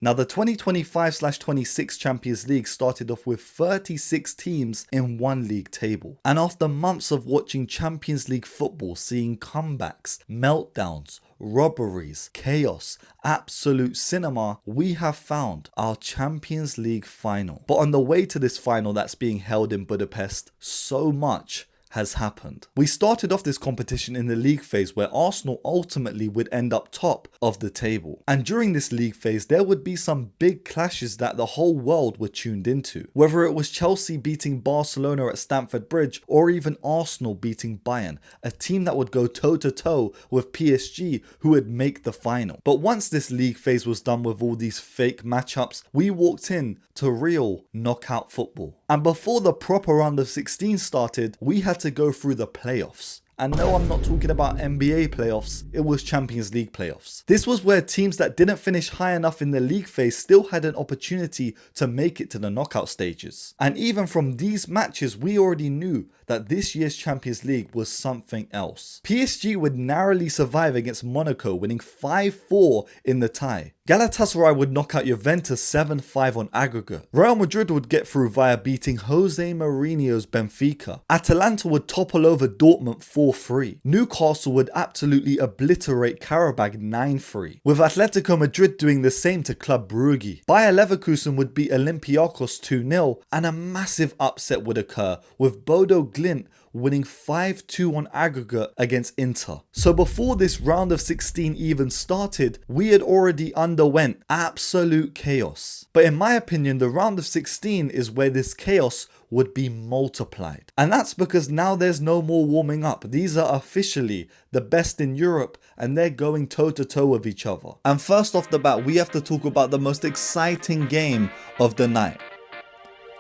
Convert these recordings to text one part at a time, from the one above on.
Now the 2025/26 Champions League started off with 36 teams in one league table. And after months of watching Champions League football, seeing comebacks, meltdowns, robberies, chaos, absolute cinema, we have found our Champions League final. But on the way to this final that's being held in Budapest, so much has happened. We started off this competition in the league phase where Arsenal ultimately would end up top of the table. And during this league phase, there would be some big clashes that the whole world were tuned into. Whether it was Chelsea beating Barcelona at Stamford Bridge or even Arsenal beating Bayern, a team that would go toe to toe with PSG who would make the final. But once this league phase was done with all these fake matchups, we walked in to real knockout football. And before the proper round of 16 started, we had to go through the playoffs. And no, I'm not talking about NBA playoffs, it was Champions League playoffs. This was where teams that didn't finish high enough in the league phase still had an opportunity to make it to the knockout stages. And even from these matches, we already knew that this year's Champions League was something else. PSG would narrowly survive against Monaco, winning 5-4 in the tie. Galatasaray would knock out Juventus 7-5 on aggregate. Real Madrid would get through via beating Jose Mourinho's Benfica. Atalanta would topple over Dortmund 4-3. Newcastle would absolutely obliterate Karabag 9-3, with Atletico Madrid doing the same to Club Brugge. Bayer Leverkusen would beat Olympiacos 2-0, and a massive upset would occur, with Bodo Glimt winning 5-2 on aggregate against Inter. So before this round of 16 even started, we had already underwent absolute chaos. But in my opinion, the round of 16 is where this chaos would be multiplied. And that's because now there's no more warming up. These are officially the best in Europe and they're going toe to toe with each other. And first off the bat, we have to talk about the most exciting game of the night.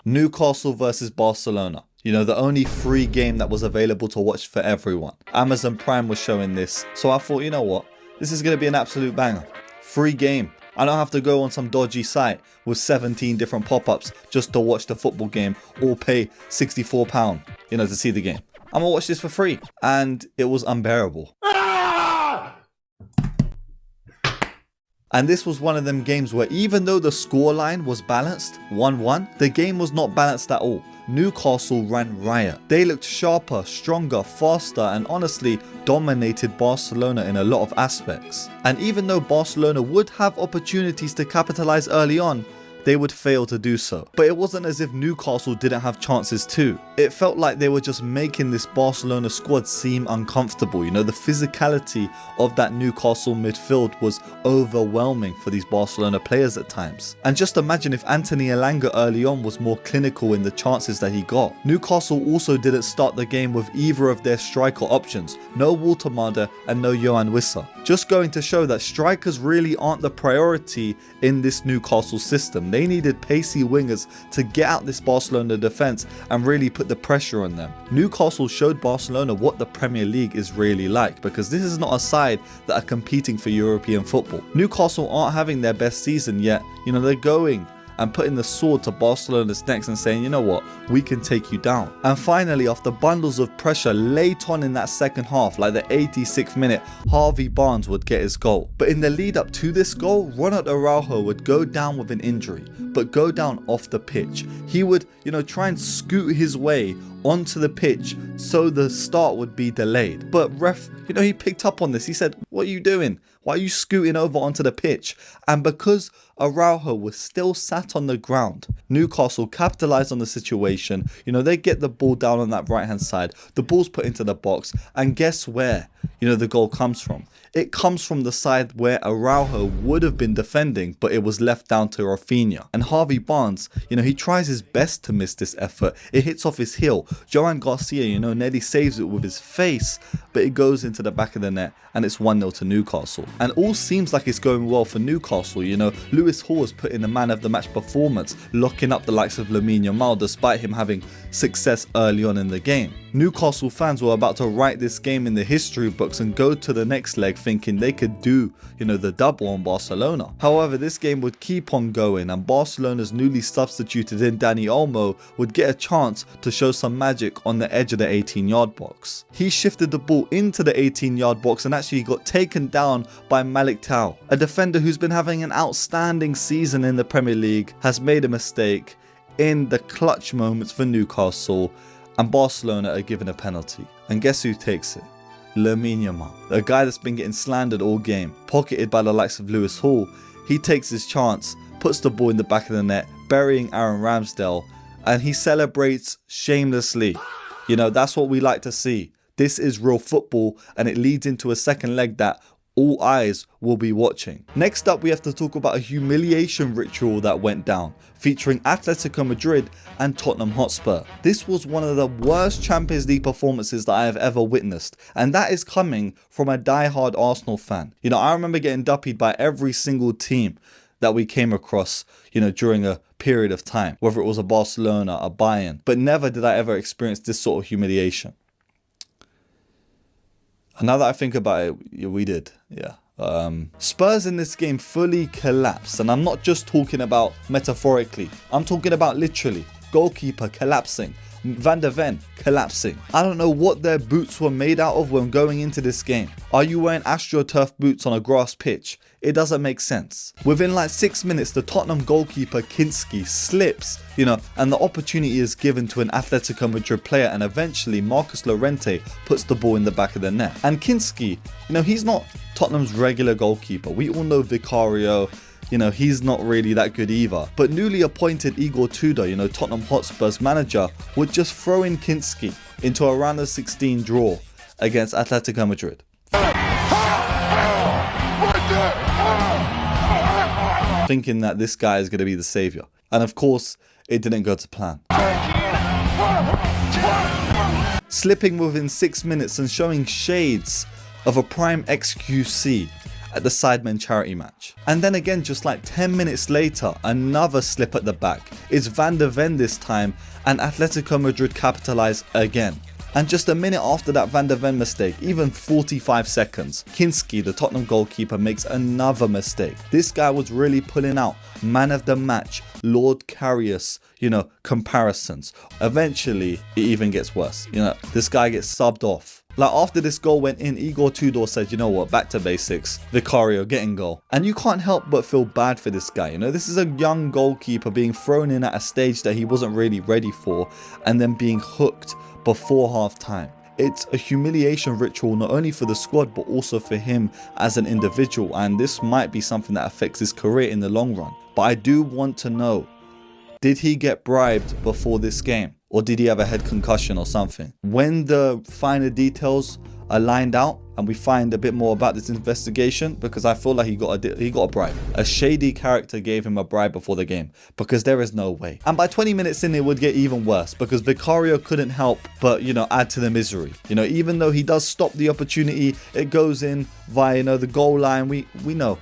Newcastle versus Barcelona. You know, the only free game that was available to watch for everyone. Amazon Prime was showing this. So I thought, you know what? This is going to be an absolute banger. Free game. I don't have to go on some dodgy site with 17 different pop-ups just to watch the football game or pay £64, you know, to see the game. I'm going to watch this for free. And it was unbearable. And this was one of them games where even though the scoreline was balanced, 1-1, the game was not balanced at all. Newcastle ran riot. They looked sharper, stronger, faster, and honestly dominated Barcelona in a lot of aspects. And even though Barcelona would have opportunities to capitalize early on, they would fail to do so. But it wasn't as if Newcastle didn't have chances too. It felt like they were just making this Barcelona squad seem uncomfortable. You know, the physicality of that Newcastle midfield was overwhelming for these Barcelona players at times. And just imagine if Anthony Elanga early on was more clinical in the chances that he got. Newcastle also didn't start the game with either of their striker options. No Woltemade and no Yohan Wissa. Just going to show that strikers really aren't the priority in this Newcastle system. They needed pacey wingers to get out this Barcelona defence and really put the pressure on them. Newcastle showed Barcelona what the Premier League is really like, because this is not a side that are competing for European football. Newcastle aren't having their best season yet. You know, they're going and putting the sword to Barcelona's necks and saying, you know what, we can take you down. And finally, after bundles of pressure late on in that second half, like the 86th minute, Harvey Barnes would get his goal. But in the lead up to this goal, Ronald Araujo would go down with an injury, but go down off the pitch. He would, you know, try and scoot his way onto the pitch so the start would be delayed. But ref, you know, he picked up on this. He said, what are you doing? Why are you scooting over onto the pitch? And because Araujo was still sat on the ground, Newcastle capitalized on the situation. You know, they get the ball down on that right hand side. The ball's put into the box. And guess where, you know, the goal comes from? It comes from the side where Araujo would have been defending, but it was left down to Rafinha. And Harvey Barnes, you know, he tries his best to miss this effort. It hits off his heel. Joan Garcia, you know, nearly saves it with his face, but it goes into the back of the net and it's 1-0 to Newcastle. And all seems like it's going well for Newcastle. You know, Lewis Hall has put in the man of the match performance, locking up the likes of Lamine Yamal despite him having success early on in the game. Newcastle fans were about to write this game in the history books and go to the next leg thinking they could do, the double on Barcelona. However, this game would keep on going, and Barcelona's newly substituted in Dani Olmo would get a chance to show some magic on the edge of the 18-yard box. He shifted the ball into the 18-yard box and actually got taken down by Malik Tau. A defender who's been having an outstanding season in the Premier League has made a mistake in the clutch moments for Newcastle, and Barcelona are given a penalty. And guess who takes it? Lamine Yamal, a guy that's been getting slandered all game, pocketed by the likes of Lewis Hall. He takes his chance, puts the ball in the back of the net, burying Aaron Ramsdale, and he celebrates shamelessly. That's what we like to see. This is real football, and it leads into a second leg that all eyes will be watching. Next up, we have to talk about a humiliation ritual that went down, featuring Atletico Madrid and Tottenham Hotspur. This was one of the worst Champions League performances that I have ever witnessed, and that is coming from a die-hard Arsenal fan. I remember getting duppied by every single team that we came across, during a period of time, whether it was a Barcelona, a Bayern, but never did I ever experience this sort of humiliation. And now that I think about it, we did, yeah. Spurs in this game fully collapsed, and I'm not just talking about metaphorically, I'm talking about literally. Goalkeeper collapsing, Van der Ven collapsing. I don't know what their boots were made out of when going into this game. Are you wearing AstroTurf boots on a grass pitch? It doesn't make sense. Within like 6 minutes, the Tottenham goalkeeper Kinski slips, and the opportunity is given to an Atletico Madrid player, and eventually Marcus Llorente puts the ball in the back of the net. And Kinski, he's not Tottenham's regular goalkeeper. We all know Vicario, he's not really that good either. But newly appointed Igor Tudor, Tottenham Hotspur's manager, would just throw in Kinski into a round of 16 draw against Atletico Madrid. Thinking that this guy is going to be the saviour. And of course, it didn't go to plan. Slipping within 6 minutes and showing shades of a prime XQC at the Sidemen charity match. And then again, just like 10 minutes later, another slip at the back. It's Van der Ven this time, and Atletico Madrid capitalise again. And just a minute after that Van der Ven mistake, even 45 seconds, Kinski, the Tottenham goalkeeper, makes another mistake. This guy was really pulling out man of the match, Lord Karius, comparisons. Eventually, it even gets worse. This guy gets subbed off. Like after this goal went in, Igor Tudor said, back to basics. Vicario getting goal. And you can't help but feel bad for this guy. This is a young goalkeeper being thrown in at a stage that he wasn't really ready for, and then being hooked before half time. It's a humiliation ritual not only for the squad but also for him as an individual, and this might be something that affects his career in the long run. But I do want to know, did he get bribed before this game? Or did he have a head concussion or something? When the finer details are lined out and we find a bit more about this investigation, because I feel like he got a bribe. A shady character gave him a bribe before the game, because there is no way. And by 20 minutes in, it would get even worse, because Vicario couldn't help but, add to the misery. Even though he does stop the opportunity, it goes in via, the goal line. We know.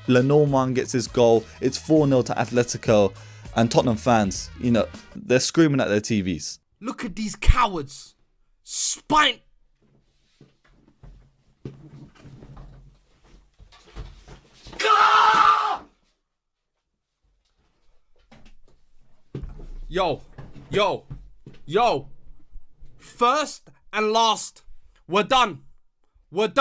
Lenormand gets his goal. It's 4-0 to Atletico. And Tottenham fans, they're screaming at their TVs. Look at these cowards. Spine. Yo. First and last. We're done. What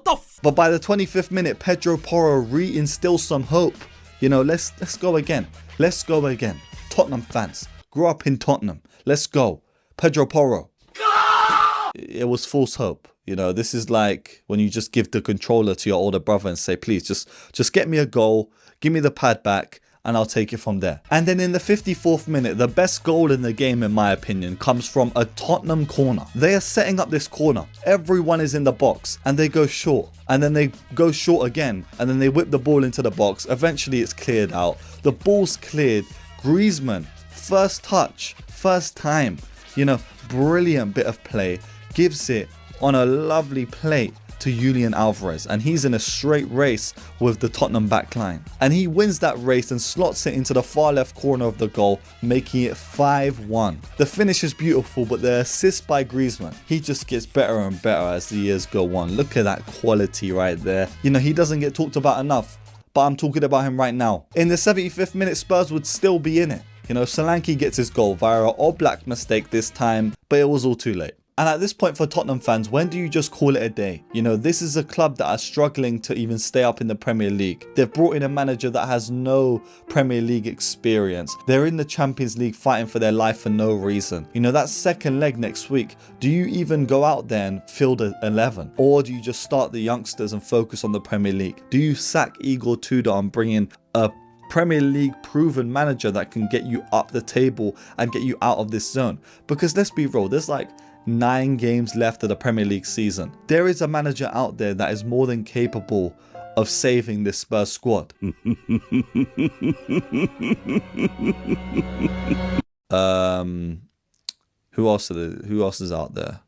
the f? But by the 25th minute, Pedro Porro reinstills some hope. Let's go again. Let's go again. Tottenham fans, grew up in Tottenham. Let's go. Pedro Porro. It was false hope. This is like when you just give the controller to your older brother and say, please, just get me a goal, give me the pad back, and I'll take it from there. And then in the 54th minute, the best goal in the game, in my opinion, comes from a Tottenham corner. They are setting up this corner. Everyone is in the box, and they go short. And then they go short again, and then they whip the ball into the box. Eventually, it's cleared out. The ball's cleared. Griezmann, first touch, first time. Brilliant bit of play. Gives it on a lovely plate to Julian Alvarez, and he's in a straight race with the Tottenham backline. And he wins that race and slots it into the far left corner of the goal, making it 5-1. The finish is beautiful, but the assist by Griezmann, he just gets better and better as the years go on. Look at that quality right there. You know, he doesn't get talked about enough, but I'm talking about him right now. In the 75th minute, Spurs would still be in it. You know, Solanke gets his goal via an Oblak mistake this time, but it was all too late. And at this point for Tottenham fans, when do you just call it a day? You know, this is a club that are struggling to even stay up in the Premier League. They've brought in a manager that has no Premier League experience. They're in the Champions League fighting for their life for no reason. You know, that second leg next week, do you even go out there and field an 11? Or do you just start the youngsters and focus on the Premier League? Do you sack Igor Tudor and bring in a Premier League proven manager that can get you up the table and get you out of this zone? Because let's be real, there's like 9 games left of the Premier League season. There is a manager out there that is more than capable of saving this Spurs squad. Who else is out there?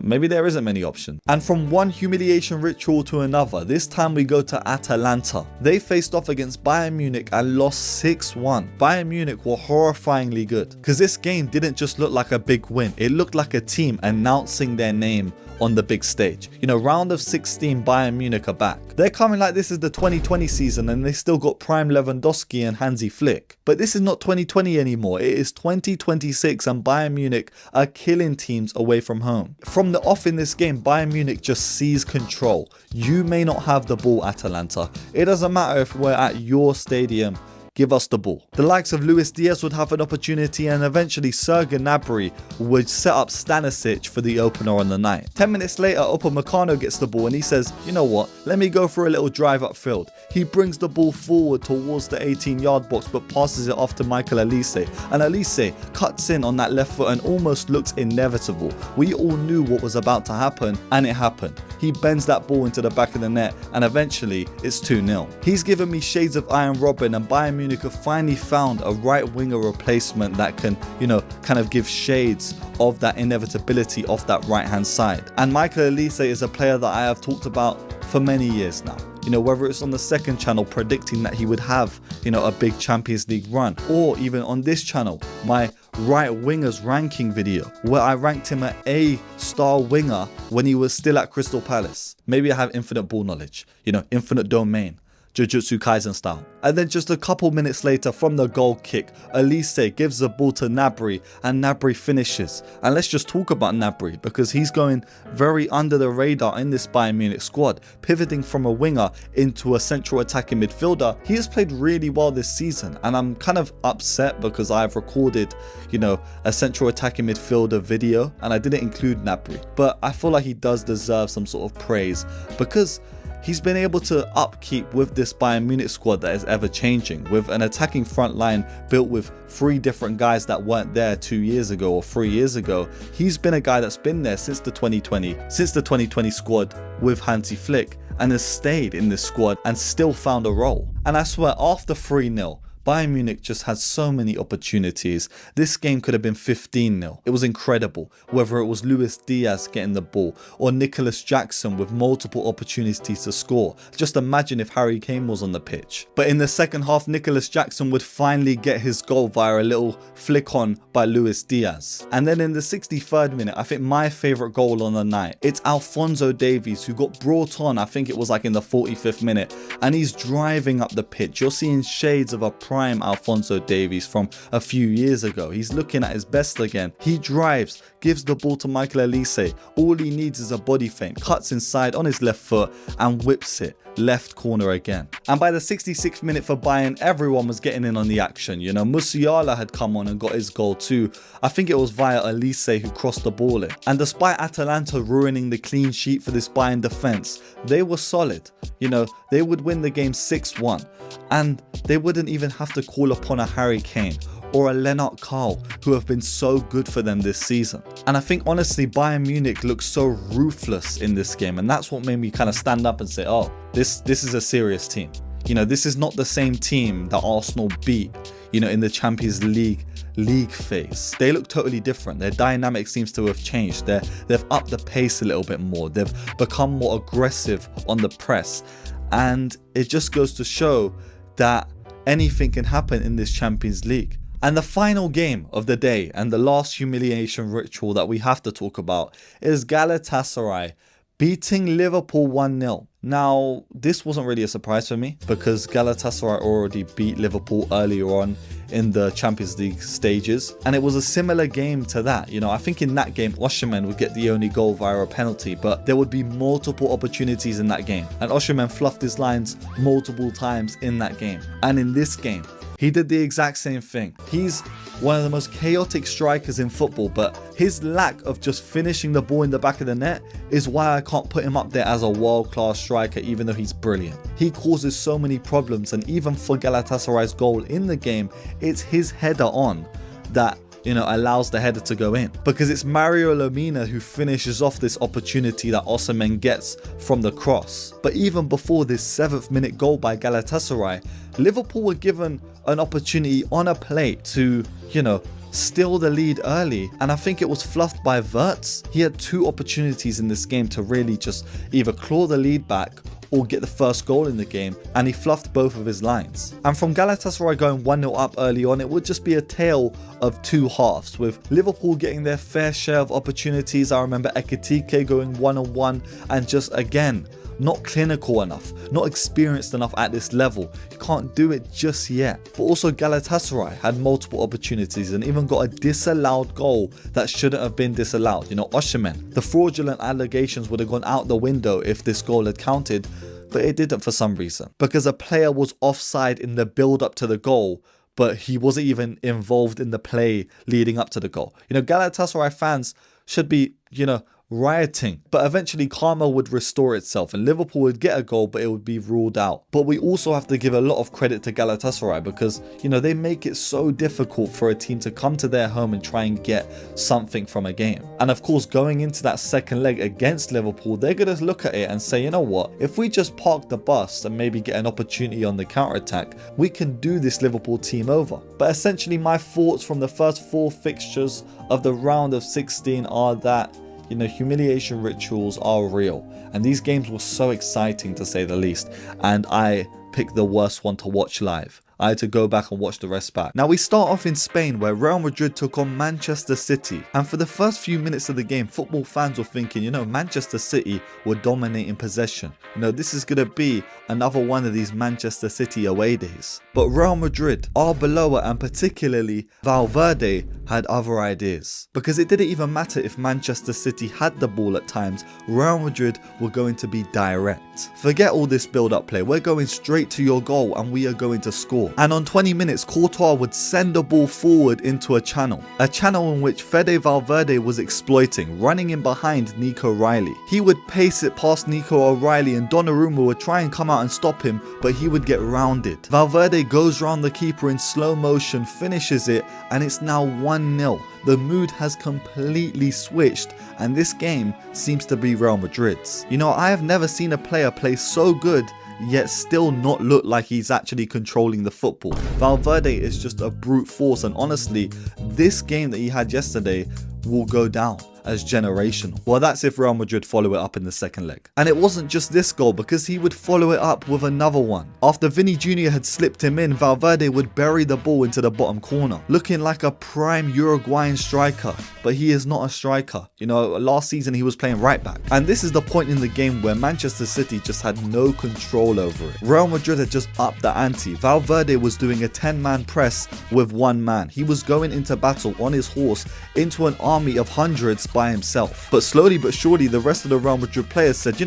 Maybe there isn't many options. And from one humiliation ritual to another, this time we go to Atalanta. They faced off against Bayern Munich and lost 6-1. Bayern Munich were horrifyingly good, because this game didn't just look like a big win. It looked like a team announcing their name on the big stage. You know, round of 16, Bayern Munich are back. They're coming like this is the 2020 season and they still got prime Lewandowski and Hansi Flick. But this is not 2020 anymore. It is 2026 and Bayern Munich are killing teams away from home. From the off in this game, Bayern Munich just seized control. You may not have the ball, Atalanta. It doesn't matter if we're at your stadium. Give us the ball. The likes of Luis Diaz would have an opportunity, and eventually Serge Gnabry would set up Stanisic for the opener on the night. 10 minutes later, Upamecano gets the ball and he says, you know what, let me go for a little drive upfield. He brings the ball forward towards the 18-yard box but passes it off to Michael Olise, and Olise cuts in on that left foot and almost looks inevitable. We all knew what was about to happen, and it happened. He bends that ball into the back of the net and eventually it's 2-0. He's given me shades of Iron Robin, and Bayern Munich have finally found a right winger replacement that can, you know, kind of give shades of that inevitability off that right hand side. And Michael Olise is a player that I have talked about for many years now. You know, whether it's on the second channel predicting that he would have, you know, a big Champions League run, or even on this channel, my right wingers ranking video, where I ranked him at A star winger when he was still at Crystal Palace. Maybe I have infinite ball knowledge, you know, infinite domain. Jujutsu Kaisen style. And then just a couple minutes later from the goal kick, Olise gives the ball to Gnabry and Gnabry finishes. And let's just talk about Gnabry, because he's going very under the radar in this Bayern Munich squad, pivoting from a winger into a central attacking midfielder. He has played really well this season, and I'm kind of upset because I've recorded, you know, a central attacking midfielder video and I didn't include Gnabry. But I feel like he does deserve some sort of praise, because he's been able to upkeep with this Bayern Munich squad that is ever changing, with an attacking front line built with 3 different guys that weren't there 2 years ago or 3 years ago. He's been a guy that's been there since the 2020 squad with Hansi Flick, and has stayed in this squad and still found a role. And I swear, after 3-0, Bayern Munich just had so many opportunities. This game could have been 15-0. It was incredible, whether it was Luis Diaz getting the ball or Nicholas Jackson with multiple opportunities to score. Just imagine if Harry Kane was on the pitch. But in the second half, Nicholas Jackson would finally get his goal via a little flick on by Luis Diaz. And then in the 63rd minute, I think my favourite goal on the night, it's Alphonso Davies, who got brought on, I think it was like in the 45th minute, and he's driving up the pitch. You're seeing shades of a prime Alphonso Davies from a few years ago. He's looking at his best again. He drives, gives the ball to Michael Olise. All he needs is a body feint, cuts inside on his left foot and whips it left corner again. And by the 66th minute for Bayern, everyone was getting in on the action. You know, Musiala had come on and got his goal too. I think it was via Olise who crossed the ball in. And despite Atalanta ruining the clean sheet for this Bayern defense, they were solid. You know, they would win the game 6-1, and they wouldn't even have to call upon a Harry Kane or a Lennart Karl, who have been so good for them this season. And I think honestly, Bayern Munich looks so ruthless in this game, and that's what made me kind of stand up and say, oh, this is a serious team. You know, this is not the same team that Arsenal beat, in the Champions League phase. They look totally different. Their dynamic seems to have changed. They've upped the pace a little bit more. They've become more aggressive on the press. And it just goes to show that anything can happen in this Champions League. And the final game of the day and the last humiliation ritual that we have to talk about is Galatasaray beating Liverpool 1-0. Now, this wasn't really a surprise for me because Galatasaray already beat Liverpool earlier on in the Champions League stages, and it was a similar game to that. I think in that game Osimhen would get the only goal via a penalty, but there would be multiple opportunities in that game, and Osimhen fluffed his lines multiple times in that game. And in this game, he did the exact same thing. He's one of the most chaotic strikers in football, but his lack of just finishing the ball in the back of the net is why I can't put him up there as a world-class striker, even though he's brilliant. He causes so many problems, and even for Galatasaray's goal in the game, it's his header on that allows the header to go in, because it's Mario Lemina who finishes off this opportunity that Osimhen gets from the cross. But even before this 7th minute goal by Galatasaray, Liverpool were given an opportunity on a plate to, steal the lead early, and I think it was fluffed by Wirtz. He had 2 opportunities in this game to really just either claw the lead back or get the first goal in the game, and he fluffed both of his lines. And from Galatasaray going 1-0 up early on, it would just be a tale of 2 halves, with Liverpool getting their fair share of opportunities. I remember Atletico going 1-on-1 and just again not clinical enough, not experienced enough at this level. You can't do it just yet. But also Galatasaray had multiple opportunities and even got a disallowed goal that shouldn't have been disallowed. Osimhen, the fraudulent allegations would have gone out the window if this goal had counted, but it didn't for some reason, because a player was offside in the build up to the goal, but he wasn't even involved in the play leading up to the goal. Galatasaray fans should be, rioting, but eventually karma would restore itself and Liverpool would get a goal, but it would be ruled out. But we also have to give a lot of credit to Galatasaray because they make it so difficult for a team to come to their home and try and get something from a game. And of course, going into that second leg against Liverpool, they're going to look at it and say, if we just park the bus and maybe get an opportunity on the counter-attack, we can do this Liverpool team over. But essentially my thoughts from the first 4 fixtures of the round of 16 are that humiliation rituals are real, and these games were so exciting to say the least, and I picked the worst one to watch live. I had to go back and watch the rest back. Now we start off in Spain, where Real Madrid took on Manchester City, and for the first few minutes of the game, football fans were thinking, Manchester City were dominating possession. This is going to be another one of these Manchester City away days. But Real Madrid, Arbeloa and particularly Valverde had other ideas, because it didn't even matter if Manchester City had the ball at times. Real Madrid were going to be direct. Forget all this build-up play. We're going straight to your goal and we are going to score. And on 20 minutes, Courtois would send the ball forward into a channel in which Fede Valverde was exploiting, running in behind Nico Riley. He would pace it past Nico O'Reilly and Donnarumma would try and come out and stop him, but he would get rounded. Valverde goes round the keeper in slow motion, finishes it, and it's now 1-0. The mood has completely switched, and this game seems to be Real Madrid's. I have never seen a player play so good yet still not look like he's actually controlling the football. Valverde is just a brute force, and honestly, this game that he had yesterday will go down as generational. Well, that's if Real Madrid follow it up in the second leg. And it wasn't just this goal, because he would follow it up with another one. After Vini Jr. had slipped him in, Valverde would bury the ball into the bottom corner, looking like a prime Uruguayan striker, but he is not a striker. Last season he was playing right back. And this is the point in the game where Manchester City just had no control over it. Real Madrid had just upped the ante. Valverde was doing a 10-man press with 1 man. He was going into battle on his horse into an army of hundreds by himself. But slowly but surely, the rest of the Real Madrid players said,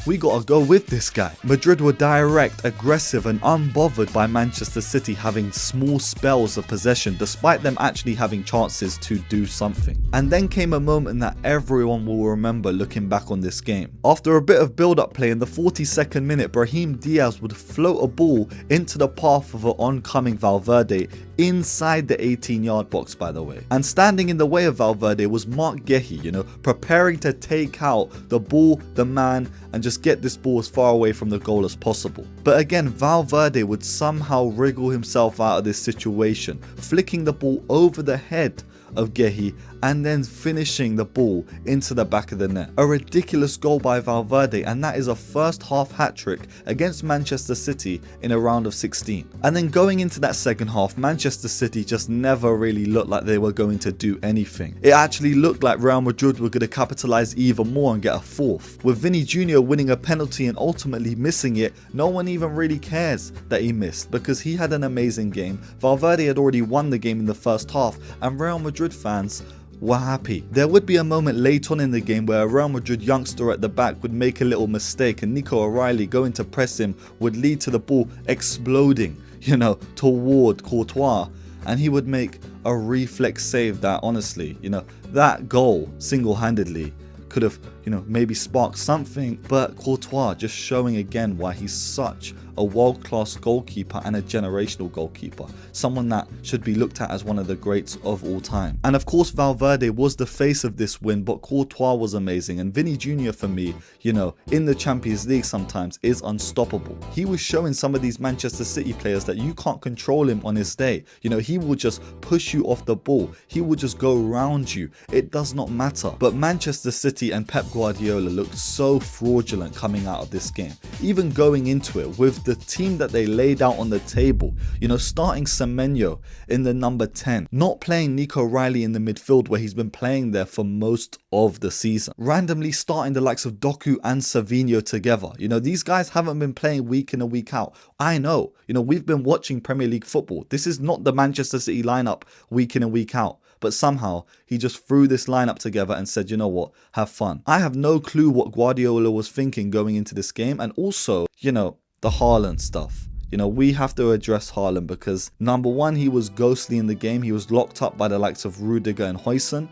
we gotta go with this guy. Madrid were direct, aggressive and unbothered by Manchester City having small spells of possession, despite them actually having chances to do something. And then came a moment that everyone will remember looking back on this game. After a bit of build-up play in the 42nd minute, Brahim Diaz would float a ball into the path of an oncoming Valverde inside the 18-yard box, by the way. And standing in the way of Valverde was Marc Guehi, Gehi, you know, preparing to take out the ball, the man, and just get this ball as far away from the goal as possible. But again, Valverde would somehow wriggle himself out of this situation, flicking the ball over the head of Gehi and then finishing the ball into the back of the net. A ridiculous goal by Valverde, and that is a first half hat-trick against Manchester City in a round of 16. And then going into that second half, Manchester City just never really looked like they were going to do anything. It actually looked like Real Madrid were going to capitalise even more and get a fourth. With Vinny Jr. winning a penalty and ultimately missing it, no one even really cares that he missed because he had an amazing game. Valverde had already won the game in the first half, and Real Madrid fans were happy. There would be a moment late on in the game where a Real Madrid youngster at the back would make a little mistake, and Nico O'Reilly going to press him would lead to the ball exploding, you know, toward Courtois, and he would make a reflex save that honestly, you know, that goal single-handedly could have, you know, maybe sparked something. But Courtois just showing again why he's such a world-class goalkeeper and a generational goalkeeper, someone that should be looked at as one of the greats of all time. And of course Valverde was the face of this win, but Courtois was amazing, and Vinny Jr. for me, you know, in the Champions League sometimes is unstoppable. He was showing some of these Manchester City players that you can't control him on his day. You know, he will just push you off the ball, he will just go around you, it does not matter. But Manchester City and Pep Guardiola looked so fraudulent coming out of this game, even going into it with the team that they laid out on the table, you know, starting Semenyo in the number 10, not playing Nico O'Reilly in the midfield where he's been playing there for most of the season, randomly starting the likes of Doku and Savinho together. You know, these guys haven't been playing week in and week out. I know, you know, we've been watching Premier League football. This is not the Manchester City lineup week in and week out. But somehow he just threw this lineup together and said, you know what, have fun. I have no clue what Guardiola was thinking going into this game. And also, you know, the Haaland stuff. You know, we have to address Haaland because number one, he was ghostly in the game. He was locked up by the likes of Rudiger and Huijsen.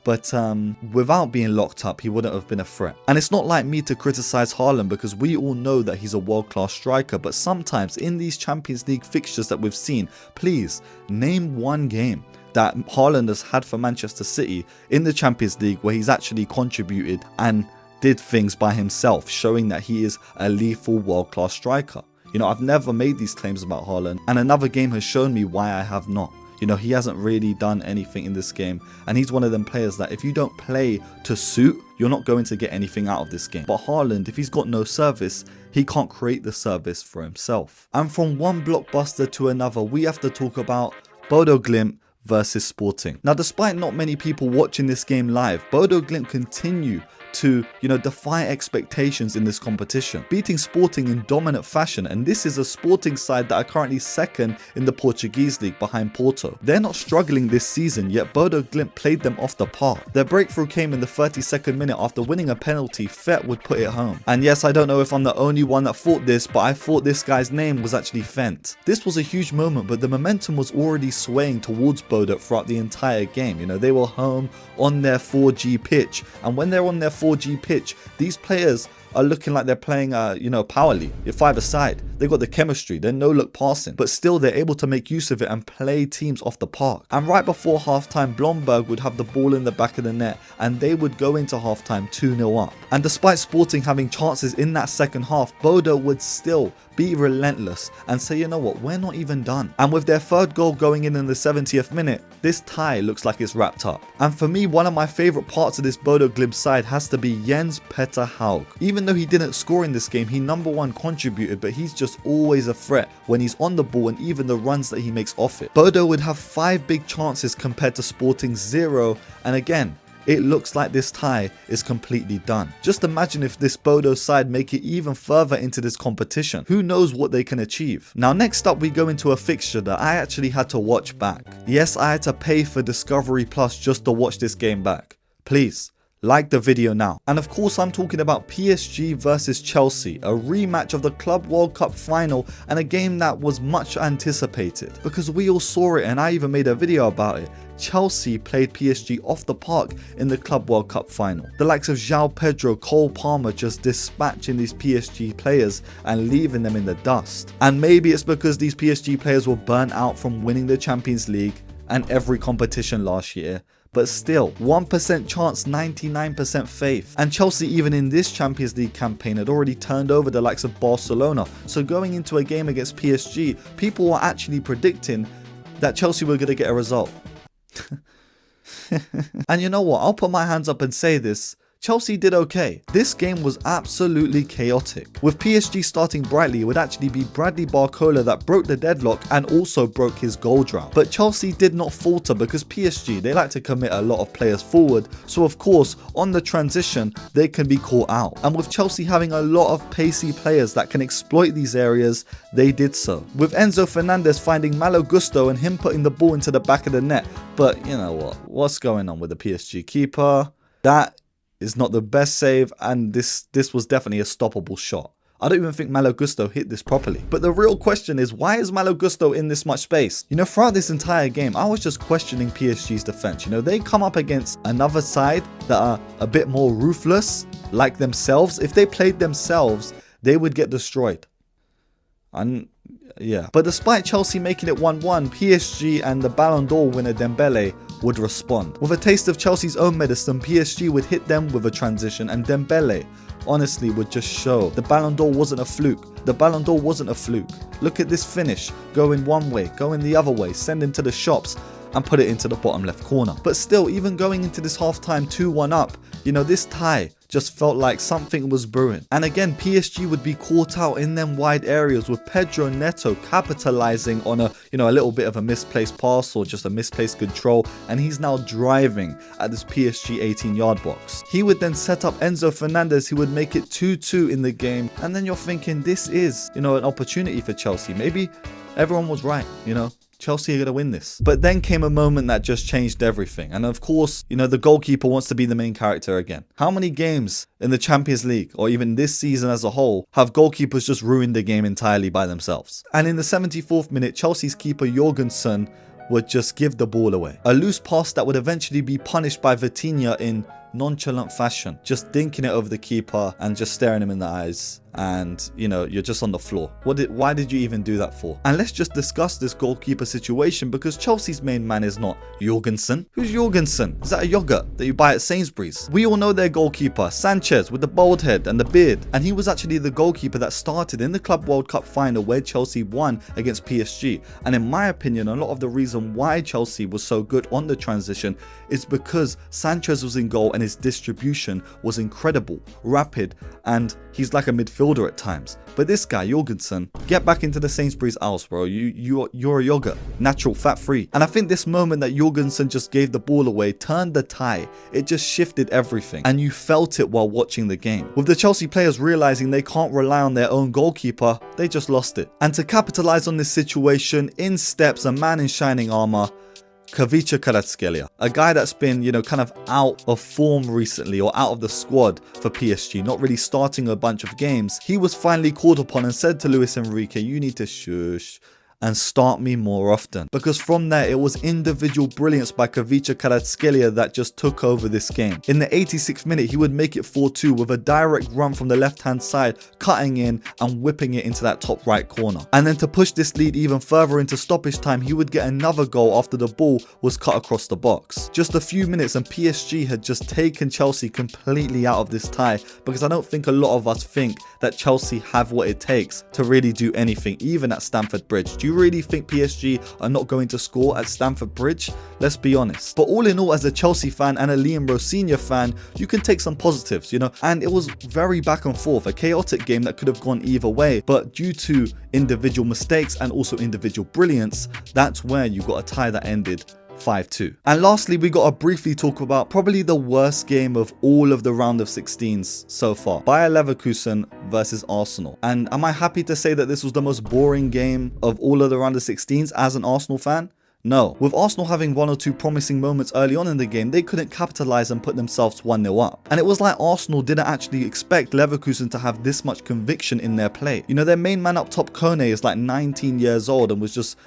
But without being locked up, he wouldn't have been a threat. And it's not like me to criticize Haaland because we all know that he's a world-class striker. But sometimes in these Champions League fixtures that we've seen, please name one game that Haaland has had for Manchester City in the Champions League where he's actually contributed and did things by himself, showing that he is a lethal world-class striker. You know, I've never made these claims about Haaland, and another game has shown me why I have not. You know, he hasn't really done anything in this game, and he's one of them players that if you don't play to suit, you're not going to get anything out of this game. But Haaland, if he's got no service, he can't create the service for himself. And from one blockbuster to another, we have to talk about Bodo Glimt versus Sporting. Now, despite not many people watching this game live, Bodo Glimt continue to, you know, defy expectations in this competition, beating Sporting in dominant fashion. And this is a Sporting side that are currently second in the Portuguese league behind Porto. They're not struggling this season, yet Bodo Glimt played them off the park. Their breakthrough came in the 32nd minute after winning a penalty. Fett would put it home. And yes, I don't know if I'm the only one that thought this, but I thought this guy's name was actually Fent. This was a huge moment, but the momentum was already swaying towards Bodo throughout the entire game. You know, they were home on their 4G pitch, and when they're on their 4G pitch, these players are looking like they're playing, you know, power league. You're five-a-side. They've got the chemistry. They're no-look passing. But still, they're able to make use of it and play teams off the park. And right before halftime, Blomberg would have the ball in the back of the net, and they would go into halftime 2-0 up. And despite Sporting having chances in that second half, Bodo would still be relentless and say, you know what, we're not even done. And with their third goal going in the 70th minute, this tie looks like it's wrapped up. And for me, one of my favourite parts of this Bodo Glimt side has to be Jens Petter Haug. Even though he didn't score in this game, he number one contributed, but he's just always a threat when he's on the ball and even the runs that he makes off it. Bodo would have 5 big chances compared to Sporting's 0, and again, it looks like this tie is completely done. Just imagine if this Bodo side make it even further into this competition. Who knows what they can achieve. Now, next up we go into a fixture that I actually had to watch back. Yes, I had to pay for Discovery Plus just to watch this game back. Please, like the video now. And of course, I'm talking about PSG versus Chelsea, a rematch of the Club World Cup final, and a game that was much anticipated because we all saw it and I even made a video about it. Chelsea played PSG off the park in the Club World Cup final. The likes of João Pedro, Cole Palmer just dispatching these PSG players and leaving them in the dust. And maybe it's because these PSG players were burnt out from winning the Champions League and every competition last year. But still, 1% chance, 99% faith. And Chelsea, even in this Champions League campaign, had already turned over the likes of Barcelona. So going into a game against PSG, people were actually predicting that Chelsea were going to get a result. And you know what? I'll put my hands up and say this. Chelsea did okay. This game was absolutely chaotic. With PSG starting brightly, it would actually be Bradley Barcola that broke the deadlock and also broke his goal drought. But Chelsea did not falter because PSG, they like to commit a lot of players forward. So of course, on the transition, they can be caught out. And with Chelsea having a lot of pacey players that can exploit these areas, they did so. With Enzo Fernandez finding Malo Gusto and him putting the ball into the back of the net. But you know what? What's going on with the PSG keeper? That is not the best save, and this was definitely a stoppable shot. I don't even think Malo Gusto hit this properly. But the real question is, why is Malo Gusto in this much space? You know, throughout this entire game, I was just questioning PSG's defense. You know, they come up against another side that are a bit more ruthless, like themselves. If they played themselves, they would get destroyed. And yeah. But despite Chelsea making it 1-1, PSG and the Ballon d'Or winner Dembele would respond. With a taste of Chelsea's own medicine, PSG would hit them with a transition, and Dembele honestly would just show the Ballon d'Or wasn't a fluke. The Ballon d'Or wasn't a fluke. Look at this finish, going one way, going the other way, send him to the shops and put it into the bottom left corner. But still, even going into this halftime 2-1 up, you know, this tie just felt like something was brewing. And again, PSG would be caught out in them wide areas with Pedro Neto capitalizing on a little bit of a misplaced pass or just a misplaced control, and he's now driving at this PSG 18-yard box. He would then set up Enzo Fernandez, who would make it 2-2 in the game, and then you're thinking this is, an opportunity for Chelsea. Maybe everyone was right, Chelsea are going to win this. But then came a moment that just changed everything. And of course, the goalkeeper wants to be the main character again. How many games in the Champions League, or even this season as a whole, have goalkeepers just ruined the game entirely by themselves? And in the 74th minute, Chelsea's keeper Jorgensen would just give the ball away. A loose pass that would eventually be punished by Vitinha in nonchalant fashion, just dinking it over the keeper and just staring him in the eyes, and you're just on the floor. Why did you even do that for? And let's just discuss this goalkeeper situation, because Chelsea's main man is not Jorgensen. Who's Jorgensen? Is that a yogurt that you buy at Sainsbury's? We all know their goalkeeper, Sanchez, with the bald head and the beard, and he was actually the goalkeeper that started in the Club World Cup final where Chelsea won against PSG. And in my opinion, a lot of the reason why Chelsea was so good on the transition is because Sanchez was in goal and his distribution was incredible, rapid, and he's like a midfielder at times. But this guy, Jorgensen, get back into the Sainsbury's house, bro. You're a yogurt, natural, fat-free. And I think this moment that Jorgensen just gave the ball away turned the tie. It just shifted everything, and you felt it while watching the game. With the Chelsea players realizing they can't rely on their own goalkeeper, they just lost it. And to capitalize on this situation, in steps a man in shining armor, Khvicha Kvaratskhelia, a guy that's been, kind of out of form recently, or out of the squad for PSG, not really starting a bunch of games. He was finally called upon and said to Luis Enrique, you need to shush and start me more often. Because from there, it was individual brilliance by Khvicha Kvaratskhelia that just took over this game. In the 86th minute, he would make it 4-2 with a direct run from the left-hand side, cutting in and whipping it into that top right corner. And then to push this lead even further into stoppage time, he would get another goal after the ball was cut across the box. Just a few minutes and PSG had just taken Chelsea completely out of this tie, because I don't think a lot of us think that Chelsea have what it takes to really do anything, even at Stamford Bridge. Do you really think PSG are not going to score at Stamford Bridge? Let's be honest. But all in all, as a Chelsea fan and a Liam Rosenior fan, you can take some positives, and it was very back and forth, a chaotic game that could have gone either way, but due to individual mistakes and also individual brilliance, that's where you got a tie that ended 5-2. And lastly, we got to briefly talk about probably the worst game of all of the round of 16s so far. Bayer Leverkusen versus Arsenal. And am I happy to say that this was the most boring game of all of the round of 16s as an Arsenal fan? No. With Arsenal having one or two promising moments early on in the game, they couldn't capitalize and put themselves 1-0 up. And it was like Arsenal didn't actually expect Leverkusen to have this much conviction in their play. Their main man up top, Kone, is like 19 years old and was just,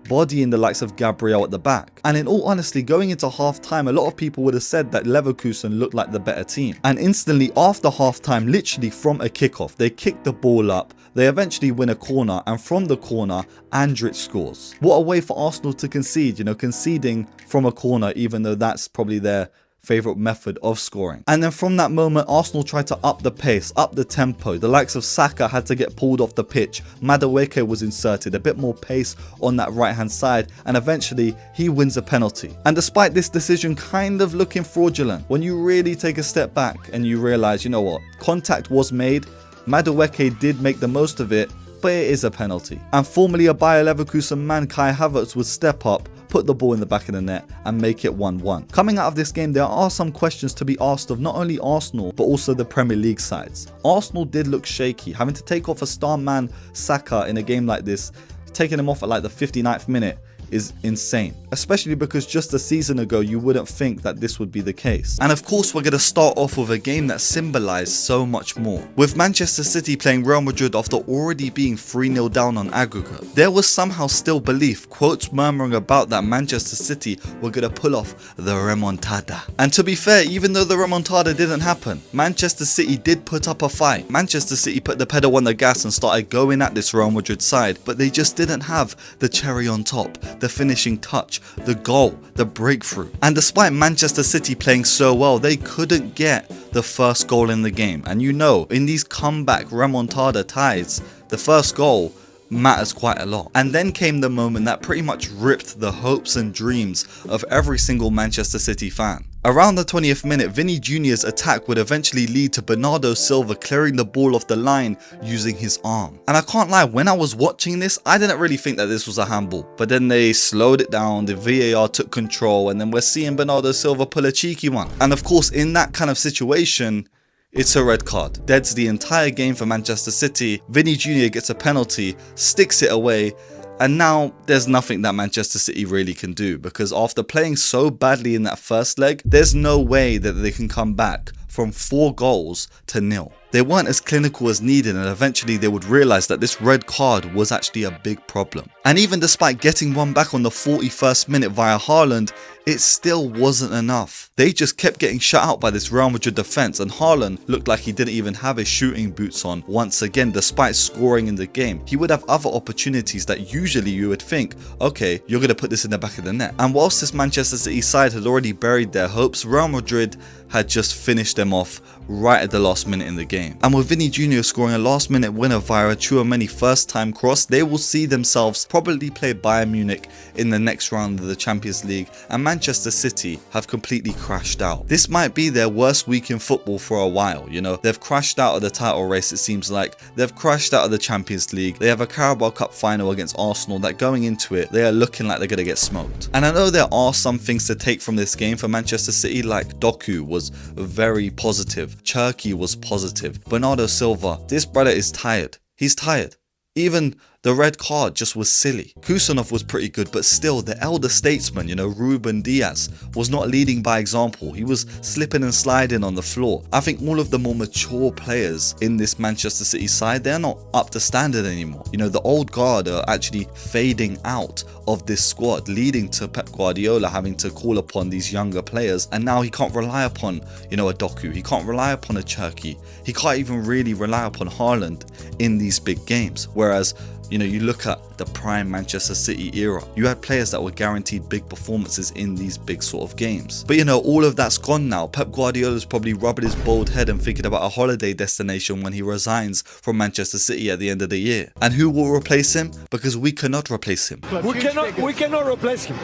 bodying the likes of Gabriel at the back. And in all honesty, going into half-time, a lot of people would have said that Leverkusen looked like the better team. And instantly after half-time, literally from a kickoff, they kick the ball up, they eventually win a corner, and from the corner, Andrich scores. What a way for Arsenal to concede, conceding from a corner, even though that's probably their favourite method of scoring. And then from that moment, Arsenal tried to up the pace, up the tempo. The likes of Saka had to get pulled off the pitch. Madueke was inserted, a bit more pace on that right hand side, and eventually he wins a penalty. And despite this decision kind of looking fraudulent, when you really take a step back and you realise, you know what, contact was made, Madueke did make the most of it, but it is a penalty. And formerly a Bayer Leverkusen man, Kai Havertz, would step up, put the ball in the back of the net and make it 1-1. Coming out of this game, there are some questions to be asked of not only Arsenal but also the Premier League sides. Arsenal did look shaky, having to take off a star man Saka in a game like this, taking him off at like the 59th minute is insane, especially because just a season ago you wouldn't think that this would be the case. And of course we're going to start off with a game that symbolised so much more. With Manchester City playing Real Madrid after already being 3-0 down on aggregate, there was somehow still belief, quotes murmuring about that Manchester City were going to pull off the remontada. And to be fair, even though the remontada didn't happen, Manchester City did put up a fight. Manchester City put the pedal on the gas and started going at this Real Madrid side, but they just didn't have the cherry on top, the finishing touch, the goal, the breakthrough. And despite Manchester City playing so well, they couldn't get the first goal in the game. And in these comeback remontada ties, the first goal matters quite a lot. And then came the moment that pretty much ripped the hopes and dreams of every single Manchester City fan. Around the 20th minute, Vini Jr.'s attack would eventually lead to Bernardo Silva clearing the ball off the line using his arm. And I can't lie, when I was watching this, I didn't really think that this was a handball. But then they slowed it down, the VAR took control, and then we're seeing Bernardo Silva pull a cheeky one. And of course, in that kind of situation, it's a red card. Deads the entire game for Manchester City. Vini Jr. gets a penalty, sticks it away, and now there's nothing that Manchester City really can do, because after playing so badly in that first leg, there's no way that they can come back from 4 goals to 0. They weren't as clinical as needed, and eventually they would realise that this red card was actually a big problem. And even despite getting one back on the 41st minute via Haaland, it still wasn't enough. They just kept getting shut out by this Real Madrid defence, and Haaland looked like he didn't even have his shooting boots on once again. Despite scoring in the game, he would have other opportunities that usually you would think, okay, you're going to put this in the back of the net. And whilst this Manchester City side had already buried their hopes, Real Madrid had just finished them off right at the last minute in the game. And with Vini Jr. scoring a last minute winner via a Tchouaméni first time cross, they will see themselves probably play Bayern Munich in the next round of the Champions League, and Manchester City have completely crashed out. This might be their worst week in football for a while. They've crashed out of the title race, it seems like. They've crashed out of the Champions League. They have a Carabao Cup final against Arsenal that going into it, they are looking like they're going to get smoked. And I know there are some things to take from this game for Manchester City, like Doku was very positive. Cherki was positive. Bernardo Silva, this brother is tired. He's tired. Even the red card just was silly. Kusanov was pretty good, but still, the elder statesman, Ruben Diaz, was not leading by example. He was slipping and sliding on the floor. I think all of the more mature players in this Manchester City side, they're not up to standard anymore. The old guard are actually fading out of this squad, leading to Pep Guardiola having to call upon these younger players, and now he can't rely upon, a Doku. He can't rely upon a Cherki. He can't even really rely upon Haaland in these big games. Whereas, you look at the prime Manchester City era, you had players that were guaranteed big performances in these big sort of games. But all of that's gone now. Pep Guardiola's probably rubbing his bald head and thinking about a holiday destination when he resigns from Manchester City at the end of the year. And who will replace him? Because we cannot replace him. We cannot replace him.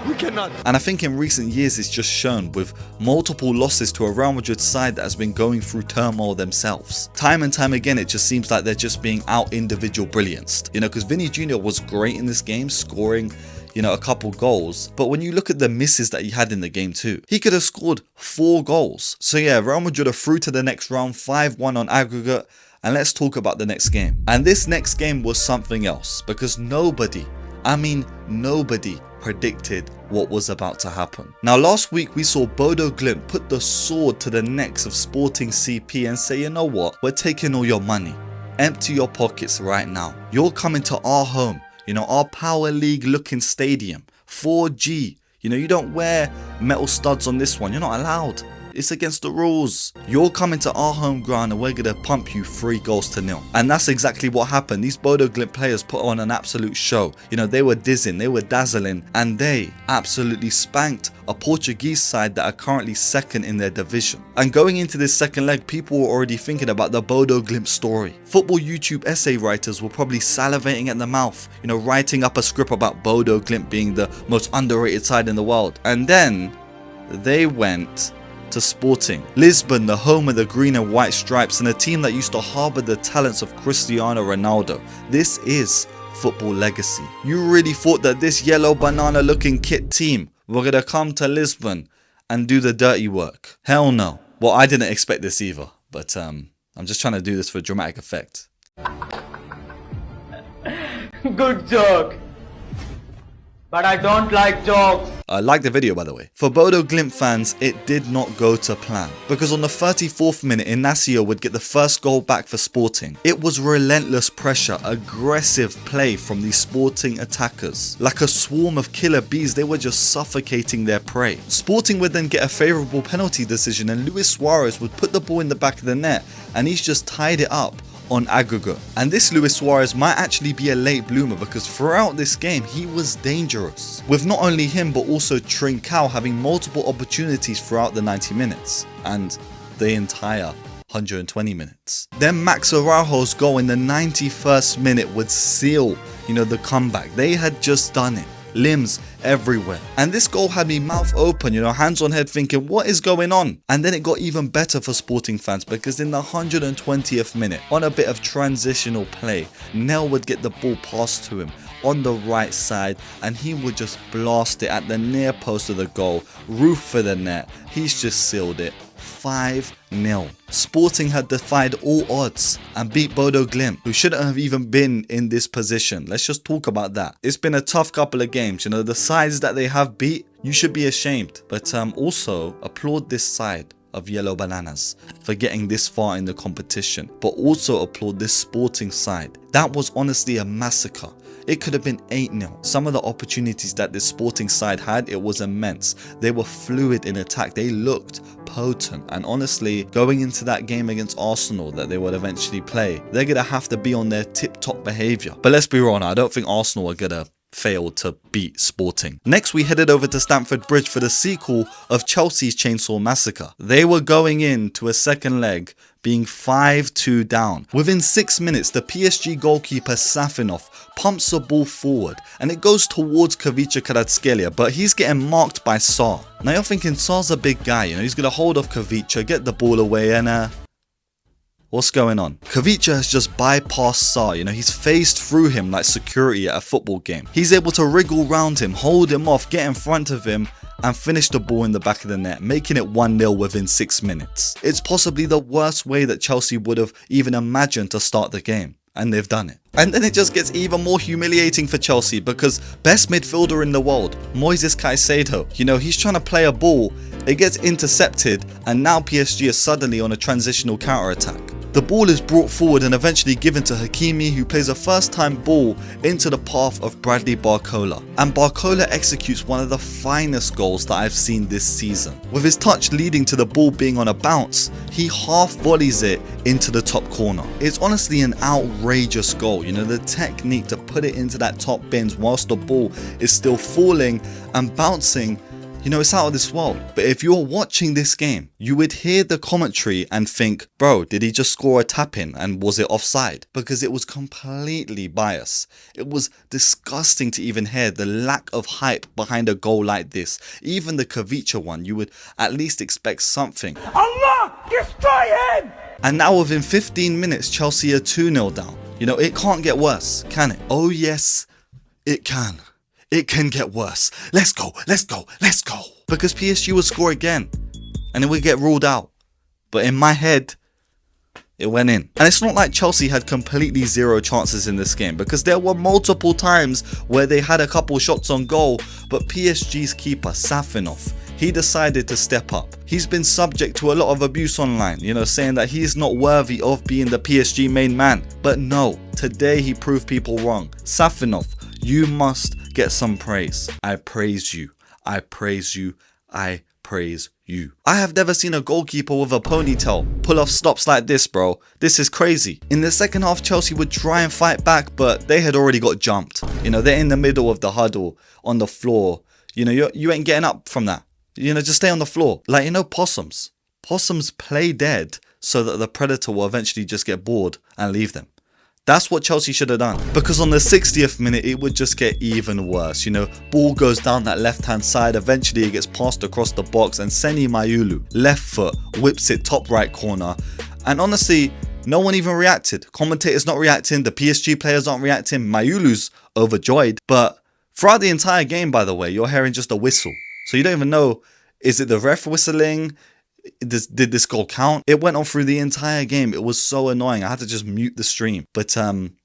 We cannot. And I think in recent years it's just shown, with multiple losses to a Real Madrid side that has been going through turmoil themselves. Time and time again, it just seems like they're just being out individual brillianced. Because Vini Jr. was great in this game, scoring a couple goals. But when you look at the misses that he had in the game too, he could have scored 4 goals. So yeah, Real Madrid are through to the next round, 5-1 on aggregate. And let's talk about the next game. And this next game was something else, because nobody predicted what was about to happen. Now, last week we saw Bodo Glimt put the sword to the necks of Sporting CP and say, you know what, we're taking all your money. Empty your pockets right now. You're coming to our home. You know, our Power League looking stadium, 4G. You know, you don't wear metal studs on this one. You're not allowed. It's against the rules. You're coming to our home ground and we're going to pump you 3-0. And that's exactly what happened. These Bodo Glimt players put on an absolute show. You know, they were dizzying, they were dazzling, and they absolutely spanked a Portuguese side that are currently second in their division. And going into this second leg, people were already thinking about the Bodo Glimt story. Football YouTube essay writers were probably salivating at the mouth, you know, writing up a script about Bodo Glimt being the most underrated side in the world. And then they went to Sporting Lisbon, the home of the green and white stripes, and a team that used to harbour the talents of Cristiano Ronaldo. This is football legacy. You really thought that this yellow banana looking kit team were going to come to Lisbon and do the dirty work? Hell no. Well, I didn't expect this either, but I'm just trying to do this for dramatic effect. Good joke. But I don't like jokes. I like the video, by the way. For Bodo Glimt fans, it did not go to plan, because on the 34th minute, Inacio would get the first goal back for Sporting. It was relentless pressure, aggressive play from these Sporting attackers. Like a swarm of killer bees, they were just suffocating their prey. Sporting would then get a favourable penalty decision, and Luis Suarez would put the ball in the back of the net, and he's just tied it up on aggregate. And this Luis Suarez might actually be a late bloomer, because throughout this game he was dangerous, with not only him but also Trincao having multiple opportunities throughout the 90 minutes and the entire 120 minutes. Then Max Araujo's goal in the 91st minute would seal, you know, the comeback. They had just done it. Limbs everywhere. And this goal had me mouth open, you know, hands on head, thinking, what is going on? And then it got even better for Sporting fans, because in the 120th minute, on a bit of transitional play, Nel would get the ball passed to him on the right side, and he would just blast it at the near post of the goal, roof for the net. He's just sealed it. 5-0. Sporting had defied all odds and beat Bodo Glimt, who shouldn't have even been in this position. Let's just talk about that. It's been a tough couple of games. You know, the sides that they have beat, you should be ashamed. But also applaud this side of Yellow Bananas for getting this far in the competition. But also applaud this Sporting side. That was honestly a massacre. It could have been 8-0. Some of the opportunities that this Sporting side had, it was immense. They were fluid in attack. They looked potent. And honestly, going into that game against Arsenal that they would eventually play, they're going to have to be on their tip-top behaviour. But let's be real now, I don't think Arsenal are going to fail to beat Sporting. Next, we headed over to Stamford Bridge for the sequel of Chelsea's Chainsaw Massacre. They were going into a second leg being 5-2 down. Within 6 minutes, the PSG goalkeeper Safinov pumps the ball forward and it goes towards Kavica Kvaratskhelia, but he's getting marked by Sarr. Now you're thinking Sarr's a big guy, you know, he's going to hold off Kavica, get the ball away, and what's going on? Kavica has just bypassed Sarr, you know, he's phased through him like security at a football game. He's able to wriggle round him, hold him off, get in front of him, and finish the ball in the back of the net, making it 1-0 within 6 minutes. It's possibly the worst way that Chelsea would have even imagined to start the game, and they've done it. And then it just gets even more humiliating for Chelsea, because best midfielder in the world, Moises Caicedo, you know, he's trying to play a ball, it gets intercepted, and now PSG is suddenly on a transitional counter-attack. The ball is brought forward and eventually given to Hakimi, who plays a first-time ball into the path of Bradley Barcola. And Barcola executes one of the finest goals that I've seen this season. With his touch leading to the ball being on a bounce, he half volleys it into the top corner. It's honestly an outrageous goal, you know, the technique to put it into that top bins whilst the ball is still falling and bouncing. You know, it's out of this world. But if you're watching this game, you would hear the commentary and think, bro, did he just score a tap-in and was it offside? Because it was completely biased. It was disgusting to even hear the lack of hype behind a goal like this. Even the Kavica one, you would at least expect something. Allah, destroy him! And now within 15 minutes, Chelsea are 2-0 down. You know, it can't get worse, can it? Oh yes, it can. It can get worse. Let's go, let's go, let's go. Because PSG would score again and it would get ruled out. But in my head, it went in. And it's not like Chelsea had completely zero chances in this game, because there were multiple times where they had a couple shots on goal, but PSG's keeper, Safinov, he decided to step up. He's been subject to a lot of abuse online, you know, saying that he's not worthy of being the PSG main man. But no, today he proved people wrong. Safinov, you must get some praise. I praise you. I praise you. I praise you. I have never seen a goalkeeper with a ponytail pull off stops like this, bro. This is crazy. In the second half, Chelsea would try and fight back, but they had already got jumped. You know, they're in the middle of the huddle on the floor. You know, you ain't getting up from that. You know, just stay on the floor. Like, you know, possums. Possums play dead so that the predator will eventually just get bored and leave them. That's what Chelsea should have done. Because on the 60th minute, it would just get even worse. You know, ball goes down that left-hand side. Eventually, it gets passed across the box. And Seni Mayulu, left foot, whips it top right corner. And honestly, no one even reacted. Commentators not reacting. The PSG players aren't reacting. Mayulu's overjoyed. But throughout the entire game, by the way, you're hearing just a whistle. So you don't even know, is it the ref whistling? Did this goal count? It went on through the entire game. It was so annoying. I had to just mute the stream. But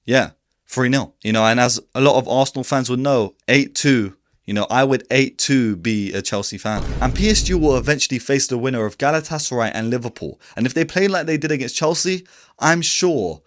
yeah, 3-0. You know, and as a lot of Arsenal fans would know, 8-2. You know, I would 8-2 be a Chelsea fan. And PSG will eventually face the winner of Galatasaray and Liverpool. And if they play like they did against Chelsea, I'm sure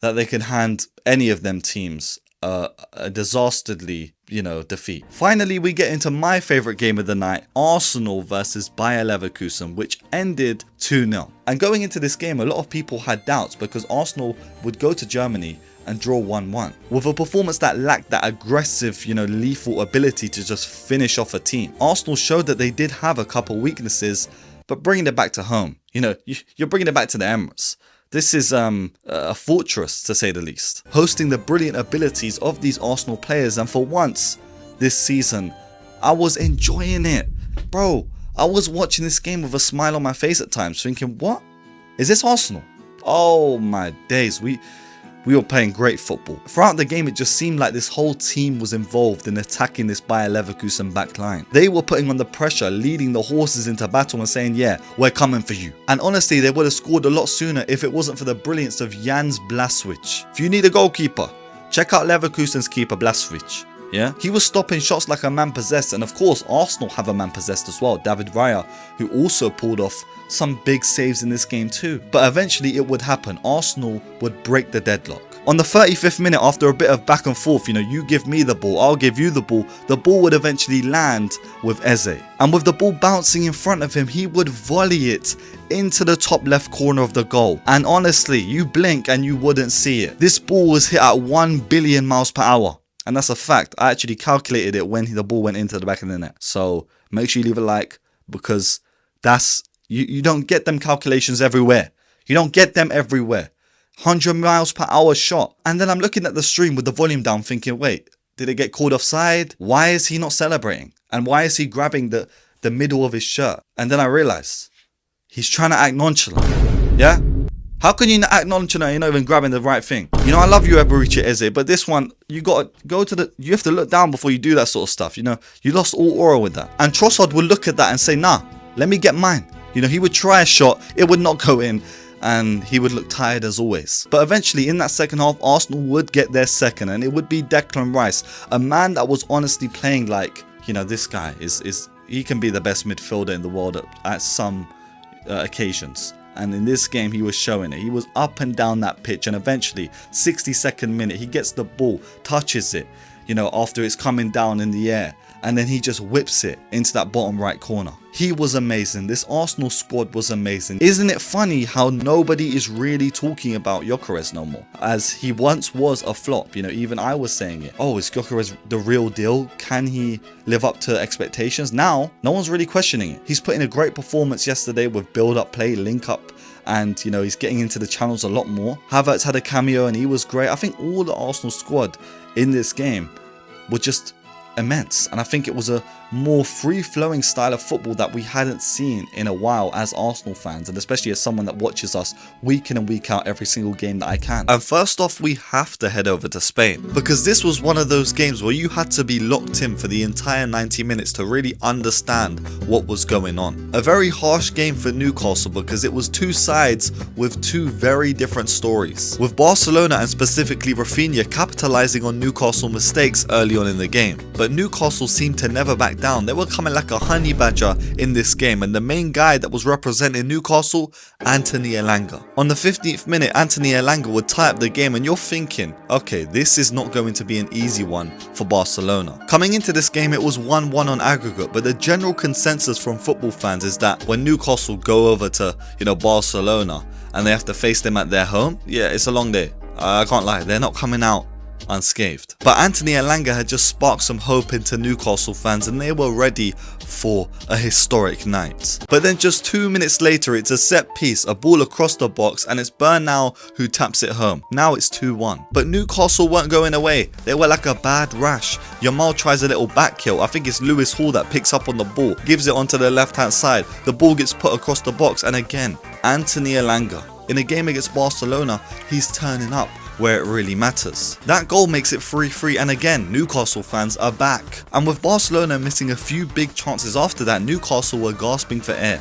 that they can hand any of them teams a disasterdly, you know, defeat. Finally, we get into my favourite game of the night, Arsenal versus Bayer Leverkusen, which ended 2-0. And going into this game, a lot of people had doubts because Arsenal would go to Germany and draw 1-1. With a performance that lacked that aggressive, you know, lethal ability to just finish off a team. Arsenal showed that they did have a couple weaknesses, but bringing it back to home, you know, you're bringing it back to the Emirates. This is a fortress, to say the least, hosting the brilliant abilities of these Arsenal players. And for once this season, I was enjoying it. Bro, I was watching this game with a smile on my face at times, thinking, what? Is this Arsenal? Oh my days, we were playing great football. Throughout the game, it just seemed like this whole team was involved in attacking this Bayer Leverkusen backline. They were putting on the pressure, leading the horses into battle and saying, yeah, we're coming for you. And honestly, they would have scored a lot sooner if it wasn't for the brilliance of Jans Blaswich. If you need a goalkeeper, check out Leverkusen's keeper Blaswich. Yeah, he was stopping shots like a man possessed, and of course Arsenal have a man possessed as well, David Raya, who also pulled off some big saves in this game too. But eventually it would happen. Arsenal would break the deadlock. On the 35th minute, after a bit of back and forth, you know, you give me the ball, I'll give you the ball would eventually land with Eze. And with the ball bouncing in front of him, he would volley it into the top left corner of the goal. And honestly, you blink and you wouldn't see it. This ball was hit at 1 billion miles per hour. And that's a fact. I actually calculated it when the ball went into the back of the net. So make sure you leave a like, because that's you don't get them calculations everywhere. You don't get them everywhere. 100 miles per hour shot. And then I'm looking at the stream with the volume down thinking, wait, did it get called offside? Why is he not celebrating? And why is he grabbing the middle of his shirt? And then I realized he's trying to act nonchalant. Yeah? How can you act nonchalant? You're not even grabbing the right thing. You know, I love you, Eberici Eze, but this one, you got to go to you have to look down before you do that sort of stuff. You know, you lost all aura with that. And Trossard would look at that and say, nah, let me get mine. You know, he would try a shot, it would not go in, and he would look tired as always. But eventually, in that second half, Arsenal would get their second, and it would be Declan Rice, a man that was honestly playing like, you know, this guy he can be the best midfielder in the world at some occasions. And in this game, he was showing it. He was up and down that pitch. And eventually, 62nd minute, he gets the ball, touches it, you know, after it's coming down in the air. And then he just whips it into that bottom right corner. He was amazing. This Arsenal squad was amazing. Isn't it funny how nobody is really talking about Gyökeres no more? As he once was a flop. You know, even I was saying it. Oh, is Gyökeres the real deal? Can he live up to expectations? Now, no one's really questioning it. He's put in a great performance yesterday with build-up play, link-up. And, you know, he's getting into the channels a lot more. Havertz had a cameo and he was great. I think all the Arsenal squad in this game were just immense, and I think it was a more free-flowing style of football that we hadn't seen in a while as Arsenal fans, and especially as someone that watches us week in and week out every single game that I can. And first off, we have to head over to Spain, because this was one of those games where you had to be locked in for the entire 90 minutes to really understand what was going on. A very harsh game for Newcastle, because it was two sides with two very different stories, with Barcelona and specifically Rafinha capitalizing on Newcastle mistakes early on in the game. But but Newcastle seemed to never back down. They were coming like a honey badger in this game, and the main guy that was representing Newcastle, Anthony Elanga. On the 15th minute, Anthony Elanga would tie up the game, and you're thinking, okay, this is not going to be an easy one for Barcelona. Coming into this game, it was 1-1 on aggregate, but the general consensus from football fans is that when Newcastle go over to, Barcelona and they have to face them at their home, yeah, it's a long day. I can't lie, they're not coming out unscathed. But Anthony Elanga had just sparked some hope into Newcastle fans, and they were ready for a historic night. But then just 2 minutes later, it's a set piece, a ball across the box, and it's Bernal who taps it home. Now it's 2-1. But Newcastle weren't going away. They were like a bad rash. Yamal tries a little back heel. I think it's Lewis Hall that picks up on the ball, gives it onto the left hand side. The ball gets put across the box, and again, Anthony Elanga. In a game against Barcelona, he's turning up where it really matters. That goal makes it 3-3, and again, Newcastle fans are back. And with Barcelona missing a few big chances after that, Newcastle were gasping for air.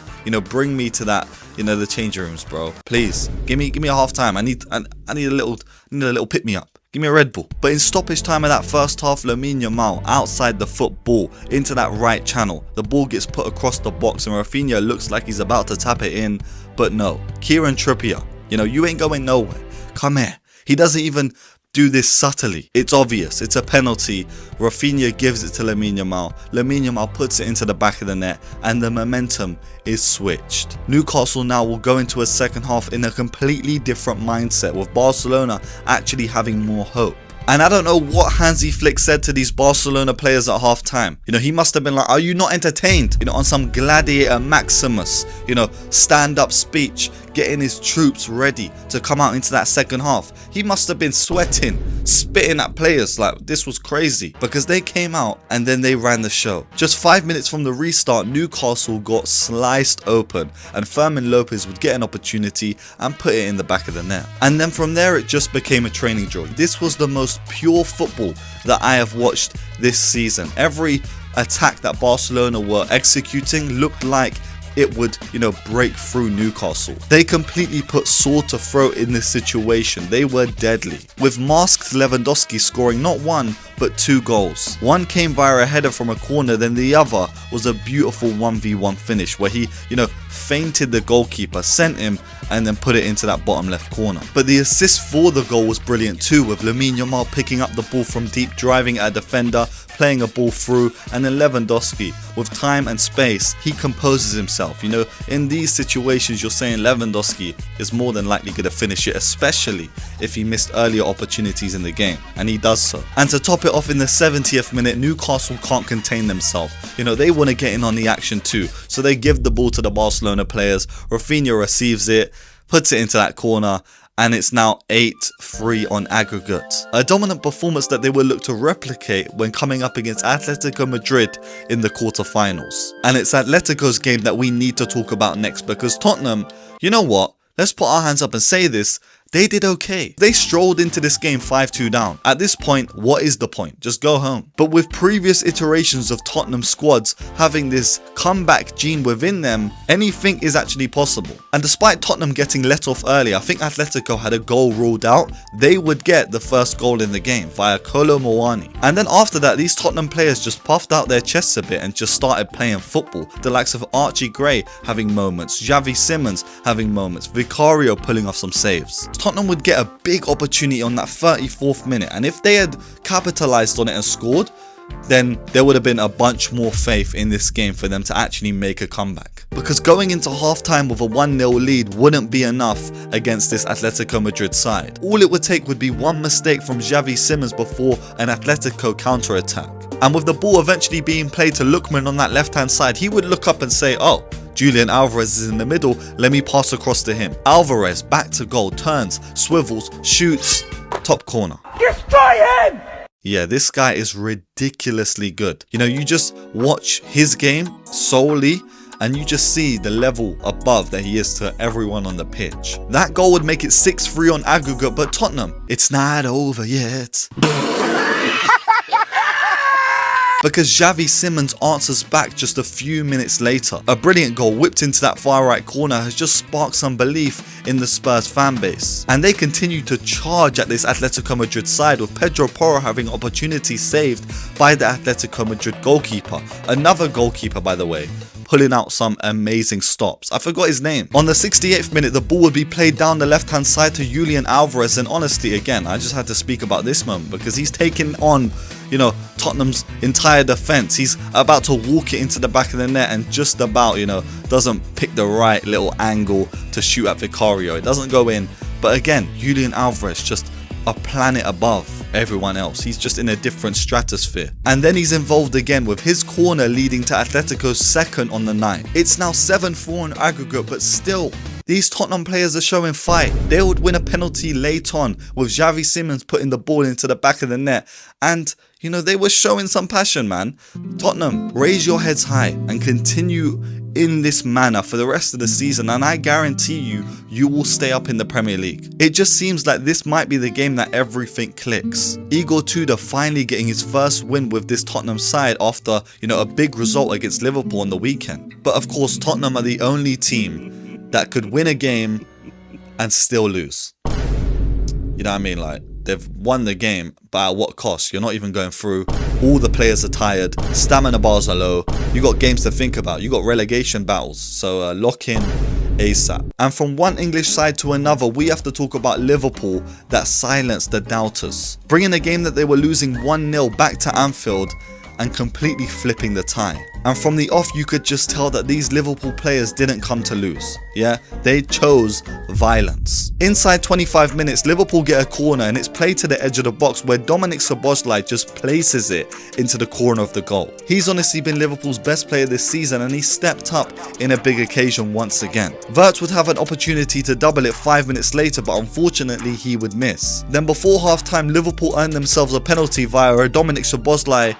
Bring me to that, the changing rooms, bro. Please, give me a half time. I need a little pick me up. Give me a Red Bull. But in stoppage time of that first half, Lamine Yamal outside the football into that right channel. The ball gets put across the box, and Rafinha looks like he's about to tap it in, but no. Kieran Trippier, you ain't going nowhere. Come here. He doesn't even do this subtly. It's obvious. It's a penalty. Rafinha gives it to Lamine Yamal. Lamine Yamal puts it into the back of the net, and the momentum is switched. Newcastle now will go into a second half in a completely different mindset, with Barcelona actually having more hope. And I don't know what Hansi Flick said to these Barcelona players at half time. He must have been like, are you not entertained? On some Gladiator Maximus, stand up speech, getting his troops ready to come out into that second half. He must have been sweating, spitting at players. Like, this was crazy, because they came out and then they ran the show. Just 5 minutes from the restart, Newcastle got sliced open, and Fermin Lopez would get an opportunity and put it in the back of the net. And then from there, it just became a training drill. This was the most pure football that I have watched this season. Every attack that Barcelona were executing looked like it would, break through Newcastle. They completely put sword to throat in this situation. They were deadly, with masked Lewandowski scoring not one, but 2 goals. One came via a header from a corner, then the other was a beautiful 1v1 finish where he, feinted the goalkeeper, sent him, and then put it into that bottom left corner. But the assist for the goal was brilliant too, with Lamine Yamal picking up the ball from deep, driving at a defender, playing a ball through, and then Lewandowski, with time and space, he composes himself. In these situations, you're saying Lewandowski is more than likely going to finish it, especially if he missed earlier opportunities in the game, and he does so. And to top it off, in the 70th minute, Newcastle can't contain themselves. They want to get in on the action too, so they give the ball to the Barcelona players. Rafinha receives it, puts it into that corner, and it's now 8-3 on aggregate. A dominant performance that they will look to replicate when coming up against Atletico Madrid in the quarterfinals. And it's Atletico's game that we need to talk about next, because Tottenham, you know what? Let's put our hands up and say this. They did okay. They strolled into this game 5-2 down. At this point, what is the point? Just go home. But with previous iterations of Tottenham squads having this comeback gene within them, anything is actually possible. And despite Tottenham getting let off early, I think Atletico had a goal ruled out. They would get the first goal in the game via Kolo Muani. And then after that, these Tottenham players just puffed out their chests a bit and just started playing football. The likes of Archie Gray having moments, Xavi Simons having moments, Vicario pulling off some saves. Tottenham would get a big opportunity on that 34th minute, and if they had capitalized on it and scored, then there would have been a bunch more faith in this game for them to actually make a comeback. Because going into halftime with a 1-0 lead wouldn't be enough against this Atletico Madrid side. All it would take would be one mistake from Xavi Simons before an Atletico counter-attack. And with the ball eventually being played to Lookman on that left-hand side, he would look up and say, oh, Julian Alvarez is in the middle, let me pass across to him. Alvarez, back to goal, turns, swivels, shoots, top corner. Destroy him! Yeah, this guy is ridiculously good. You just watch his game solely, and you just see the level above that he is to everyone on the pitch. That goal would make it 6-3 on aggregate, but Tottenham, it's not over yet. because Xavi Simons answers back just a few minutes later. A brilliant goal whipped into that far right corner has just sparked some belief in the Spurs fan base. And they continue to charge at this Atletico Madrid side, with Pedro Porro having opportunities saved by the Atletico Madrid goalkeeper. Another goalkeeper, by the way, pulling out some amazing stops. I forgot his name. On the 68th minute, the ball would be played down the left hand side to Julian Alvarez, and honestly, again, I just had to speak about this moment because he's taking on, you know, Tottenham's entire defense. He's about to walk it into the back of the net and just about, you know, doesn't pick the right little angle to shoot at Vicario. It doesn't go in, but again, Julian Alvarez just a planet above everyone else. He's just in a different stratosphere. And then he's involved again with his corner leading to Atletico's second on the night. It's now 7-4 in aggregate, but still, these Tottenham players are showing fight. They would win a penalty late on with Xavi Simons putting the ball into the back of the net. And, you know, they were showing some passion, man. Tottenham, raise your heads high and continue in this manner for the rest of the season, and I guarantee you, you will stay up in the Premier League. It just seems like this might be the game that everything clicks. Igor Tudor finally getting his first win with this Tottenham side after, you know, a big result against Liverpool on the weekend. But of course, Tottenham are the only team that could win a game and still lose. You know what I mean? Like, they've won the game, but at what cost? You're not even going through. All the players are tired. Stamina bars are low. You got games to think about. You got relegation battles. So lock in ASAP. And from one English side to another, we have to talk about Liverpool that silenced the doubters, bringing a game that they were losing 1-0 back to Anfield and completely flipping the tie. And from the off, you could just tell that these Liverpool players didn't come to lose. Yeah, they chose violence. Inside 25 minutes, Liverpool get a corner and it's played to the edge of the box where Dominik Szoboszlai just places it into the corner of the goal. He's honestly been Liverpool's best player this season, and he stepped up in a big occasion once again. Wirtz would have an opportunity to double it 5 minutes later, but unfortunately he would miss. Then before half-time, Liverpool earned themselves a penalty via a Dominik Szoboszlai.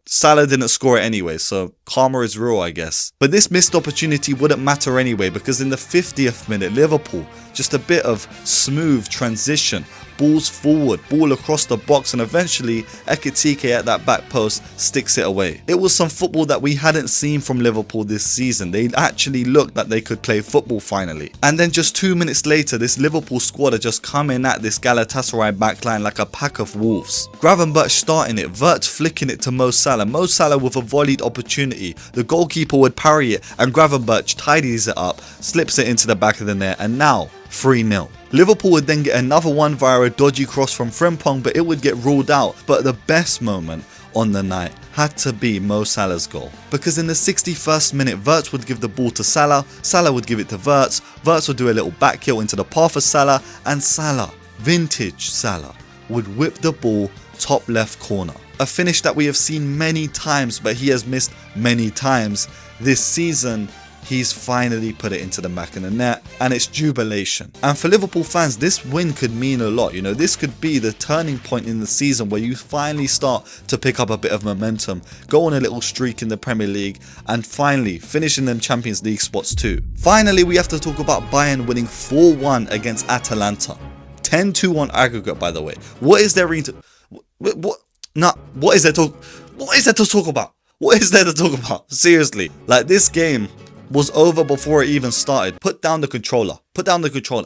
Salah didn't score it anyway, so karma is real, I guess. But this missed opportunity wouldn't matter anyway, because in the 50th minute, Liverpool, just a bit of smooth transition, balls forward, ball across the box, and eventually Ekitike at that back post sticks it away. It was some football that we hadn't seen from Liverpool this season. They actually looked like they could play football finally. And then just 2 minutes later, this Liverpool squad are just coming at this Galatasaray backline like a pack of wolves. Gravenberch starting it, Wirtz flicking it to Mo Salah. Mo Salah with a volleyed opportunity. The goalkeeper would parry it, and Gravenberch tidies it up, slips it into the back of the net, and now 3-0. Liverpool would then get another one via a dodgy cross from Frimpong, but it would get ruled out. But the best moment on the night had to be Mo Salah's goal, because in the 61st minute, Wirtz would give the ball to Salah, Salah would give it to Wirtz, Wirtz would do a little back heel into the path of Salah, and Salah, vintage Salah, would whip the ball top left corner. A finish that we have seen many times, but he has missed many times this season. He's finally put it into the back of the net, and it's jubilation. And for Liverpool fans, this win could mean a lot. You know, this could be the turning point in the season where you finally start to pick up a bit of momentum, go on a little streak in the Premier League, and finally finishing them Champions League spots too. Finally, we have to talk about Bayern winning 4-1 against Atalanta. 10-2 on aggregate, by the way. What is there to talk about? What is there to talk about? Seriously, like, this game was over before it even started. Put down the controller.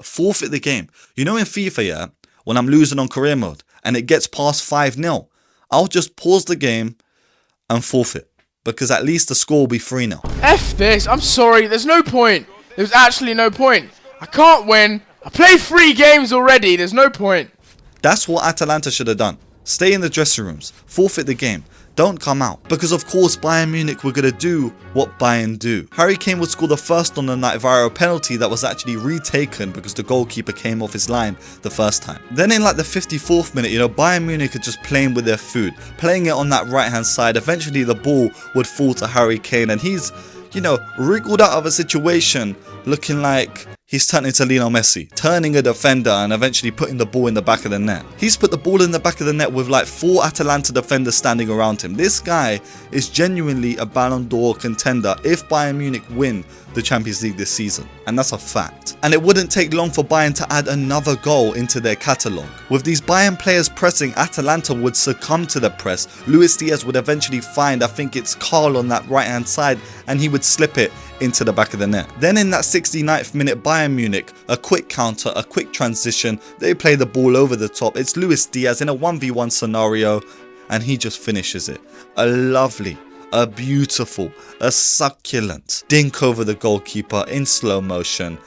Forfeit the game. You know, in FIFA, yeah, when I'm losing on career mode and it gets past 5-0, I'll just pause the game and forfeit, because at least the score will be 3-0. F this, I'm sorry, there's no point. There's actually no point. I can't win. I played 3 games already, there's no point. That's what Atalanta should have done. Stay in the dressing rooms. Forfeit the game. Don't come out. Because of course Bayern Munich were going to do what Bayern do. Harry Kane would score the first on the night via a penalty that was actually retaken because the goalkeeper came off his line the first time. Then in like the 54th minute, you know, Bayern Munich are just playing with their food, playing it on that right hand side. Eventually the ball would fall to Harry Kane, and he's, you know, wriggled out of a situation looking like he's turned into Lionel Messi, turning a defender and eventually putting the ball in the back of the net. He's put the ball in the back of the net with like 4 Atalanta defenders standing around him. This guy is genuinely a Ballon d'Or contender if Bayern Munich win the Champions League this season. And that's a fact. and it wouldn't take long for Bayern to add another goal into their catalogue. With these Bayern players pressing, Atalanta would succumb to the press. Luis Diaz would eventually find, I think it's Carl on that right hand side, and he would slip it into the back of the net. Then in that 69th minute, Bayern Munich, a quick counter, a quick transition, they play the ball over the top. It's Luis Diaz in a 1v1 scenario, and he just finishes it. A lovely, a beautiful, a succulent dink over the goalkeeper in slow motion.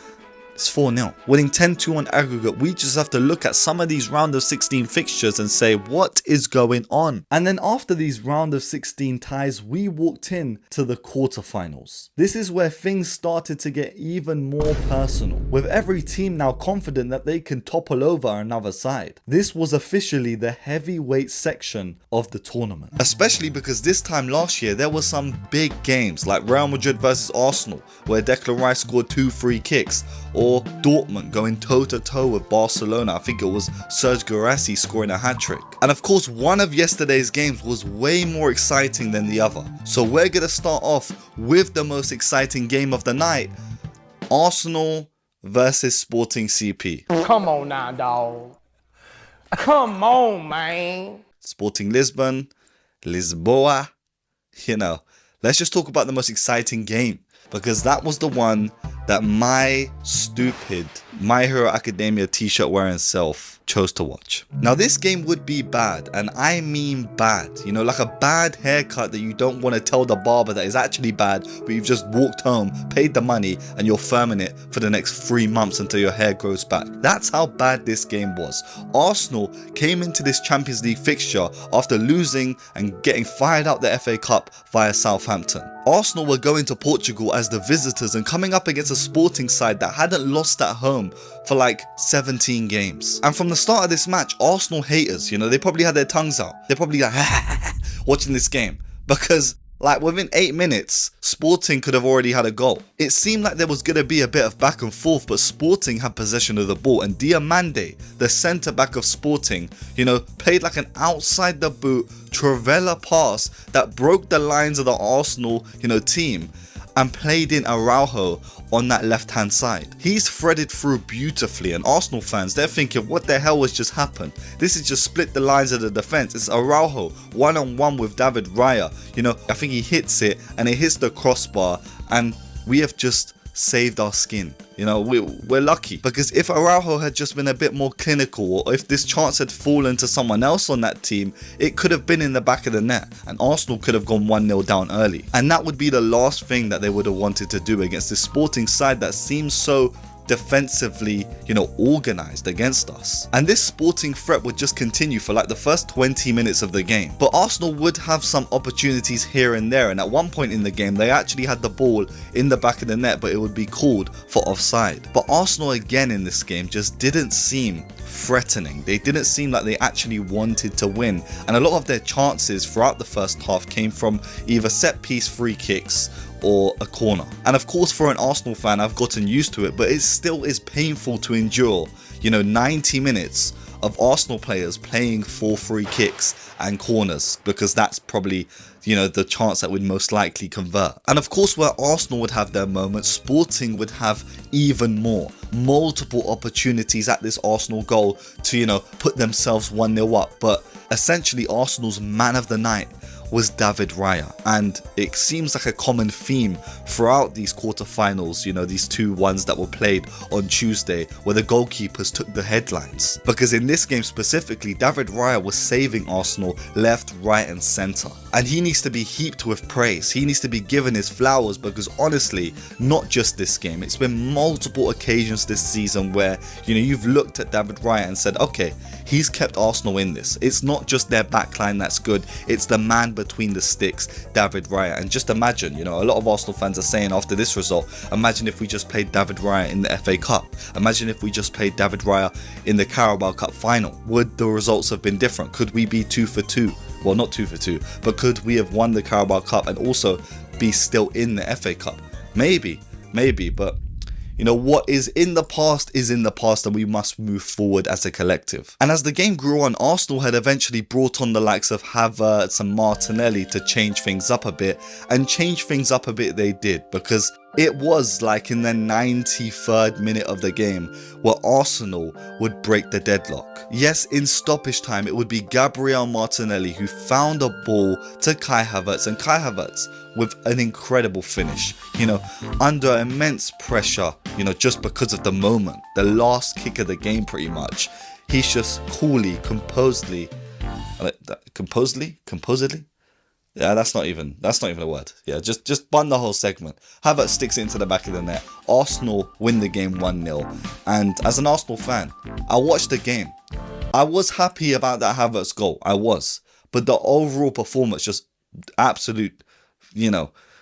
It's 4-0. Winning 10-2 on aggregate, we just have to look at some of these round of 16 fixtures and say, what is going on? And then after these round of 16 ties, we walked in to the quarterfinals. This is where things started to get even more personal, with every team now confident that they can topple over another side. This was officially the heavyweight section of the tournament. Especially because this time last year, there were some big games like Real Madrid versus Arsenal, where Declan Rice scored 2 free kicks, or Dortmund going toe-to-toe with Barcelona. I think it was Serge Guirassy scoring a hat-trick. And of course, one of yesterday's games was way more exciting than the other. So we're going to start off with the most exciting game of the night, Arsenal versus Sporting CP. Come on now, dog. Come on, man. Sporting Lisbon, Lisboa, you know, let's just talk about the most exciting game, because that was the one that my stupid My Hero Academia t-shirt wearing self chose to watch. Now this game would be bad, and I mean bad, you know, like a bad haircut that you don't want to tell the barber that is actually bad, but you've just walked home, paid the money, and you're firming it for the next 3 months until your hair grows back. That's how bad this game was. Arsenal came into this Champions League fixture after losing and getting fired out the FA Cup via Southampton. Arsenal were going to Portugal as the visitors and coming up against a Sporting side that hadn't lost at home for like 17 games. And from the start of this match, Arsenal haters, you know, they probably had their tongues out. They're probably like watching this game, because like within 8 minutes, Sporting could have already had a goal. It seemed like there was going to be a bit of back and forth, but Sporting had possession of the ball, and Diamande, the centre back of Sporting, you know, played like an outside the boot Trivela pass that broke the lines of the Arsenal, you know, team, and played in Araujo on that left hand side. He's threaded through beautifully, and Arsenal fans, they're thinking, what the hell has just happened? This is just split the lines of the defense. It's Araujo one-on-one with David Raya. You know, I think he hits it and it hits the crossbar, and we have just saved our skin. You know, we're lucky, because if Araujo had just been a bit more clinical, or if this chance had fallen to someone else on that team, it could have been in the back of the net and Arsenal could have gone 1-0 down early. And that would be the last thing that they would have wanted to do against this Sporting side that seems so defensively, you know, organized against us. And this Sporting threat would just continue for like the first 20 minutes of the game. But Arsenal would have some opportunities here and there, and at one point in the game they actually had the ball in the back of the net, but it would be called for offside. But Arsenal again in this game just didn't seem threatening. They didn't seem like they actually wanted to win, and a lot of their chances throughout the first half came from either set piece free kicks or a corner. And of course, for an Arsenal fan, I've gotten used to it, but it still is painful to endure, you know, 90 minutes of Arsenal players playing for free kicks and corners, because that's probably, you know, the chance that would most likely convert. And of course, where Arsenal would have their moments, Sporting would have even more. Multiple opportunities at this Arsenal goal to, you know, put themselves 1-0 up. But essentially, Arsenal's man of the night was David Raya, and it seems like a common theme throughout these quarterfinals, you know, these two ones that were played on Tuesday, where the goalkeepers took the headlines. Because in this game specifically, David Raya was saving Arsenal left, right and centre, and he needs to be heaped with praise. He needs to be given his flowers, because honestly, not just this game, it's been multiple occasions this season where, you know, you've looked at David Raya and said, okay, he's kept Arsenal in this. It's not just their backline that's good, it's the man between the sticks, David Raya. And just imagine, you know, a lot of Arsenal fans are saying after this result, imagine if we just played David Raya in the FA Cup. Imagine if we just played David Raya in the Carabao Cup final. Would the results have been different? Could we be 2 for 2? Well, not 2 for 2, but could we have won the Carabao Cup and also be still in the FA Cup? Maybe, but you know, what is in the past is in the past, and we must move forward as a collective. And as the game grew on, Arsenal had eventually brought on the likes of Havertz and Martinelli to change things up a bit, and change things up a bit they did, because It was like in the 93rd minute of the game where Arsenal would break the deadlock. Yes, in stoppage time, it would be Gabriel Martinelli who found a ball to Kai Havertz, and Kai Havertz with an incredible finish, under immense pressure, just because of the moment, the last kick of the game pretty much. He's just coolly, composedly? Yeah, that's not even a word. Yeah, just bun the whole segment. Havertz sticks it into the back of the net. Arsenal win the game 1-0. And as an Arsenal fan, I watched the game. I was happy about that Havertz goal. I was. But the overall performance just absolute,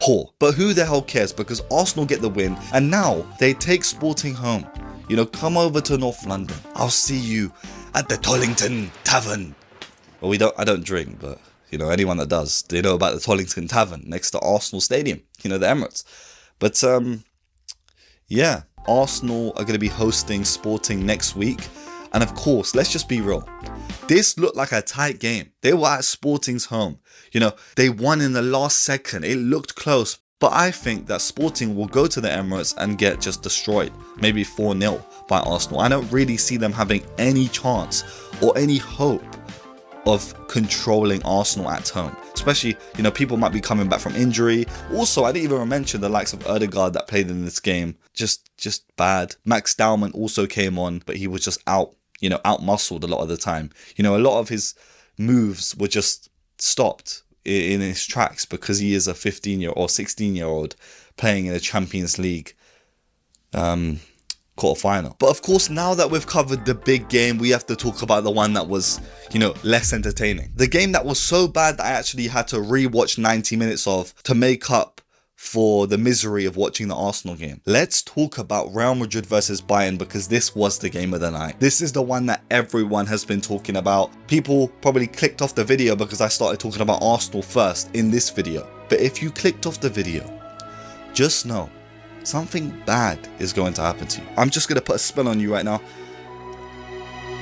poor. But who the hell cares? Because Arsenal get the win. And now they take Sporting home. Come over to North London. I'll see you at the Tollington Tavern. Well, I don't drink, but anyone that does, they know about the Tollington Tavern next to Arsenal Stadium, the Emirates. But yeah, Arsenal are going to be hosting Sporting next week. And of course, let's just be real. This looked like a tight game. They were at Sporting's home. They won in the last second. It looked close. But I think that Sporting will go to the Emirates and get just destroyed. Maybe 4-0 by Arsenal. I don't really see them having any chance or any hope of controlling Arsenal at home. Especially, people might be coming back from injury. Also, I didn't even mention the likes of Ødegaard that played in this game. Just bad. Max Dowman also came on, but he was just out-muscled a lot of the time. A lot of his moves were just stopped in his tracks because he is a 15-year or 16-year-old playing in a Champions League quarterfinal. But of course, now that we've covered the big game, we have to talk about the one that was, less entertaining. The game that was so bad that I actually had to rewatch 90 minutes of to make up for the misery of watching the Arsenal game. Let's talk about Real Madrid versus Bayern, because this was the game of the night. This is the one that everyone has been talking about. People probably clicked off the video because I started talking about Arsenal first in this video. But if you clicked off the video, just know something bad is going to happen to you. I'm just going to put a spell on you right now.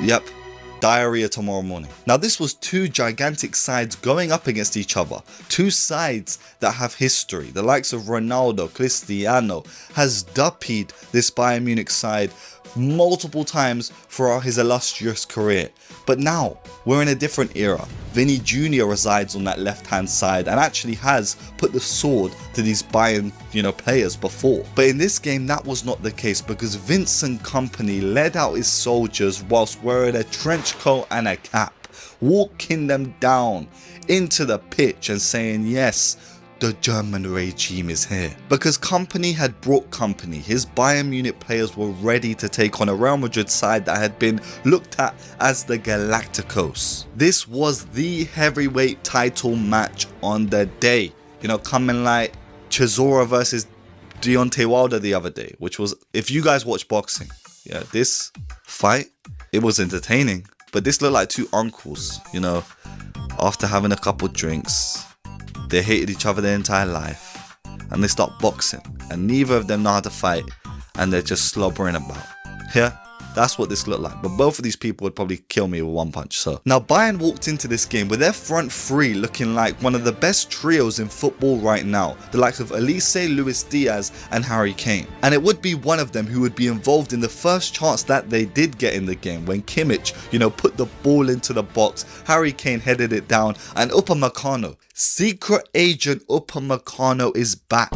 Yep. Diarrhea tomorrow morning. Now, this was two gigantic sides going up against each other. Two sides that have history. The likes of Ronaldo, Cristiano has duppied this Bayern Munich side multiple times throughout his illustrious career. But now, we're in a different era. Vinny Jr. resides on that left-hand side and actually has put the sword to these Bayern, players before. But in this game, that was not the case because Vincent Kompany led out his soldiers whilst wearing a trench coat and a cap, walking them down into the pitch and saying, yes, the German regime is here. Because Kompany had brought company. His Bayern Munich players were ready to take on a Real Madrid side that had been looked at as the Galacticos. This was the heavyweight title match on the day. Coming like Chisora versus Deontay Wilder the other day, which was, if you guys watch boxing, this fight, it was entertaining. But this looked like two uncles, after having a couple drinks. They hated each other their entire life and they start boxing and neither of them know how to fight and they're just slobbering about. Yeah, that's what this looked like. But both of these people would probably kill me with one punch. So now Bayern walked into this game with their front three looking like one of the best trios in football right now. The likes of Elise, Luis Diaz and Harry Kane. And it would be one of them who would be involved in the first chance that they did get in the game when Kimmich, put the ball into the box. Harry Kane headed it down and Upamecano, secret agent Upamecano is back.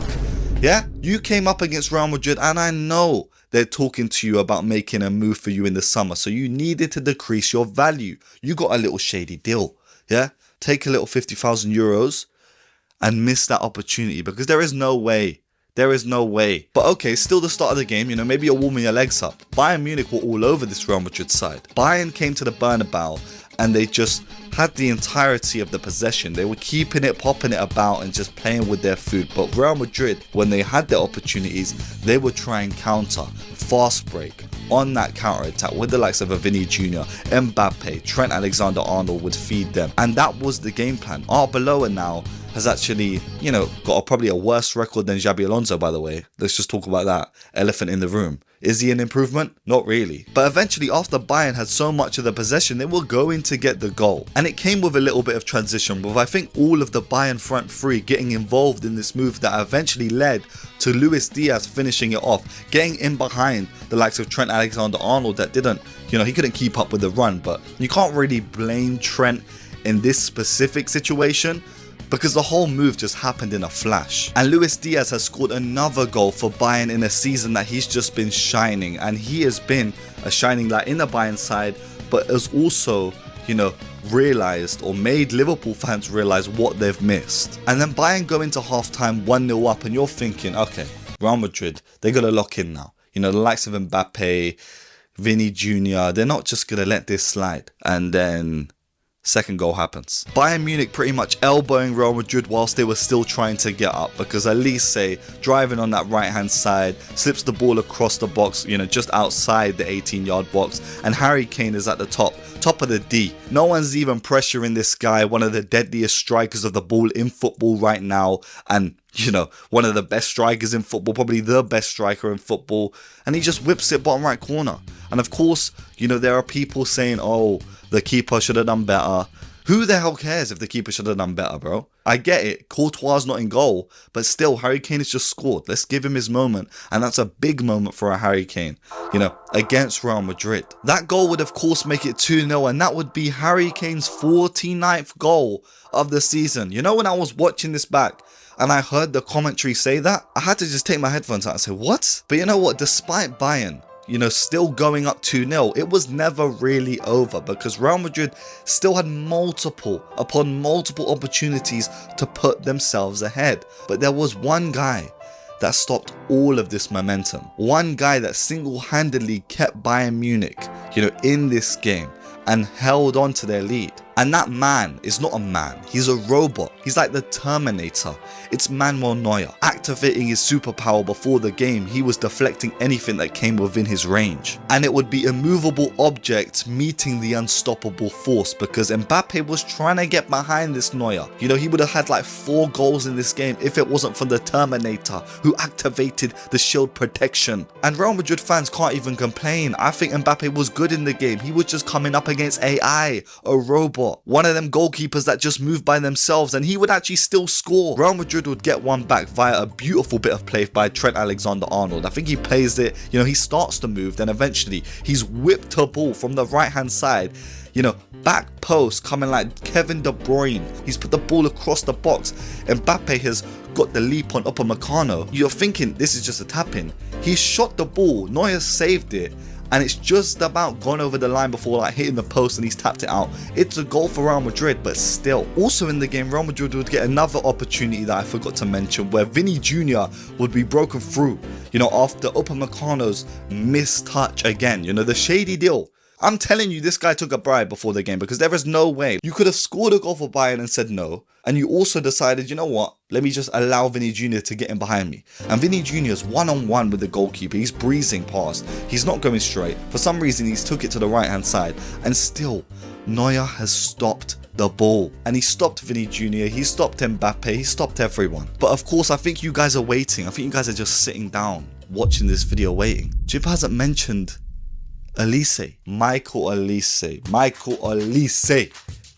Yeah, you came up against Real Madrid and I know they're talking to you about making a move for you in the summer. So you needed to decrease your value. You got a little shady deal. Yeah, take a little 50,000 euros and miss that opportunity because there is no way. There is no way. But okay, still the start of the game, maybe you're warming your legs up. Bayern Munich were all over this Real Madrid side. Bayern came to the Bernabeu and they just had the entirety of the possession. They were keeping it, popping it about and just playing with their food. But Real Madrid, when they had their opportunities, they would try and counter, fast break on that counter attack with the likes of a Vinny Jr., Mbappe, Trent Alexander-Arnold would feed them. And that was the game plan. Arbeloa now has actually, got probably a worse record than Xabi Alonso, by the way. Let's just talk about that elephant in the room. Is he an improvement? Not really. But eventually, after Bayern had so much of the possession, they were going to get the goal. And it came with a little bit of transition, with I think all of the Bayern front three getting involved in this move that eventually led to Luis Diaz finishing it off, getting in behind the likes of Trent Alexander-Arnold that didn't, he couldn't keep up with the run. But you can't really blame Trent in this specific situation, because the whole move just happened in a flash. And Luis Diaz has scored another goal for Bayern in a season that he's just been shining, and he has been a shining light in the Bayern side, but has also, realised or made Liverpool fans realise what they've missed. And then Bayern go into half-time 1-0 up, and you're thinking, okay, Real Madrid, they're going to lock in now. The likes of Mbappe, Vinny Jr., they're not just going to let this slide. And then second goal happens. Bayern Munich pretty much elbowing Real Madrid whilst they were still trying to get up, because Elise, driving on that right hand side, slips the ball across the box, just outside the 18-yard box, and Harry Kane is at the top of the D. No one's even pressuring this guy, one of the deadliest strikers of the ball in football right now, and one of the best strikers in football, probably the best striker in football, and he just whips it bottom right corner. And of course, there are people saying, oh, the keeper should have done better. Who the hell cares if the keeper should have done better, bro? I get it, Courtois not in goal, but still, Harry Kane has just scored. Let's give him his moment, and that's a big moment for a Harry Kane, against Real Madrid. That goal would of course make it 2-0, and that would be Harry Kane's 49th goal of the season. When I was watching this back, and I heard the commentary say that, I had to just take my headphones out and say, what? But you know what, despite Bayern, still going up 2-0, it was never really over, because Real Madrid still had multiple upon multiple opportunities to put themselves ahead. But there was one guy that stopped all of this momentum. One guy that single-handedly kept Bayern Munich, in this game and held on to their lead. And that man is not a man, he's a robot. He's like the Terminator. It's Manuel Neuer. Activating his superpower before the game, he was deflecting anything that came within his range. And it would be immovable objects meeting the unstoppable force, because Mbappe was trying to get behind this Neuer. He would have had like 4 goals in this game if it wasn't for the Terminator who activated the shield protection. And Real Madrid fans can't even complain. I think Mbappe was good in the game. He was just coming up against AI, a robot. One of them goalkeepers that just moved by themselves, and he would actually still score. Real Madrid would get one back via a beautiful bit of play by Trent Alexander-Arnold. I think he plays it, he starts to move, then eventually he's whipped a ball from the right hand side, back post, coming like Kevin De Bruyne. He's put the ball across the box. Mbappe has got the leap on Upamecano. You're thinking this is just a tap-in. He shot the ball, Neuer saved it, and it's just about gone over the line before hitting the post, and he's tapped it out. It's a goal for Real Madrid, but still. Also in the game, Real Madrid would get another opportunity that I forgot to mention, where Vinny Jr. would be broken through, after Upamecano's missed touch again, the shady deal. I'm telling you, this guy took a bribe before the game, because there is no way. You could have scored a goal for Bayern and said no, and you also decided, you know what, let me just allow Vinny Jr. to get in behind me. And Vinny Jr. is one-on-one with the goalkeeper. He's breezing past. He's not going straight. For some reason, he's took it to the right-hand side, and still, Neuer has stopped the ball. And he stopped Vinny Jr., he stopped Mbappe, he stopped everyone. But of course, I think you guys are waiting. I think you guys are just sitting down, watching this video, waiting. Jip hasn't mentioned Michael Olise.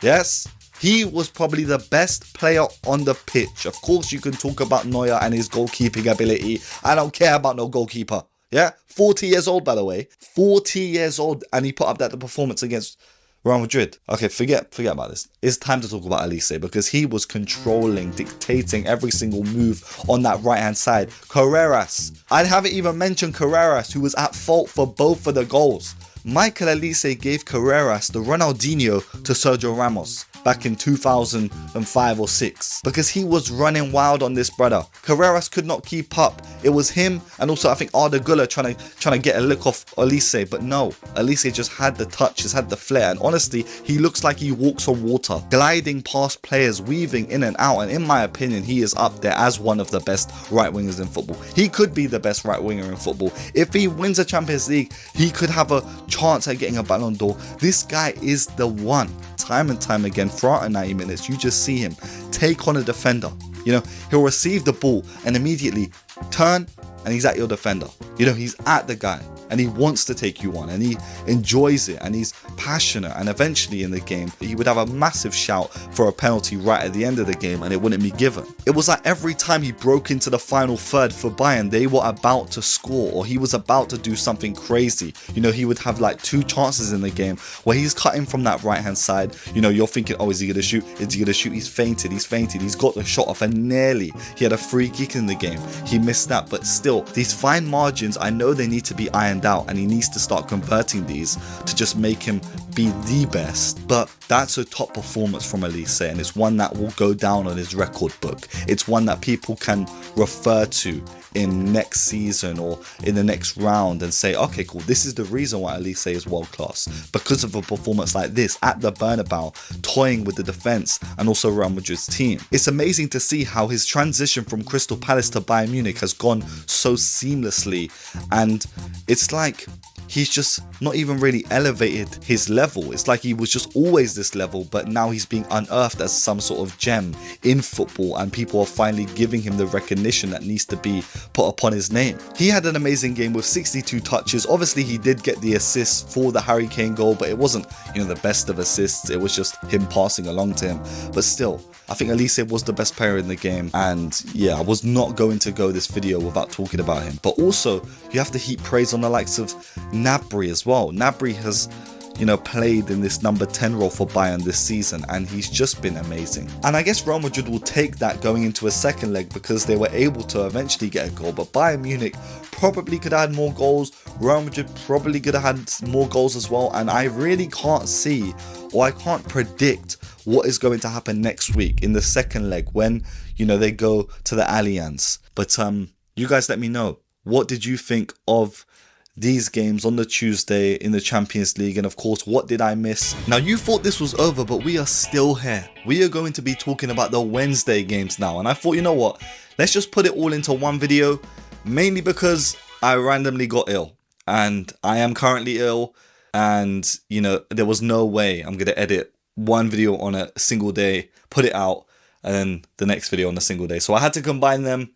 Yes, he was probably the best player on the pitch. Of course, you can talk about Neuer and his goalkeeping ability. I don't care about no goalkeeper. Yeah, 40 years old, by the way. 40 years old, and he put up that performance against Real Madrid. Okay, forget about this. It's time to talk about Olise, because he was controlling, dictating every single move on that right-hand side. Carreras. I haven't even mentioned Carreras, who was at fault for both of the goals. Michael Olise gave Carreras the Ronaldinho to Sergio Ramos back in 2005 or 6, because he was running wild on this brother. Carreras could not keep up. It was him, and also I think Arda Güler trying to get a lick off Olise, but no, Olise just had the touch, just had the flair, and honestly, he looks like he walks on water, gliding past players, weaving in and out, and in my opinion, he is up there as one of the best right wingers in football. He could be the best right winger in football. If he wins a Champions League, he could have a chance at getting a Ballon d'Or. This guy is the one. Time and time again, throughout 90 minutes, you just see him take on a defender. He'll receive the ball and immediately turn, and he's at your defender. He's at the guy. and he wants to take you on, and he enjoys it, and he's passionate. And eventually in the game, he would have a massive shout for a penalty right at the end of the game, and it wouldn't be given. It was like every time he broke into the final third for Bayern, they were about to score, or he was about to do something crazy. You know, he would have like 2 chances in the game where he's cutting from that right hand side. You know, you're thinking, oh, is he gonna shoot? Is he gonna shoot? He's fainted, he's got the shot off, and nearly he had a free kick in the game. He missed that, but still, these fine margins, I know they need to be ironed out, and he needs to start converting these to just make him be the best. But that's a top performance from Elise, and it's one that will go down on his record book. It's one that people can refer to in next season or in the next round and say, okay, cool, this is the reason why Elise is world class, because of a performance like this at the Bernabeu, toying with the defense and also Real Madrid's team. It's amazing to see how his transition from Crystal Palace to Bayern Munich has gone so seamlessly, and it's like he's just not even really elevated his level. It's like he was just always this level, but now he's being unearthed as some sort of gem in football, and people are finally giving him the recognition that needs to be put upon his name. He had an amazing game with 62 touches. Obviously, he did get the assist for the Harry Kane goal, but it wasn't, you know, the best of assists. It was just him passing along to him. But still, I think Elise was the best player in the game, and yeah, I was not going to go this video without talking about him. But also, you have to heap praise on the likes of Gnabry as well. Gnabry has, you know, played in this number 10 role for Bayern this season, and he's just been amazing. And I guess Real Madrid will take that going into a second leg because they were able to eventually get a goal, but Bayern Munich probably could have had more goals. Real Madrid probably could have had more goals as well, and I really can't see, or I can't predict what is going to happen next week in the second leg when, you know, they go to the Allianz. But you guys let me know, what did you think of these games on the Tuesday in the Champions League? And of course, what did I miss? Now, you thought this was over, but we are still here. We are going to be talking about the Wednesday games now, and I thought, you know what, let's just put it all into one video, mainly because I randomly got ill, and I am currently ill, and you know, there was no way I'm gonna edit one video on a single day, put it out, and then the next video on a single day. So I had to combine them.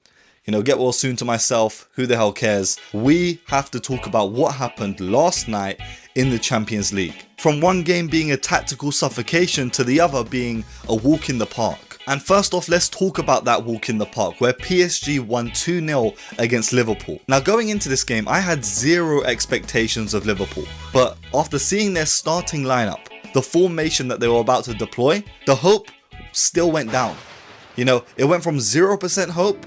You know, get well soon to myself. Who the hell cares? We have to talk about what happened last night in the Champions League. From one game being a tactical suffocation to the other being a walk in the park. And first off, let's talk about that walk in the park where PSG won 2-0 against Liverpool. Now, going into this game, I had zero expectations of Liverpool. But after seeing their starting lineup, the formation that they were about to deploy, the hope still went down. You know, it went from 0% hope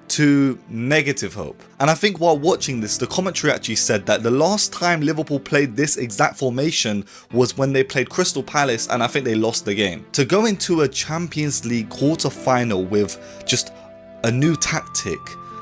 to negative hope. And I think while watching this, the commentary actually said that the last time Liverpool played this exact formation was when they played Crystal Palace, and I think they lost the game. To go into a Champions League quarter-final with just a new tactic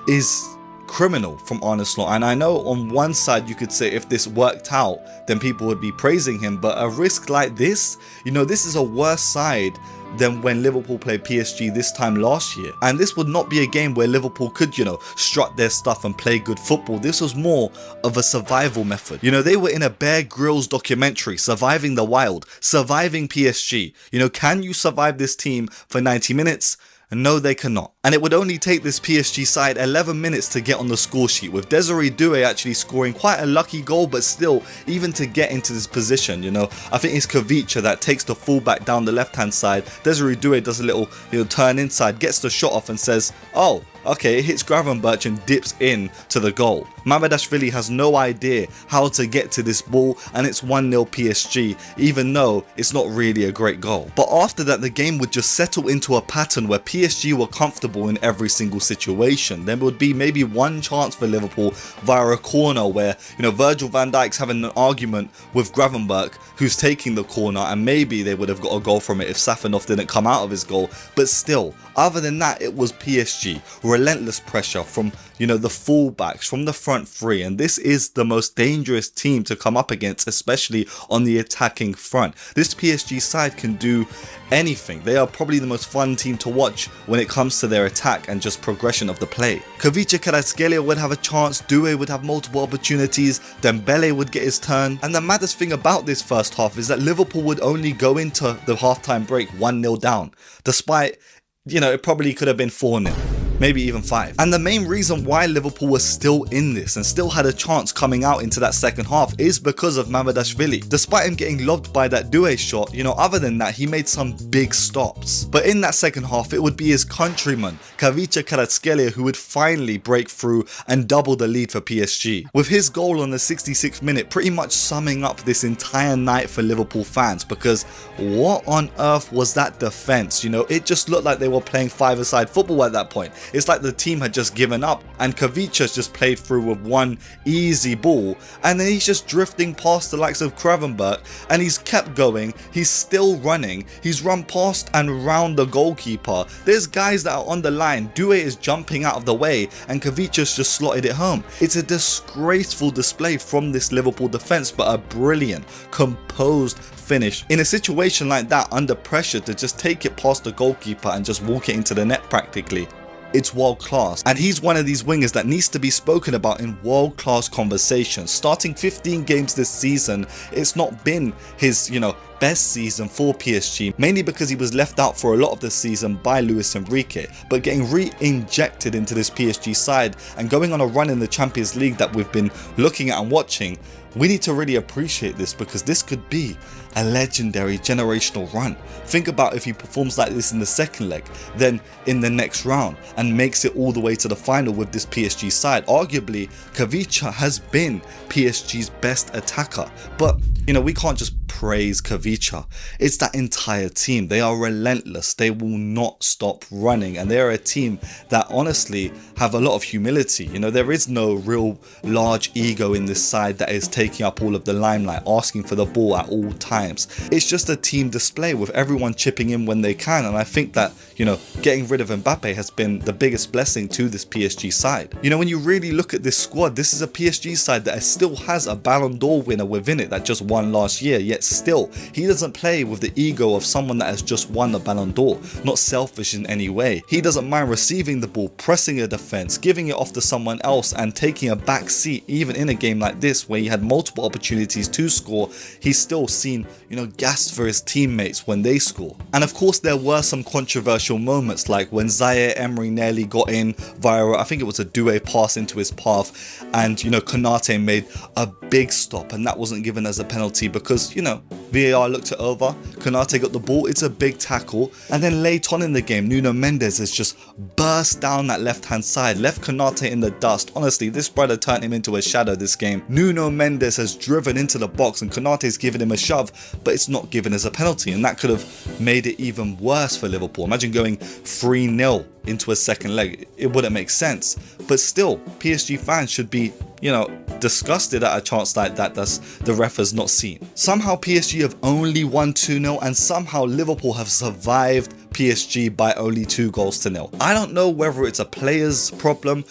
is criminal from Arne Slot. And I know on one side you could say if this worked out, then people would be praising him, but a risk like this, you know, this is a worse side than when Liverpool played PSG this time last year. And this would not be a game where Liverpool could, you know, strut their stuff and play good football. This was more of a survival method. You know, they were in a Bear Grylls documentary, Surviving the Wild, surviving PSG. You know, can you survive this team for 90 minutes? No, they cannot. And it would only take this PSG side 11 minutes to get on the score sheet, with Desiree Doué actually scoring quite a lucky goal, but still, even to get into this position, you know, I think it's Kavicha that takes the fullback down the left-hand side. Desiree Doué does a little, you know, turn inside, gets the shot off and says, oh, okay, it hits Gravenberch and dips in to the goal. Mamardashvili has no idea how to get to this ball, and it's 1-0 PSG, even though it's not really a great goal. But after that, the game would just settle into a pattern where PSG were comfortable in every single situation. There would be maybe one chance for Liverpool via a corner where, you know, Virgil van Dijk's having an argument with Gravenberch, who's taking the corner, and maybe they would have got a goal from it if Safonov didn't come out of his goal. But still, other than that, it was PSG. Relentless pressure from, you know, the fullbacks, from the front three, and this is the most dangerous team to come up against, especially on the attacking front. This PSG side can do anything. They are probably the most fun team to watch when it comes to their attack and just progression of the play. Kavicha Kvaratskhelia would have a chance, Doué would have multiple opportunities, Dembele would get his turn, and the maddest thing about this first half is that Liverpool would only go into the halftime break 1-0 down, despite, you know, it probably could have been 4-0. maybe even 5. And the main reason why Liverpool was still in this and still had a chance coming out into that second half is because of Mamardashvili. Despite him getting lobbed by that Doué shot, you know, other than that, he made some big stops. But in that second half, it would be his countryman, Khvicha Kvaratskhelia, who would finally break through and double the lead for PSG. With his goal on the 66th minute pretty much summing up this entire night for Liverpool fans, because what on earth was that defense? You know, it just looked like they were playing five-a-side football at that point. It's like the team had just given up, and Khvicha's just played through with one easy ball, and then he's just drifting past the likes of Kravenberg, and he's kept going, he's still running, he's run past and round the goalkeeper. There's guys that are on the line, Doué is jumping out of the way, and Khvicha's just slotted it home. It's a disgraceful display from this Liverpool defense, but a brilliant, composed finish in a situation like that, under pressure, to just take it past the goalkeeper and just walk it into the net practically. It's world class, and he's one of these wingers that needs to be spoken about in world class conversations. Starting 15 games this season, it's not been his, you know, best season for PSG, mainly because he was left out for a lot of the season by Luis Enrique, but getting re-injected into this PSG side and going on a run in the Champions League that we've been looking at and watching, we need to really appreciate this, because this could be a legendary generational run. Think about if he performs like this in the second leg, then in the next round, and makes it all the way to the final with this PSG side. Arguably, Khvicha has been PSG's best attacker, but you know, we can't just praise Khvicha. It's that entire team. They are relentless. They will not stop running, and they are a team that honestly have a lot of humility. You know, there is no real large ego in this side that is taking up all of the limelight, asking for the ball at all times. It's just a team display with everyone chipping in when they can, and I think that, you know, getting rid of Mbappe has been the biggest blessing to this PSG side. You know, when you really look at this squad, this is a PSG side that still has a Ballon d'Or winner within it that just won last year, yet still he doesn't play with the ego of someone that has just won the Ballon d'Or. Not selfish in any way. He doesn't mind receiving the ball, pressing a defense, giving it off to someone else, and taking a back seat. Even in a game like this where he had multiple opportunities to score, he's still seen, you know, gassed for his teammates when they score. And of course there were some controversial moments, like when Zaire Emery nearly got in via, I think it was a Doué pass into his path, and you know, Konate made a big stop, and that wasn't given as a penalty because, you know, VAR looked it over, Konate got the ball, it's a big tackle, and then late on in the game, Nuno Mendes has just burst down that left hand side, left Konate in the dust. Honestly, this brother turned him into a shadow this game. Nuno Mendes has driven into the box and Konate's given him a shove, but it's not given as a penalty, and that could have made it even worse for Liverpool. Imagine going 3-0 into a second leg. It wouldn't make sense, but still, PSG fans should be, you know, disgusted at a chance like that the ref has not seen. Somehow PSG have only won 2-0, and somehow Liverpool have survived PSG by only 2-0. I don't know whether it's a player's problem.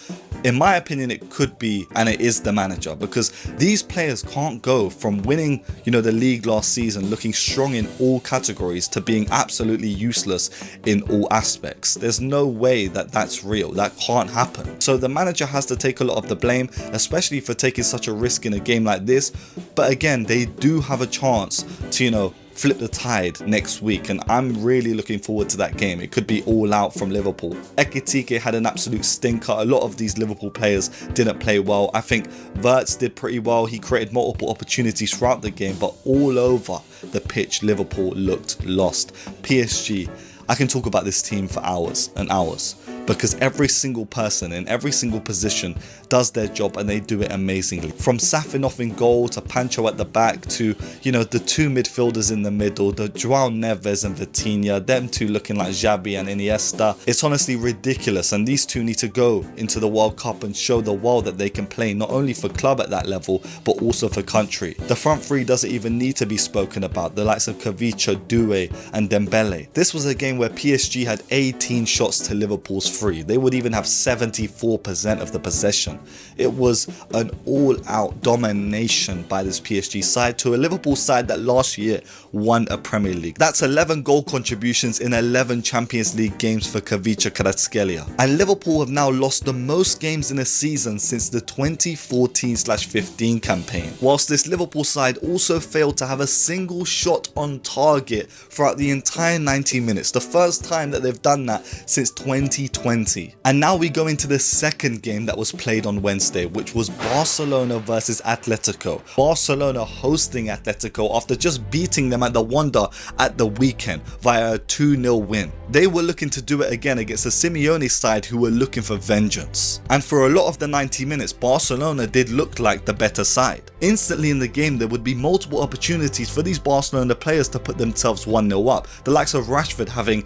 In my opinion, it could be, and it is the manager, because these players can't go from winning, you know, the league last season, looking strong in all categories, to being absolutely useless in all aspects. There's no way that that's real. That can't happen. So the manager has to take a lot of the blame, especially for taking such a risk in a game like this. But again, they do have a chance to, you know, flip the tide next week, and I'm really looking forward to that game. It could be all out from Liverpool. Ekitike had an absolute stinker. A lot of these Liverpool players didn't play well. I think Wirtz did pretty well. He created multiple opportunities throughout the game, but all over the pitch, Liverpool looked lost. PSG, I can talk about this team for hours and hours, because every single person in every single position does their job, and they do it amazingly. From Safinov in goal to Pancho at the back to, you know, the two midfielders in the middle, the Joao Neves and Vitinha, them two looking like Xabi and Iniesta. It's honestly ridiculous, and these two need to go into the World Cup and show the world that they can play not only for club at that level, but also for country. The front three doesn't even need to be spoken about, the likes of Khvicha, Doué and Dembele. This was a game where PSG had 18 shots to Liverpool's 3. They would even have 74% of the possession. It was an all-out domination by this PSG side to a Liverpool side that last year won a Premier League. That's 11 goal contributions in 11 Champions League games for Khvicha Kvaratskhelia. And Liverpool have now lost the most games in a season since the 2014/15 campaign. Whilst this Liverpool side also failed to have a single shot on target throughout the entire 90 minutes. The first time that they've done that since 2020. 20. And now we go into the second game that was played on Wednesday, which was Barcelona versus Atletico. Barcelona hosting Atletico after just beating them at the Wanda at the weekend via a 2-0 win. They were looking to do it again against the Simeone side who were looking for vengeance. And for a lot of the 90 minutes, Barcelona did look like the better side. Instantly in the game, there would be multiple opportunities for these Barcelona players to put themselves 1-0 up. The likes of Rashford having,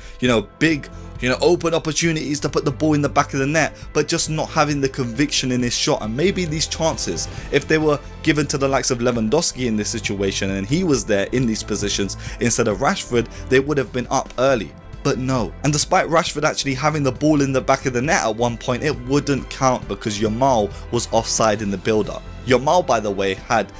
big, open opportunities to put the ball in the back of the net, but just not having the conviction in his shot. And maybe these chances, if they were given to the likes of Lewandowski in this situation and he was there in these positions instead of Rashford, they would have been up early. But no. And despite Rashford actually having the ball in the back of the net at one point, it wouldn't count because Yamal was offside in the build-up. Yamal, by the way, had,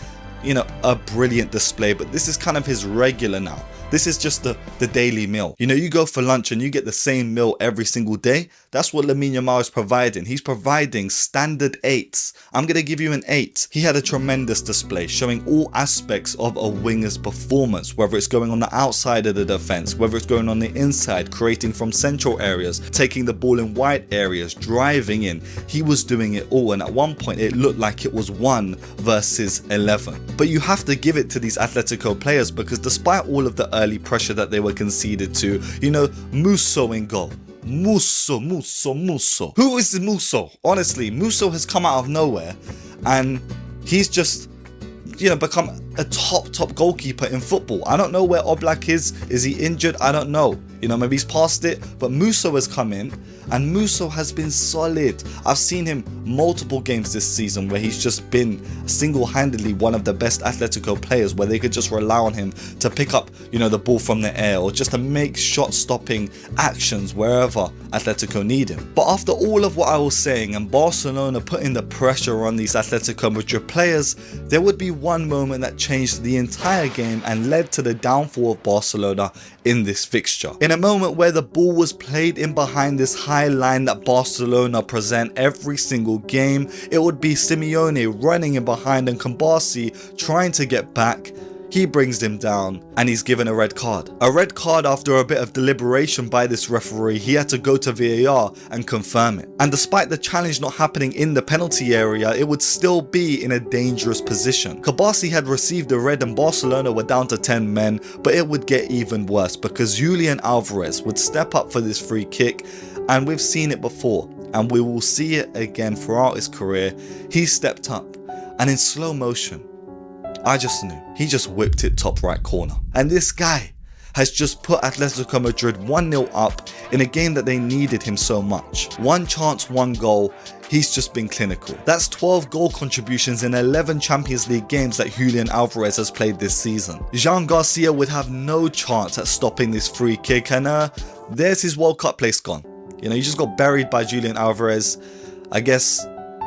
a brilliant display, but this is kind of his regular now. This is just the daily meal. You go for lunch and you get the same meal every single day. That's what Lamine Yamal is providing. He's providing standard 8s. I'm going to give you an 8. He had a tremendous display showing all aspects of a winger's performance, whether it's going on the outside of the defense, whether it's going on the inside, creating from central areas, taking the ball in wide areas, driving in. He was doing it all, and at one point it looked like it was 1 versus 11. But you have to give it to these Atletico players because despite all of the early pressure that they were conceded to, Musso in goal. Musso. Who is Musso? Honestly, Musso has come out of nowhere and he's just, become a top goalkeeper in football. I don't know where Oblak is. Is he injured? I don't know. Maybe he's past it, but Musso has come in and Musso has been solid. I've seen him multiple games this season where he's just been single-handedly one of the best Atletico players, where they could just rely on him to pick up, the ball from the air or just to make shot-stopping actions wherever Atletico need him. But after all of what I was saying and Barcelona putting the pressure on these Atletico Madrid players, there would be one moment that changed the entire game and led to the downfall of Barcelona in this fixture. In a moment where the ball was played in behind this high line that Barcelona present every single game, it would be Simeone running in behind and Kambasi trying to get back. He brings him down and he's given a red card. A red card after a bit of deliberation by this referee. He had to go to VAR and confirm it. And despite the challenge not happening in the penalty area, it would still be in a dangerous position. Kambasi had received a red and Barcelona were down to 10 men, but it would get even worse because Julian Alvarez would step up for this free kick, and we've seen it before and we will see it again throughout his career. He stepped up and in slow motion, I just knew. He just whipped it top right corner. And this guy has just put Atletico Madrid 1-0 up in a game that they needed him so much. One chance, one goal. He's just been clinical. That's 12 goal contributions in 11 Champions League games that Julian Alvarez has played this season. Jean Garcia would have no chance at stopping this free kick, and there's his World Cup place gone. You just got buried by Julian Alvarez. I guess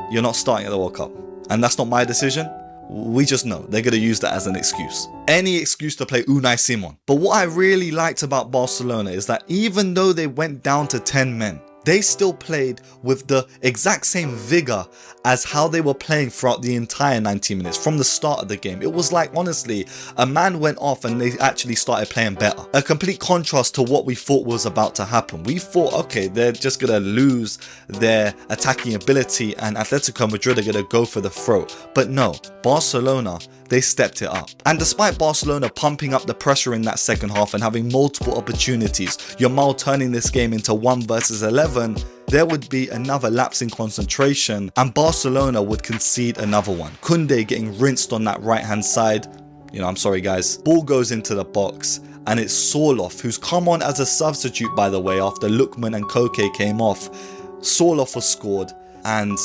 you're not starting at the World Cup. And that's not my decision. We just know they're going to use that as an excuse. Any excuse to play Unai Simon. But what I really liked about Barcelona is that even though they went down to 10 men, they still played with the exact same vigor as how they were playing throughout the entire 90 minutes from the start of the game. It was like, honestly, a man went off and they actually started playing better. A complete contrast to what we thought was about to happen. We thought, okay, they're just going to lose their attacking ability and Atletico Madrid are going to go for the throat. But no, Barcelona, they stepped it up. And despite Barcelona pumping up the pressure in that second half and having multiple opportunities, Yamal turning this game into 1 versus 11, there would be another lapse in concentration and Barcelona would concede another one. Koundé getting rinsed on that right hand side. I'm sorry guys. Ball goes into the box and it's Sorloth, who's come on as a substitute by the way after Lookman and Koke came off. Sorloth was scored and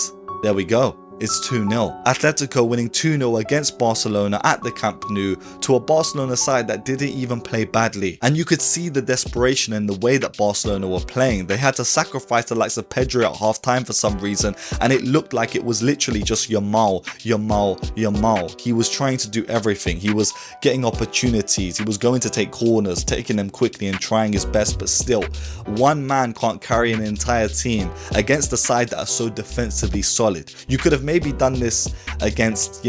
there we go. It's 2-0. Atletico winning 2-0 against Barcelona at the Camp Nou to a Barcelona side that didn't even play badly. And you could see the desperation in the way that Barcelona were playing. They had to sacrifice the likes of Pedri at half-time for some reason, and it looked like it was literally just Yamal. He was trying to do everything. He was getting opportunities. He was going to take corners, taking them quickly and trying his best, but still, one man can't carry an entire team against a side that are so defensively solid. You could have have maybe done this against,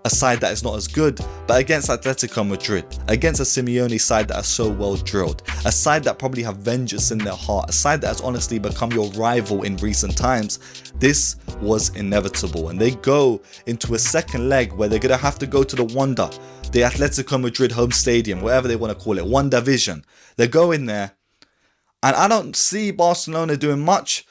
a side that is not as good, but against Atletico Madrid, against a Simeone side that is so well drilled, a side that probably have vengeance in their heart, a side that has honestly become your rival in recent times, this was inevitable. And they go into a second leg where they're going to have to go to the Wanda, the Atletico Madrid home stadium, whatever they want to call it, Wanda Vision. They go in there, and I don't see Barcelona doing much.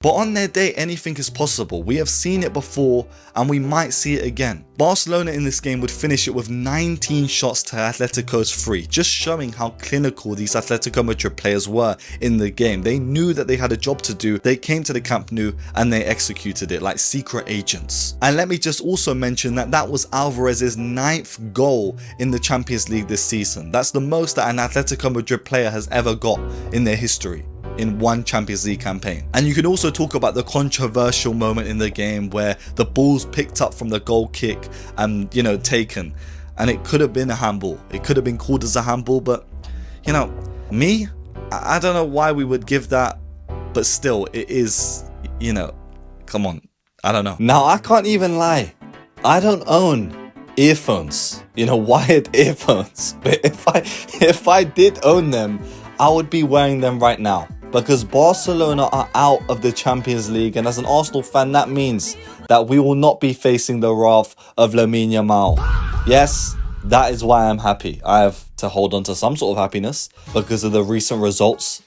But on their day, anything is possible. We have seen it before and we might see it again. Barcelona in this game would finish it with 19 shots to Atletico's 3, just showing how clinical these Atletico Madrid players were in the game. They knew that they had a job to do. They came to the Camp Nou and they executed it like secret agents. And let me just also mention that that was Alvarez's 9th goal in the Champions League this season. That's the most that an Atletico Madrid player has ever got in their history in one Champions League campaign. And you can also talk about the controversial moment in the game where the ball's picked up from the goal kick and, taken. And it could have been a handball. It could have been called as a handball, but, me, I don't know why we would give that, but still, it is, come on, I don't know. Now, I can't even lie. I don't own earphones, wired earphones. But if I did own them, I would be wearing them right now. Because Barcelona are out of the Champions League, and as an Arsenal fan, that means that we will not be facing the wrath of Lamine Yamal. Yes, that is why I'm happy. I have to hold on to some sort of happiness because of the recent results.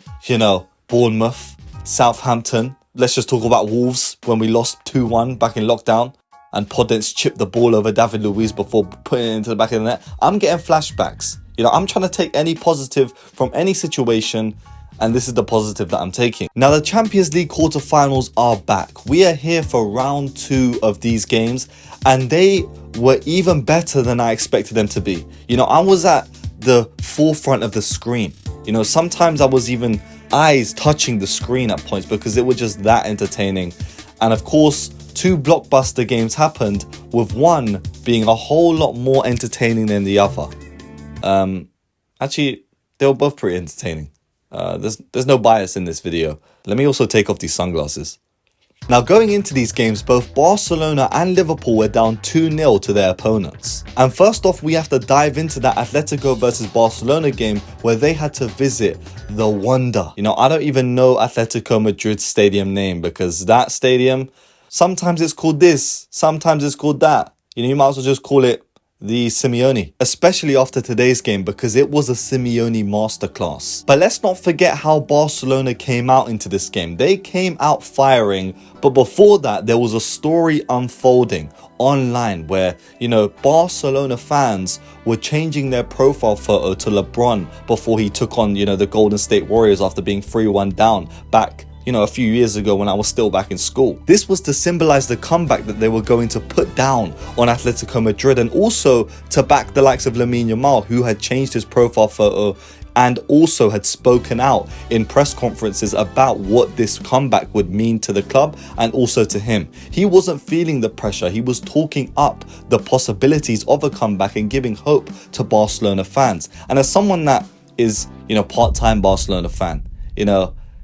Bournemouth, Southampton. Let's just talk about Wolves when we lost 2-1 back in lockdown and Podence chipped the ball over David Luiz before putting it into the back of the net. I'm getting flashbacks. I'm trying to take any positive from any situation, and this is the positive that I'm taking. Now, the Champions League quarterfinals are back. We are here for round 2 of these games, and they were even better than I expected them to be. I was at the forefront of the screen. Sometimes I was even eyes touching the screen at points because it was just that entertaining. And of course, 2 blockbuster games happened, with one being a whole lot more entertaining than the other. Actually, they were both pretty entertaining. There's no bias in this video. Let me also take off these sunglasses. Now, going into these games, both Barcelona and Liverpool were down 2-0 to their opponents. And first off, we have to dive into that Atletico versus Barcelona game where they had to visit the Wanda. I don't even know Atletico Madrid's stadium name because that stadium, sometimes it's called this, sometimes it's called that. You might as well just call it the Simeone, especially after today's game because it was a Simeone masterclass. But let's not forget how Barcelona came out into this game. They came out firing, but before that there was a story unfolding online where, Barcelona fans were changing their profile photo to LeBron before he took on, the Golden State Warriors after being 3-1 down back a few years ago when I was still back in school. This was to symbolize the comeback that they were going to put down on Atletico Madrid, and also to back the likes of Lamine Yamal, who had changed his profile photo and also had spoken out in press conferences about what this comeback would mean to the club and also to him. He wasn't feeling the pressure. He was talking up the possibilities of a comeback and giving hope to Barcelona fans. And as someone that is, part-time Barcelona fan,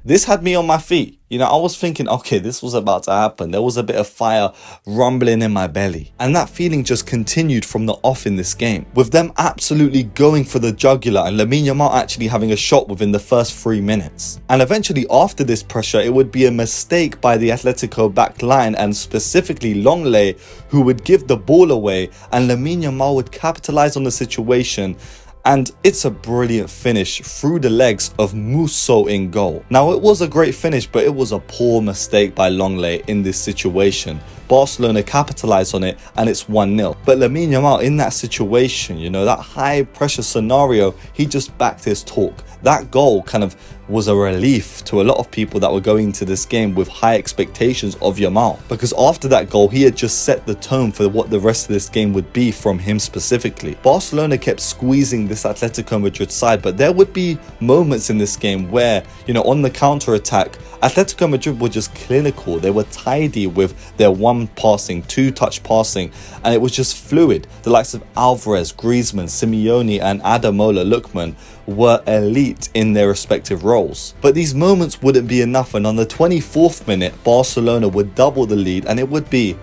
this had me on my feet. I was thinking, okay, this was about to happen. There was a bit of fire rumbling in my belly. And that feeling just continued from the off in this game, with them absolutely going for the jugular and Lamine Yamal actually having a shot within the first 3 minutes. And eventually after this pressure, it would be a mistake by the Atletico back line, and specifically Longley, who would give the ball away, and Lamine Yamal would capitalize on the situation. And it's a brilliant finish through the legs of Musso in goal. Now, it was a great finish, but it was a poor mistake by Longley in this situation. Barcelona capitalized on it and it's 1-0. But Lamine Yamal in that situation, that high pressure scenario, he just backed his talk. That goal kind of was a relief to a lot of people that were going into this game with high expectations of Yamal, because after that goal he had just set the tone for what the rest of this game would be from him specifically. Barcelona kept squeezing this Atletico Madrid side, but there would be moments in this game where, on the counter attack, Atletico Madrid were just clinical. They were tidy with their one passing, 2-touch passing, and it was just fluid. The likes of Alvarez, Griezmann, Simeone and Ademola Lookman were elite in their respective roles. But these moments wouldn't be enough, and on the 24th minute, Barcelona would double the lead, and it would be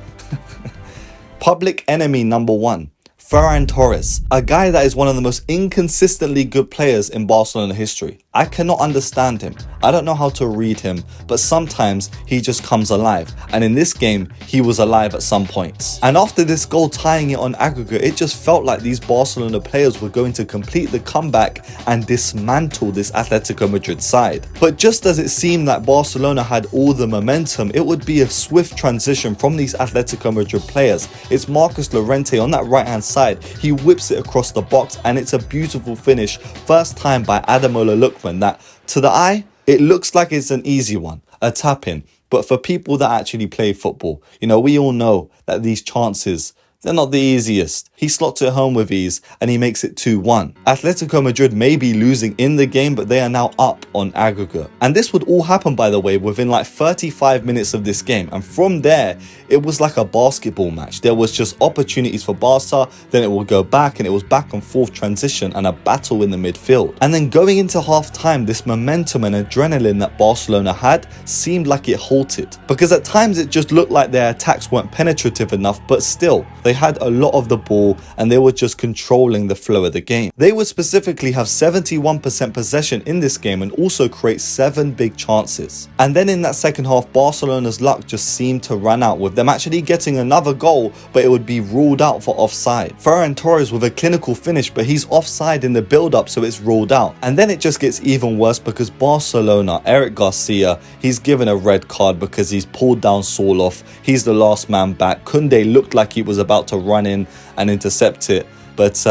Public enemy number 1. Ferran Torres, a guy that is one of the most inconsistently good players in Barcelona history. I cannot understand him. I don't know how to read him, but sometimes he just comes alive. And in this game, he was alive at some points. And after this goal tying it on aggregate, it just felt like these Barcelona players were going to complete the comeback and dismantle this Atletico Madrid side. But just as it seemed that Barcelona had all the momentum, it would be a swift transition from these Atletico Madrid players. It's Marcos Llorente on that right hand side. He whips it across the box and it's a beautiful finish. First time by Ademola Lookman that, to the eye, it looks like it's an easy one, a tap in. But for people that actually play football, you know, we all know that these chances, they're not the easiest. He slots it home with ease and he makes it 2-1. Atletico Madrid may be losing in the game, but they are now up on aggregate. And this would all happen, by the way, within like 35 minutes of this game. And from there, it was like a basketball match. There was just opportunities for Barca, then it would go back and it was back and forth transition and a battle in the midfield. And then going into half time, this momentum and adrenaline that Barcelona had seemed like it halted. Because at times it just looked like their attacks weren't penetrative enough, but still, they had a lot of the ball and they were just controlling the flow of the game. They would specifically have 71% possession in this game and also create 7 big chances. And then in that second half, Barcelona's luck just seemed to run out with them actually getting another goal, but it would be ruled out for offside. Ferran Torres with a clinical finish, but he's offside in the build-up, so it's ruled out. And then it just gets even worse because Barcelona, Eric Garcia, he's given a red card because he's pulled down Sorloth. He's the last man back. Koundé looked like he was about to run in and intercept it, but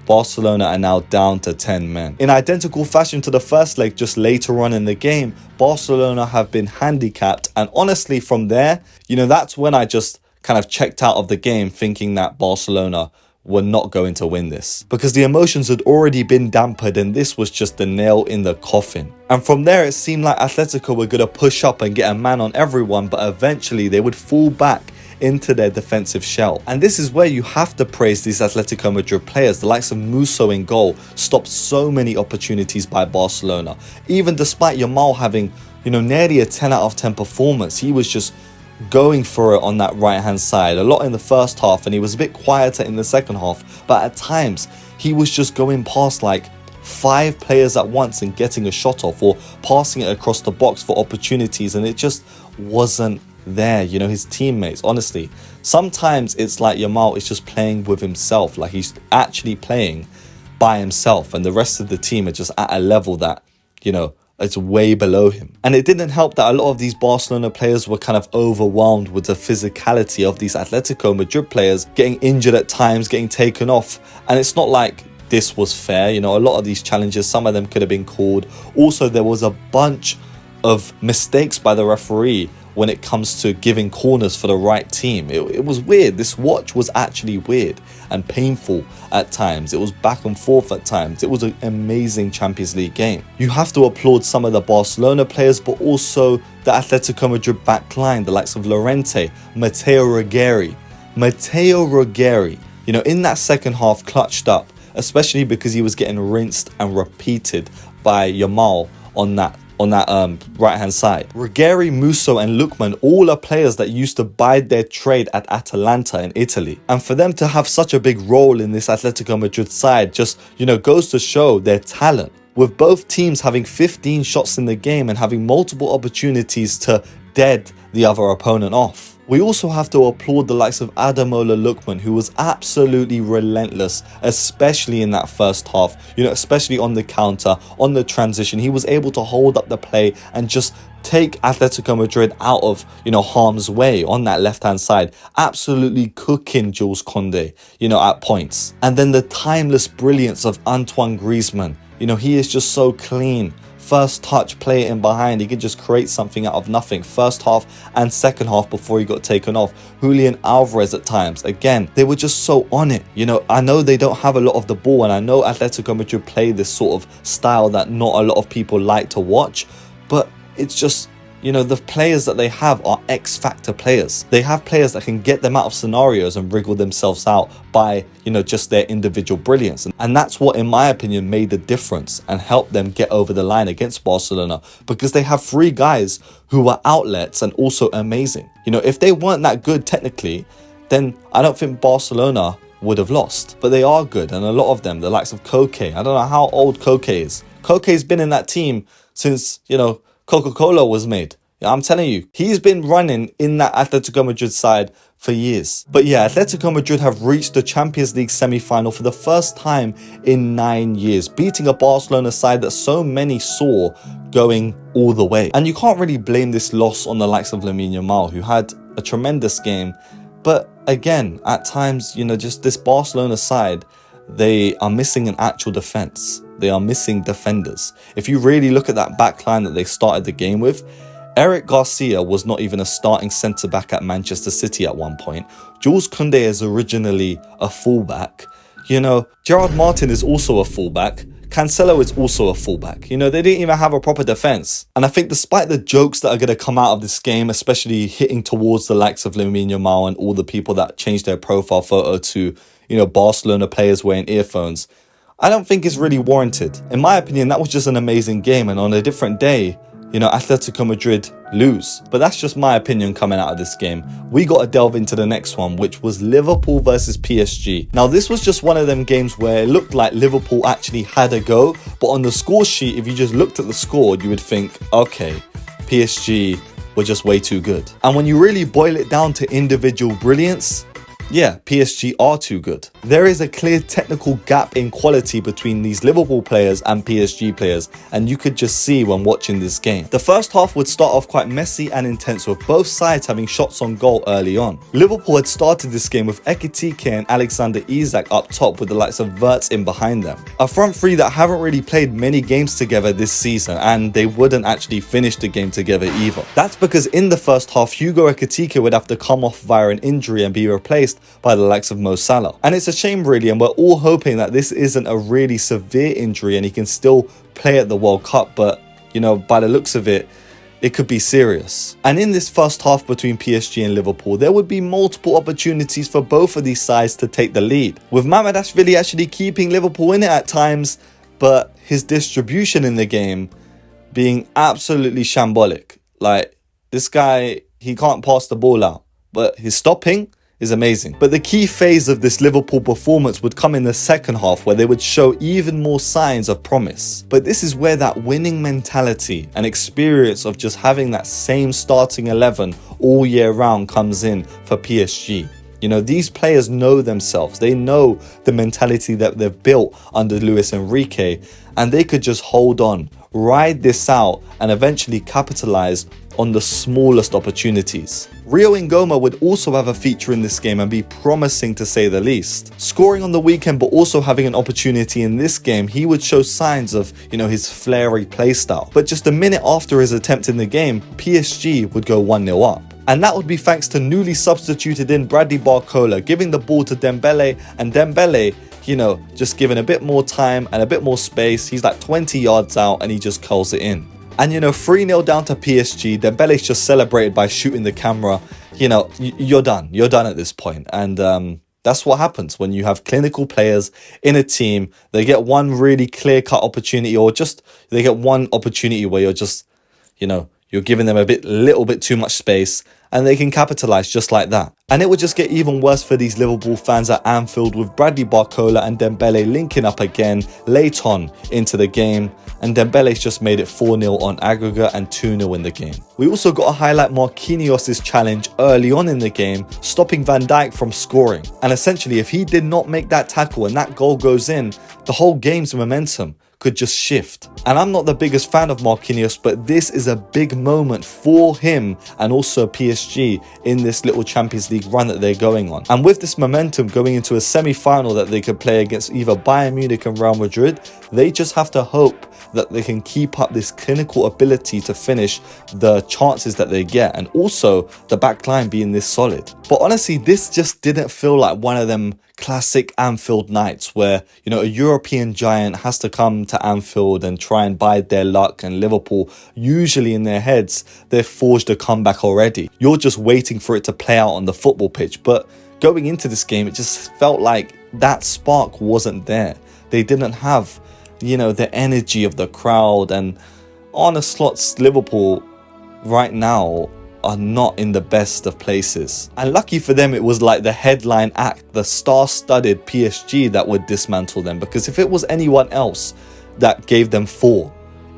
Barcelona are now down to 10 men. In identical fashion to the first leg just later on in the game, Barcelona have been handicapped, and honestly from there, you know, that's when I just kind of checked out of the game thinking that Barcelona were not going to win this, because the emotions had already been dampened and this was just the nail in the coffin. And from there it seemed like Atletico were going to push up and get a man on everyone, but eventually they would fall back into their defensive shell. And this is where you have to praise these Atletico Madrid players. The likes of Musso in goal stopped so many opportunities by Barcelona. Even despite Yamal having, you know, nearly a 10 out of 10 performance, he was just going for it on that right hand side a lot in the first half, and he was a bit quieter in the second half, but at times he was just going past like 5 players at once and getting a shot off or passing it across the box for opportunities, and it just wasn't there. You know, his teammates, honestly, sometimes it's like Yamal is just playing with himself, like he's actually playing by himself and the rest of the team are just at a level that, you know, it's way below him. And it didn't help that a lot of these Barcelona players were kind of overwhelmed with the physicality of these Atletico Madrid players, getting injured at times, getting taken off. And it's not like this was fair. You know, a lot of these challenges, some of them could have been called. Also, there was a bunch of mistakes by the referee when it comes to giving corners for the right team. It was weird. This watch was actually weird and painful at times. It was back and forth at times. It was an amazing Champions League game. You have to applaud some of the Barcelona players, but also the Atletico Madrid backline, the likes of Llorente, Matteo Ruggeri, you know, in that second half clutched up, especially because he was getting rinsed and repeated by Yamal on that right hand side. Ruggeri, Musso and Lookman all are players that used to bide their trade at Atalanta in Italy, and for them to have such a big role in this Atletico Madrid side just, you know, goes to show their talent, with both teams having 15 shots in the game and having multiple opportunities to dead the other opponent off. We also have to applaud the likes of Ademola Lookman, who was absolutely relentless, especially in that first half, you know, especially on the counter, on the transition. He was able to hold up the play and just take Atletico Madrid out of, you know, harm's way on that left-hand side, absolutely cooking Jules Koundé, you know, at points. And then the timeless brilliance of Antoine Griezmann. You know, he is just so clean. First touch, play it in behind. He could just create something out of nothing. First half and second half before he got taken off. Julian Alvarez at times. Again, they were just so on it. You know, I know they don't have a lot of the ball, and I know Atletico Madrid play this sort of style that not a lot of people like to watch, but it's just, the players that they have are X-factor players. They have players that can get them out of scenarios and wriggle themselves out by, just their individual brilliance. And that's what, in my opinion, made the difference and helped them get over the line against Barcelona, because they have 3 guys who are outlets and also amazing. If they weren't that good technically, then I don't think Barcelona would have lost. But they are good, and a lot of them, the likes of Koke, I don't know how old Koke is. Koke's been in that team since, Coca-Cola was made. I'm telling you, he's been running in that Atletico Madrid side for years. But yeah, Atletico Madrid have reached the Champions League semi-final for the first time in 9 years, beating a Barcelona side that so many saw going all the way. And you can't really blame this loss on the likes of Lamine Yamal, who had a tremendous game. But again, at times, just this Barcelona side, they are missing an actual defense. They are missing defenders. If you really look at that back line that they started the game with, Eric Garcia was not even a starting centre-back at Manchester City at one point. Jules Koundé is originally a fullback. Gerard Martin is also a fullback. Cancelo is also a fullback. They didn't even have a proper defence. And I think despite the jokes that are going to come out of this game, especially hitting towards the likes of Lamine Yamal and all the people that changed their profile photo to, Barcelona players wearing earphones, I don't think it's really warranted. In my opinion, that was just an amazing game, and on a different day, Atletico Madrid lose. But that's just my opinion coming out of this game. We got to delve into the next one, which was Liverpool versus PSG. Now, this was just one of them games where it looked like Liverpool actually had a go, but on the score sheet, if you just looked at the score, you would think, okay, PSG were just way too good. And when you really boil it down to individual brilliance, yeah, PSG are too good. There is a clear technical gap in quality between these Liverpool players and PSG players, and you could just see when watching this game. The first half would start off quite messy and intense, with both sides having shots on goal early on. Liverpool had started this game with Ekitike and Alexander Isak up top, with the likes of Wirtz in behind them. A front three that haven't really played many games together this season, and they wouldn't actually finish the game together either. That's because in the first half, Hugo Ekitike would have to come off via an injury and be replaced by the likes of Mo Salah. And it's a shame really, and we're all hoping that this isn't a really severe injury and he can still play at the World Cup, but by the looks of it, it could be serious. And in this first half between PSG and Liverpool, there would be multiple opportunities for both of these sides to take the lead, with Mamardashvili actually keeping Liverpool in it at times, but his distribution in the game being absolutely shambolic. Like, this guy, he can't pass the ball out, but his stopping is amazing. But the key phase of this Liverpool performance would come in the second half, where they would show even more signs of promise. But this is where that winning mentality and experience of just having that same starting 11 all year round comes in for PSG. These players know themselves. They know the mentality that they've built under Luis Enrique, and they could just hold on, ride this out, and eventually capitalize on the smallest opportunities. Rio Ngoma would also have a feature in this game and be promising to say the least. Scoring on the weekend, but also having an opportunity in this game, he would show signs of, his flary playstyle. But just a minute after his attempt in the game, PSG would go 1-0 up. And that would be thanks to newly substituted in Bradley Barcola, giving the ball to Dembele, and Dembele, just given a bit more time and a bit more space. He's like 20 yards out and he just curls it in. And 3-0 down to PSG, Dembele's just celebrated by shooting the camera. You're done. You're done at this point. And that's what happens when you have clinical players in a team. They get one really clear-cut opportunity, or just they get one opportunity where you're just, you're giving them a little bit too much space, and they can capitalize just like that. And it would just get even worse for these Liverpool fans at Anfield, with Bradley Barcola and Dembele linking up again late on into the game, and Dembele's just made it 4-0 on aggregate and 2-0 in the game. We also got to highlight Marquinhos' challenge early on in the game, stopping Van Dijk from scoring. And essentially, if he did not make that tackle and that goal goes in, the whole game's momentum could just shift. And I'm not the biggest fan of Marquinhos, but this is a big moment for him and also PSG in this little Champions League run that they're going on. And with this momentum going into a semi-final that they could play against either Bayern Munich and Real Madrid, they just have to hope that they can keep up this clinical ability to finish the chances that they get, and also the back line being this solid. But honestly, this just didn't feel like one of them classic Anfield nights where, you know, a European giant has to come to Anfield and try and bide their luck, and Liverpool, usually in their heads, they've forged a comeback already. You're just waiting for it to play out on the football pitch. But going into this game, it just felt like that spark wasn't there. They didn't have, you know, the energy of the crowd, and Arne Slot's Liverpool right now are not in the best of places. And lucky for them, it was like the headline act, the star-studded PSG, that would dismantle them, because if it was anyone else that gave them 4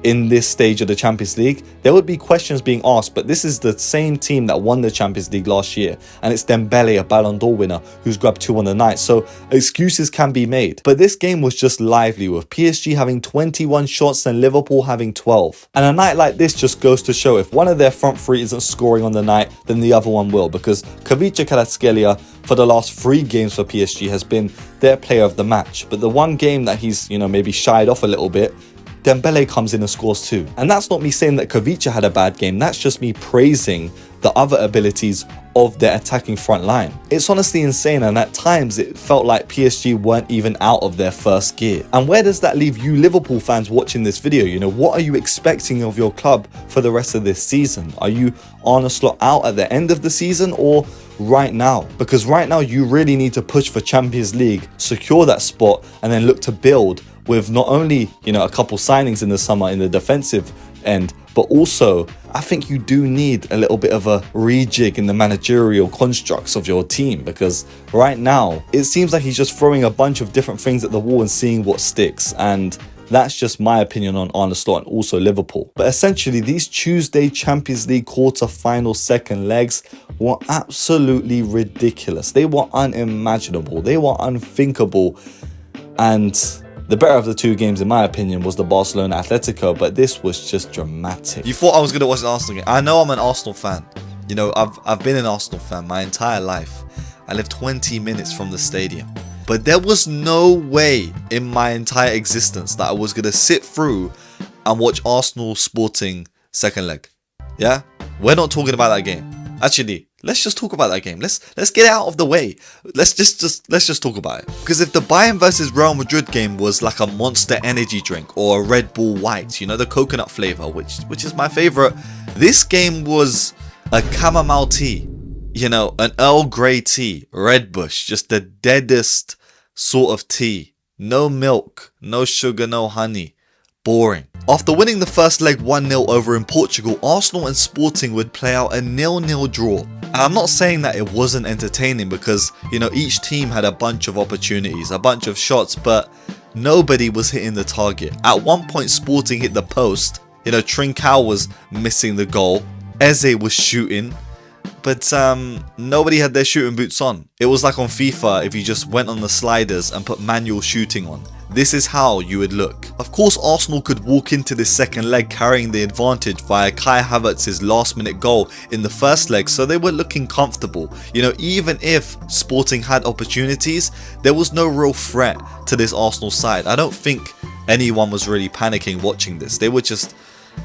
in this stage of the Champions League, there would be questions being asked. But this is the same team that won the Champions League last year, and it's Dembele, a Ballon d'Or winner, who's grabbed 2 on the night, so excuses can be made. But this game was just lively, with PSG having 21 shots and Liverpool having 12. And a night like this just goes to show, if one of their front three isn't scoring on the night, then the other one will, because Kavica Kvaratskhelia for the last 3 games for PSG has been their player of the match. But the one game that he's, you know, maybe shied off a little bit, Dembele comes in and scores 2. And that's not me saying that Kavica had a bad game, that's just me praising the other abilities of their attacking front line. It's honestly insane, and at times it felt like PSG weren't even out of their first gear. And where does that leave you Liverpool fans watching this video? You know, what are you expecting of your club for the rest of this season? Are you Arne Slot out at the end of the season, or right now? Because right now you really need to push for Champions League, secure that spot, and then look to build with not only, you know, a couple signings in the summer in the defensive end, but also I think you do need a little bit of a rejig in the managerial constructs of your team, because right now it seems like he's just throwing a bunch of different things at the wall and seeing what sticks. And that's just my opinion on Arne Slot and also Liverpool. But essentially, these Tuesday Champions League quarter-final second legs were absolutely ridiculous. They were unimaginable. They were unthinkable. And the better of the 2 games, in my opinion, was the Barcelona Atletico, but this was just dramatic. You thought I was going to watch an Arsenal game. I know I'm an Arsenal fan. You know, I've been an Arsenal fan my entire life. I live 20 minutes from the stadium. But there was no way in my entire existence that I was going to sit through and watch Arsenal Sporting second leg. Yeah? We're not talking about that game. Actually, let's just talk about that game. Let's get it out of the way. Let's just talk about it. Because if the Bayern versus Real Madrid game was like a Monster energy drink or a Red Bull White, you know, the coconut flavor, which is my favorite, this game was a chamomile tea, you know, an Earl Grey tea, Red Bush, just the deadest sort of tea. No milk, no sugar, no honey. Boring. After winning the first leg 1-0 over in Portugal, Arsenal and Sporting would play out a 0-0 draw. And I'm not saying that it wasn't entertaining, because, you know, each team had a bunch of opportunities, a bunch of shots, but nobody was hitting the target. At one point, Sporting hit the post. You know, Trincao was missing the goal. Eze was shooting. But nobody had their shooting boots on. It was like on FIFA if you just went on the sliders and put manual shooting on. This is how you would look. Of course, Arsenal could walk into this second leg carrying the advantage via Kai Havertz's last-minute goal in the first leg, so they were looking comfortable. You know, even if Sporting had opportunities, there was no real threat to this Arsenal side. I don't think anyone was really panicking watching this. They were just,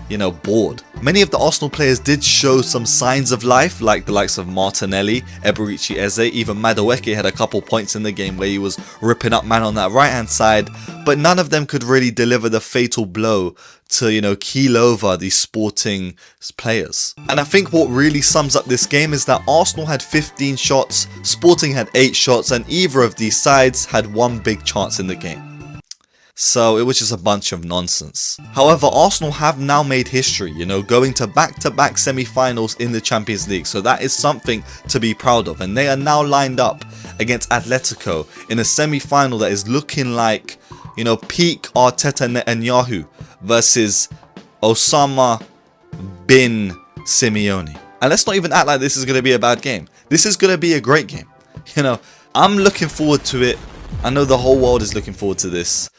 you know, bored. Many of the Arsenal players did show some signs of life, like the likes of Martinelli, Eberechi Eze, even Madueke had a couple points in the game where he was ripping up man on that right hand side, but none of them could really deliver the fatal blow to, you know, keel over these Sporting players. And I think what really sums up this game is that Arsenal had 15 shots, Sporting had 8 shots, and either of these sides had 1 big chance in the game. So it was just a bunch of nonsense. However, Arsenal have now made history, you know, going to back-to-back semi-finals in the Champions League. So that is something to be proud of. And they are now lined up against Atletico in a semi-final that is looking like, you know, peak Arteta Netanyahu versus Osama bin Simeone. And let's not even act like this is going to be a bad game. This is going to be a great game. You know, I'm looking forward to it. I know the whole world is looking forward to this.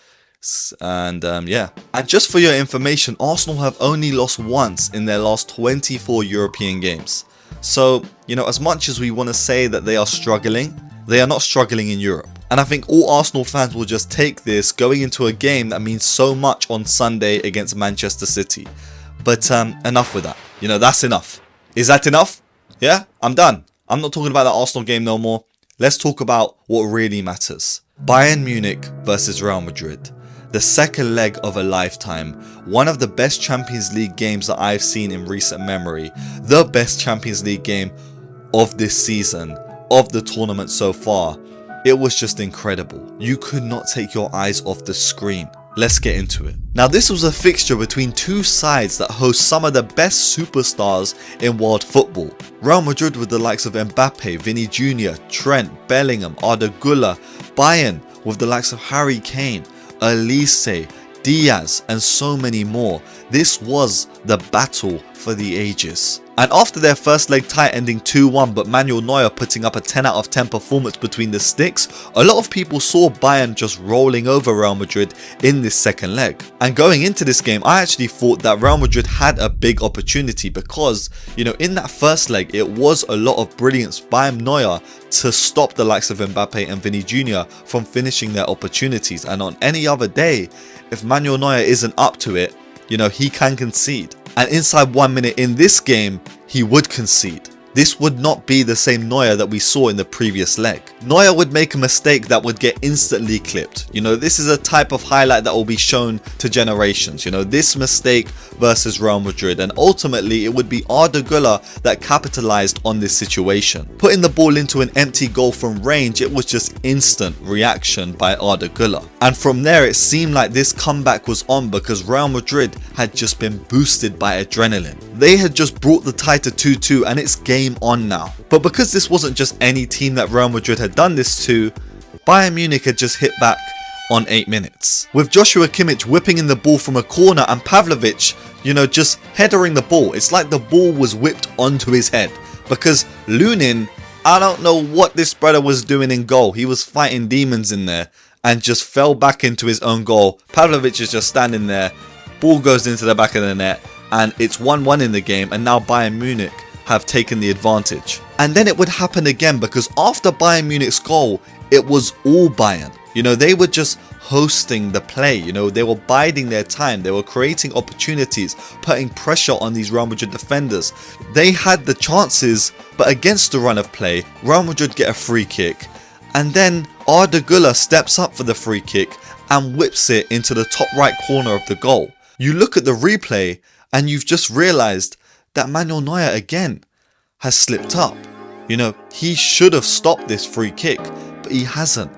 And yeah, and just for your information, Arsenal have only lost once in their last 24 European games. So, you know, as much as we want to say that they are struggling, they are not struggling in Europe. And I think all Arsenal fans will just take this going into a game that means so much on Sunday against Manchester City. But enough with that. You know, that's enough. Is that enough? Yeah, I'm done. I'm not talking about that Arsenal game no more. Let's talk about what really matters. Bayern Munich versus Real Madrid. The second leg of a lifetime. One of the best Champions League games that I've seen in recent memory. The best Champions League game of this season, of the tournament so far. It was just incredible. You could not take your eyes off the screen. Let's get into it. Now, this was a fixture between two sides that host some of the best superstars in world football. Real Madrid with the likes of Mbappe, Vini Jr., Trent, Bellingham, Arda Güler. Bayern with the likes of Harry Kane, Elise, Diaz, and so many more. This was the battle for the ages. And after their first leg tie ending 2-1 but Manuel Neuer putting up a 10 out of 10 performance between the sticks, a lot of people saw Bayern just rolling over Real Madrid in this second leg. And going into this game, I actually thought that Real Madrid had a big opportunity because, you know, in that first leg it was a lot of brilliance by Neuer to stop the likes of Mbappe and Vini Jr. from finishing their opportunities. And on any other day, if Manuel Neuer isn't up to it, you know, he can concede. And inside 1 minute in this game, he would concede. This would not be the same Neuer that we saw in the previous leg. Neuer would make a mistake that would get instantly clipped. You know, this is a type of highlight that will be shown to generations. You know, this mistake versus Real Madrid. And ultimately, it would be Arda Güler that capitalized on this situation. Putting the ball into an empty goal from range, it was just instant reaction by Arda Güler. And from there, it seemed like this comeback was on because Real Madrid had just been boosted by adrenaline. They had just brought the tie to 2-2 and it's game on now. But because this wasn't just any team that Real Madrid had done this to, Bayern Munich had just hit back on 8 minutes. With Joshua Kimmich whipping in the ball from a corner and Pavlovic, you know, just headering the ball. It's like the ball was whipped onto his head. Because Lunin, I don't know what this brother was doing in goal. He was fighting demons in there and just fell back into his own goal. Pavlovic is just standing there. Ball goes into the back of the net and it's 1-1 in the game, and now Bayern Munich have taken the advantage. And then it would happen again because after Bayern Munich's goal, it was all Bayern. You know, they were just hosting the play. You know, they were biding their time. They were creating opportunities, putting pressure on these Real Madrid defenders. They had the chances, but against the run of play, Real Madrid get a free kick. And then Arda Güler steps up for the free kick and whips it into the top right corner of the goal. You look at the replay and you've just realized that Manuel Neuer again has slipped up. You know, he should have stopped this free kick, but he hasn't.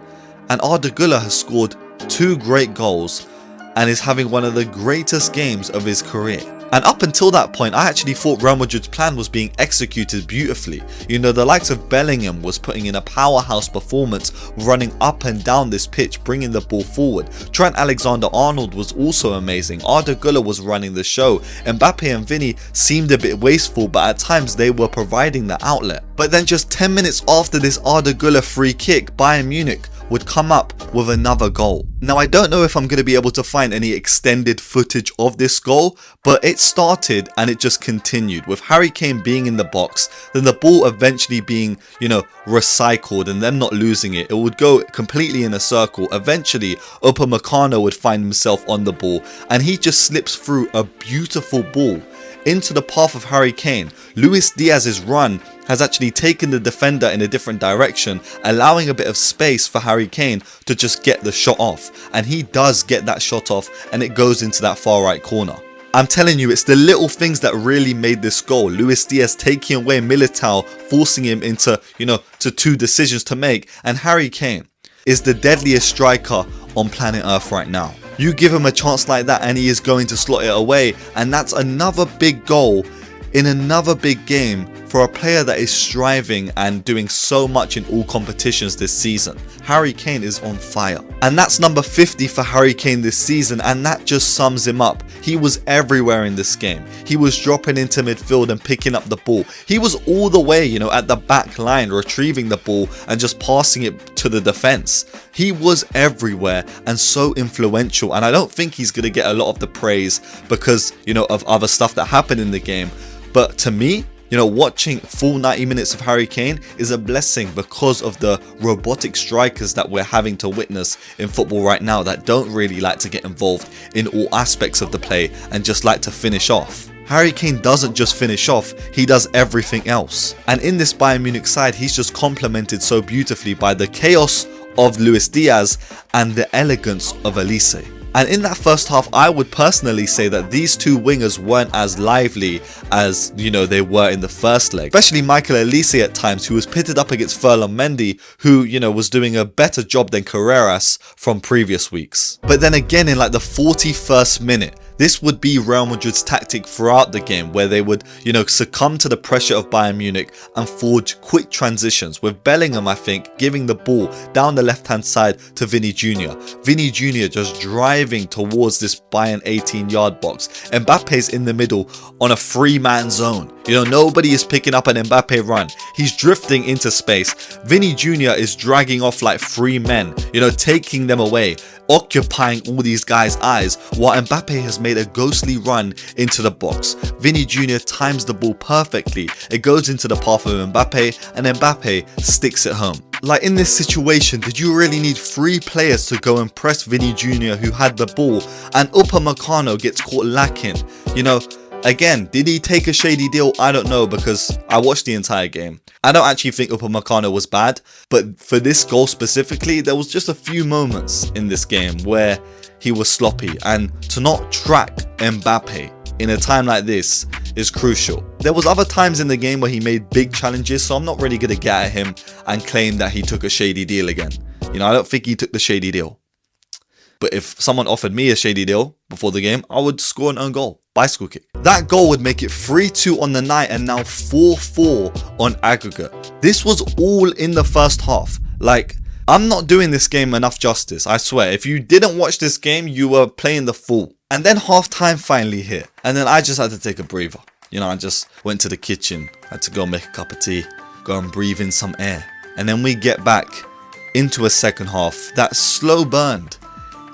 And Arda Güler has scored 2 great goals and is having one of the greatest games of his career. And up until that point, I actually thought Real Madrid's plan was being executed beautifully. You know, the likes of Bellingham was putting in a powerhouse performance, running up and down this pitch, bringing the ball forward. Trent Alexander-Arnold was also amazing. Arda Güler was running the show. Mbappe and Vini seemed a bit wasteful, but at times they were providing the outlet. But then just 10 minutes after this Arda Güler free kick, Bayern Munich would come up with another goal. Now, I don't know if I'm going to be able to find any extended footage of this goal, but it started and it just continued with Harry Kane being in the box, then the ball eventually being, you know, recycled and them not losing it. It would go completely in a circle. Eventually, Upamecano would find himself on the ball and he just slips through a beautiful ball into the path of Harry Kane. Luis Diaz's run has actually taken the defender in a different direction, allowing a bit of space for Harry Kane to just get the shot off. And he does get that shot off and it goes into that far right corner. I'm telling you, it's the little things that really made this goal. Luis Diaz taking away Militao, forcing him into, you know, to 2 decisions to make. And Harry Kane is the deadliest striker on planet Earth right now. You give him a chance like that and he is going to slot it away. And that's another big goal in another big game for a player that is striving and doing so much in all competitions this season. Harry Kane is on fire. And that's number 50 for Harry Kane this season, and that just sums him up. He was everywhere in this game. He was dropping into midfield and picking up the ball. He was all the way, you know, at the back line, retrieving the ball and just passing it to the defense. He was everywhere and so influential, and I don't think he's going to get a lot of the praise because, you know, of other stuff that happened in the game. But to me, You know, watching full 90 minutes of Harry Kane is a blessing because of the robotic strikers that we're having to witness in football right now that don't really like to get involved in all aspects of the play and just like to finish off. Harry Kane doesn't just finish off, he does everything else. And in this Bayern Munich side, he's just complemented so beautifully by the chaos of Luis Diaz and the elegance of Elise. And in that first half, I would personally say that these two wingers weren't as lively as, you know, they were in the first leg. Especially Michael Elise at times, who was pitted up against Ferland Mendy, who, you know, was doing a better job than Carreras from previous weeks. But then again, in like the 41st minute, this would be Real Madrid's tactic throughout the game, where they would, you know, succumb to the pressure of Bayern Munich and forge quick transitions, with Bellingham, I think, giving the ball down the left-hand side to Vinny Jr. Vinny Jr. just driving towards this Bayern 18-yard box. Mbappe's in the middle on a free-man zone. You know, nobody is picking up an Mbappe run. He's drifting into space. Vinny Jr. is dragging off like free men, you know, taking them away, occupying all these guys' eyes, while Mbappe has made a ghostly run into the box. Vinny Jr. times the ball perfectly. It goes into the path of Mbappe, and Mbappe sticks it home. Like, in this situation, did you really need 3 players to go and press Vinny Jr. who had the ball, and Upamecano gets caught lacking? You know, again, did he take a shady deal? I don't know, because I watched the entire game. I don't actually think Upamecano was bad, but for this goal specifically, there was just a few moments in this game where he was sloppy, and to not track Mbappe in a time like this is crucial. There was other times in the game where he made big challenges, so I'm not really going to get at him and claim that he took a shady deal again. You know, I don't think he took the shady deal. But if someone offered me a shady deal before the game, I would score an own goal. Bicycle kick. That goal would make it 3-2 on the night and now 4-4 on aggregate. This was all in the first half. Like, I'm not doing this game enough justice, I swear. If you didn't watch this game, you were playing the fool. And then half time finally hit. And then I just had to take a breather. You know, I just went to the kitchen, had to go make a cup of tea, go and breathe in some air. And then we get back into a second half that slow burned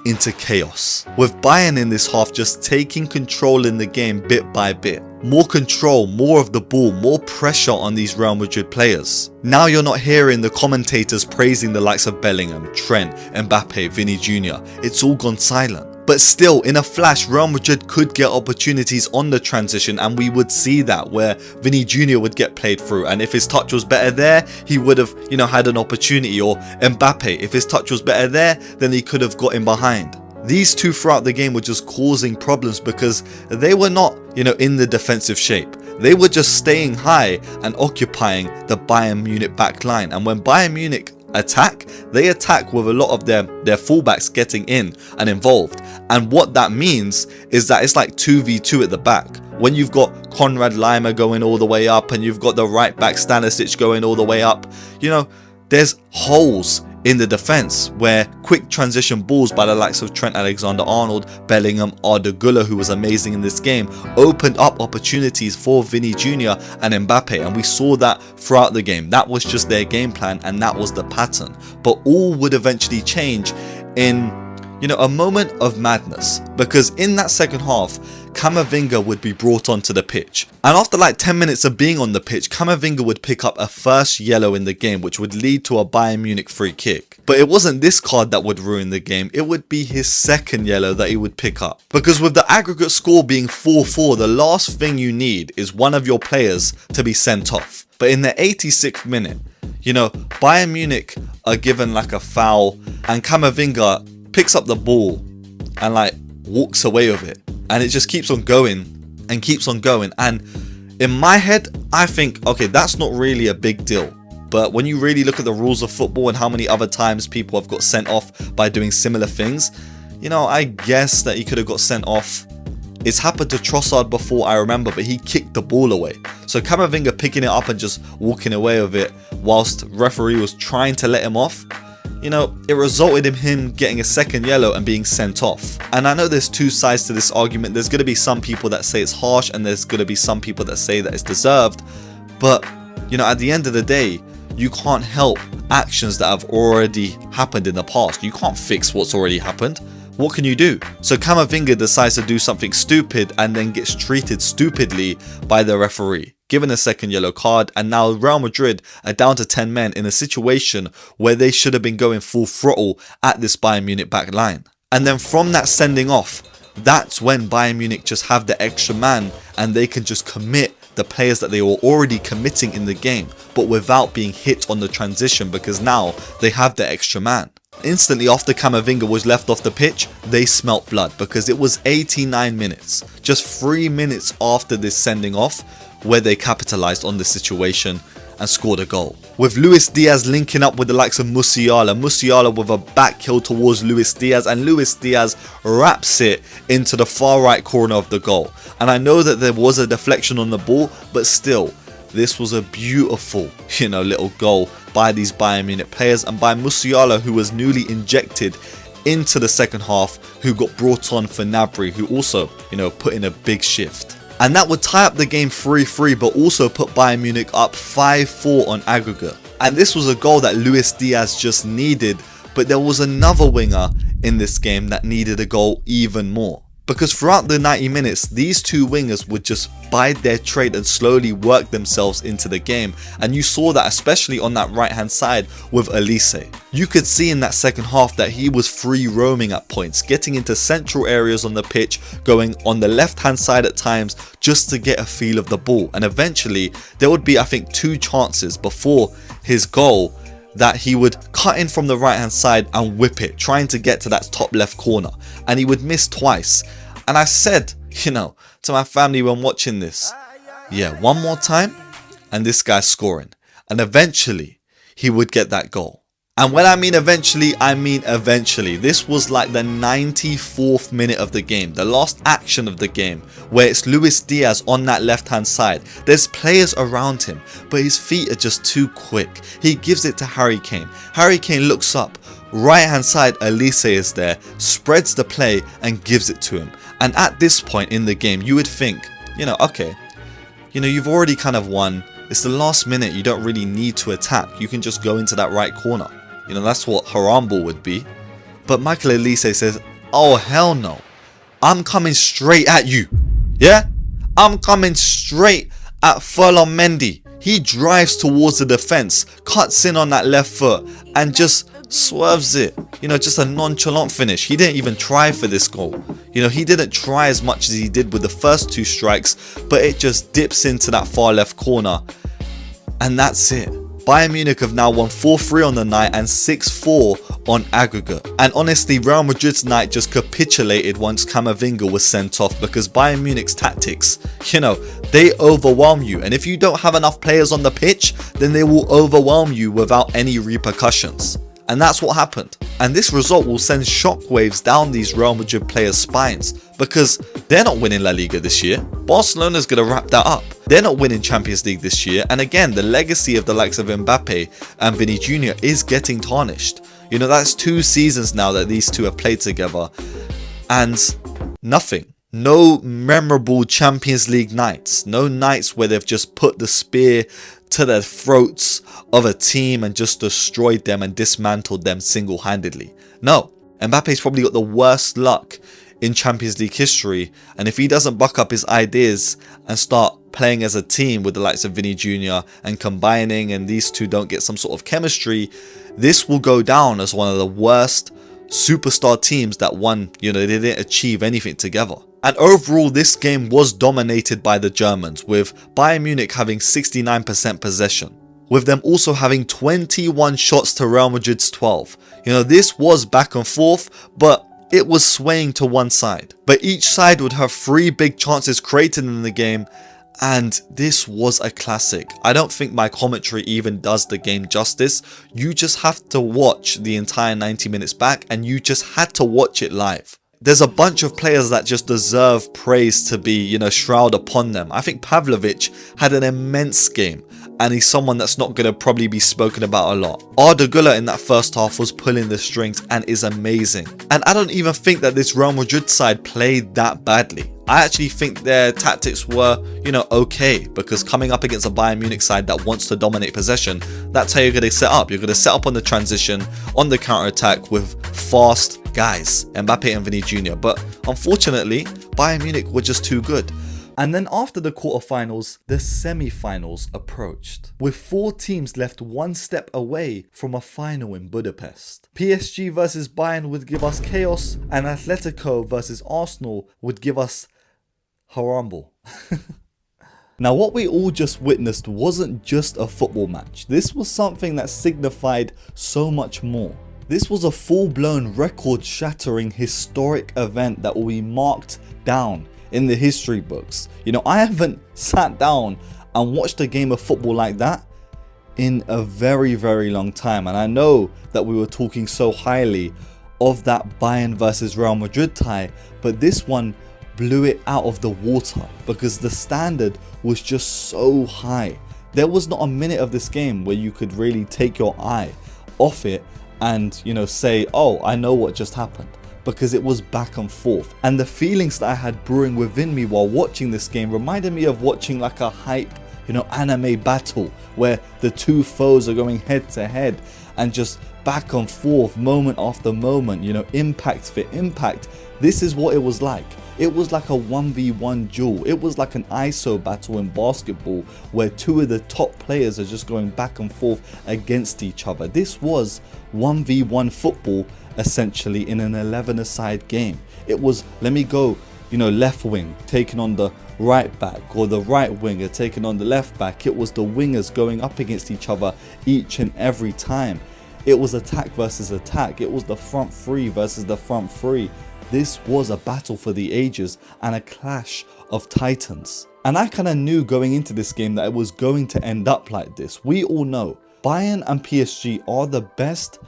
into chaos, with Bayern in this half just taking control in the game bit by bit. More control, more of the ball, more pressure on these Real Madrid players. Now you're not hearing the commentators praising the likes of Bellingham, Trent, Mbappe, Vinny Jr. It's all gone silent. But still, in a flash, Real Madrid could get opportunities on the transition, and we would see that, where Vinny Jr. would get played through, and if his touch was better there, he would have, you know, had an opportunity. Or Mbappe, if his touch was better there, then he could have got in behind. These two throughout the game were just causing problems because they were not, you know, in the defensive shape. They were just staying high and occupying the Bayern Munich back line. And when Bayern Munich attack, they attack with a lot of their fullbacks getting in and involved. And what that means is that it's like 2v2 at the back. When you've got Konrad Laimer going all the way up and you've got the right back Stanisic going all the way up, you know, there's holes in the defense where quick transition balls by the likes of Trent Alexander-Arnold, Bellingham, Arda Güler, who was amazing in this game, opened up opportunities for Vinny Jr. and Mbappe, and we saw that throughout the game. That was just their game plan, and that was the pattern. But all would eventually change in, you know, a moment of madness, because in that second half, Camavinga would be brought onto the pitch, and after like 10 minutes of being on the pitch, Camavinga would pick up a first yellow in the game, which would lead to a Bayern Munich free kick. But it wasn't this card that would ruin the game, it would be his second yellow that he would pick up. Because with the aggregate score being 4-4, the last thing you need is one of your players to be sent off. But in the 86th minute, you know, Bayern Munich are given like a foul, and Camavinga picks up the ball and like walks away with it. And it just keeps on going and keeps on going. And in my head, I think, okay, that's not really a big deal. But when you really look at the rules of football and how many other times people have got sent off by doing similar things, you know, I guess that he could have got sent off. It's happened to Trossard before, I remember, but he kicked the ball away. So Camavinga picking it up and just walking away with it whilst referee was trying to let him off, you know, it resulted in him getting a second yellow and being sent off. And I know there's two sides to this argument. There's going to be some people that say it's harsh, and there's going to be some people that say that it's deserved. But, you know, at the end of the day, you can't help actions that have already happened in the past. You can't fix what's already happened. What can you do? So Camavinga decides to do something stupid and then gets treated stupidly by the referee. given a second yellow card, and now Real Madrid are down to 10 men in a situation where they should have been going full throttle at this Bayern Munich back line. And then from that sending off, that's when Bayern Munich just have the extra man and they can just commit the players that they were already committing in the game, but without being hit on the transition, because now they have the extra man. Instantly after Camavinga was left off the pitch, they smelt blood, because it was 89 minutes, just 3 minutes after this sending off, where they capitalized on the situation and scored a goal. With Luis Diaz linking up with the likes of Musiala with a back heel towards Luis Diaz, and Luis Diaz wraps it into the far right corner of the goal. And I know that there was a deflection on the ball, but still, this was a beautiful, little goal by these Bayern Munich players, and by Musiala, who was newly injected into the second half, who got brought on for Gnabry, who also, put in a big shift. And that would tie up the game 3-3, but also put Bayern Munich up 5-4 on aggregate. And this was a goal that Luis Diaz just needed, but there was another winger in this game that needed a goal even more. Because throughout the 90 minutes, these two wingers would just bide their trade and slowly work themselves into the game. And you saw that especially on that right hand side with Elise. You could see in that second half that he was free roaming at points, getting into central areas on the pitch, going on the left hand side at times just to get a feel of the ball. And eventually there would be, I think, 2 chances before his goal that he would cut in from the right hand side and whip it, trying to get to that top left corner, and he would miss twice. And I said, to my family when watching this, yeah, one more time and this guy's scoring, and eventually he would get that goal. And when I mean eventually, I mean eventually. This was like the 94th minute of the game, the last action of the game, where it's Luis Diaz on that left hand side. There's players around him, but his feet are just too quick. He gives it to Harry Kane. Harry Kane looks up, right hand side, Elise is there, spreads the play and gives it to him. And at this point in the game, you would think, okay, you've already kind of won. It's the last minute, you don't really need to attack. You can just go into that right corner. That's what Harambo would be. But Michael Elise says, oh hell no, I'm coming straight at you. Yeah? I'm coming straight at Ferland Mendy. He drives towards the defense, cuts in on that left foot and just swerves it. Just a nonchalant finish. He didn't even try for this goal. He didn't try as much as he did with the first 2 strikes, but it just dips into that far left corner. And that's it. Bayern Munich have now won 4-3 on the night and 6-4 on aggregate. And honestly, Real Madrid's night just capitulated once Camavinga was sent off, because Bayern Munich's tactics, they overwhelm you. And if you don't have enough players on the pitch, then they will overwhelm you without any repercussions. And that's what happened. And this result will send shockwaves down these Real Madrid players' spines, because they're not winning La Liga this year. Barcelona's going to wrap that up. They're not winning Champions League this year. And again, the legacy of the likes of Mbappe and Vini Jr. is getting tarnished. That's 2 seasons now that these two have played together. And nothing. No memorable Champions League nights. No nights where they've just put the spear to the throats of a team and just destroyed them and dismantled them single-handedly. No, Mbappe's probably got the worst luck in Champions League history, and if he doesn't buck up his ideas and start playing as a team with the likes of Vini Jr. and combining, and these two don't get some sort of chemistry, this will go down as one of the worst superstar teams that they didn't achieve anything together. And overall, this game was dominated by the Germans, with Bayern Munich having 69% possession, with them also having 21 shots to Real Madrid's 12. This was back and forth, but it was swaying to one side. But each side would have 3 big chances created in the game, and this was a classic. I don't think my commentary even does the game justice. You just have to watch the entire 90 minutes back, and you just had to watch it live. There's a bunch of players that just deserve praise to be, shrouded upon them. I think Pavlovic had an immense game, and he's someone that's not going to probably be spoken about a lot. Arda Güler in that first half was pulling the strings and is amazing. And I don't even think that this Real Madrid side played that badly. I actually think their tactics were, okay, because coming up against a Bayern Munich side that wants to dominate possession, that's how you're going to set up. You're going to set up on the transition, on the counter-attack with fast guys, Mbappe and Vini Jr. But unfortunately, Bayern Munich were just too good. And then after the quarterfinals, the semi-finals approached, with 4 teams left one step away from a final in Budapest. PSG versus Bayern would give us chaos, and Atletico versus Arsenal would give us harambe. Now what we all just witnessed wasn't just a football match. This was something that signified so much more. This was a full-blown record-shattering historic event that will be marked down in the history books. You know, I haven't sat down and watched a game of football like that in a very, very long time. And I know that we were talking so highly of that Bayern versus Real Madrid tie, but this one blew it out of the water because the standard was just so high. There was not a minute of this game where you could really take your eye off it and, you know, say, oh, I know what just happened, because it was back and forth. And the feelings that I had brewing within me while watching this game reminded me of watching like a hype, you know, anime battle where the two foes are going head to head and just back and forth, moment after moment, you know, impact for impact. This is what it was like. It was like a 1v1 duel. It was like an ISO battle in basketball where 2 of the top players are just going back and forth against each other. This was 1v1 football essentially in an 11-a-side game. It was, let me go, you know, left wing taking on the right back, or the right winger taking on the left back. It was the wingers going up against each other each and every time. It was attack versus attack. It was the front 3 versus the front 3. This was a battle for the ages and a clash of titans. And I kind of knew going into this game that it was going to end up like this. We all know Bayern and PSG are the best,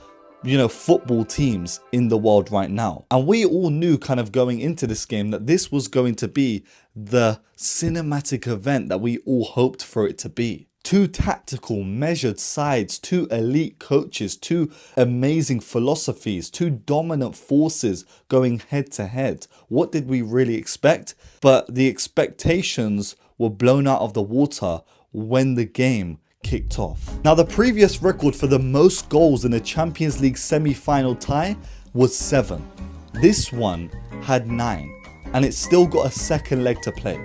you know, football teams in the world right now. And we all knew kind of going into this game that this was going to be the cinematic event that we all hoped for it to be. 2 tactical, measured sides, 2 elite coaches, 2 amazing philosophies, 2 dominant forces going head to head. What did we really expect? But the expectations were blown out of the water when the game kicked off. Now, the previous record for the most goals in a Champions League semi-final tie was 7. This one had 9, and it still got a second leg to play.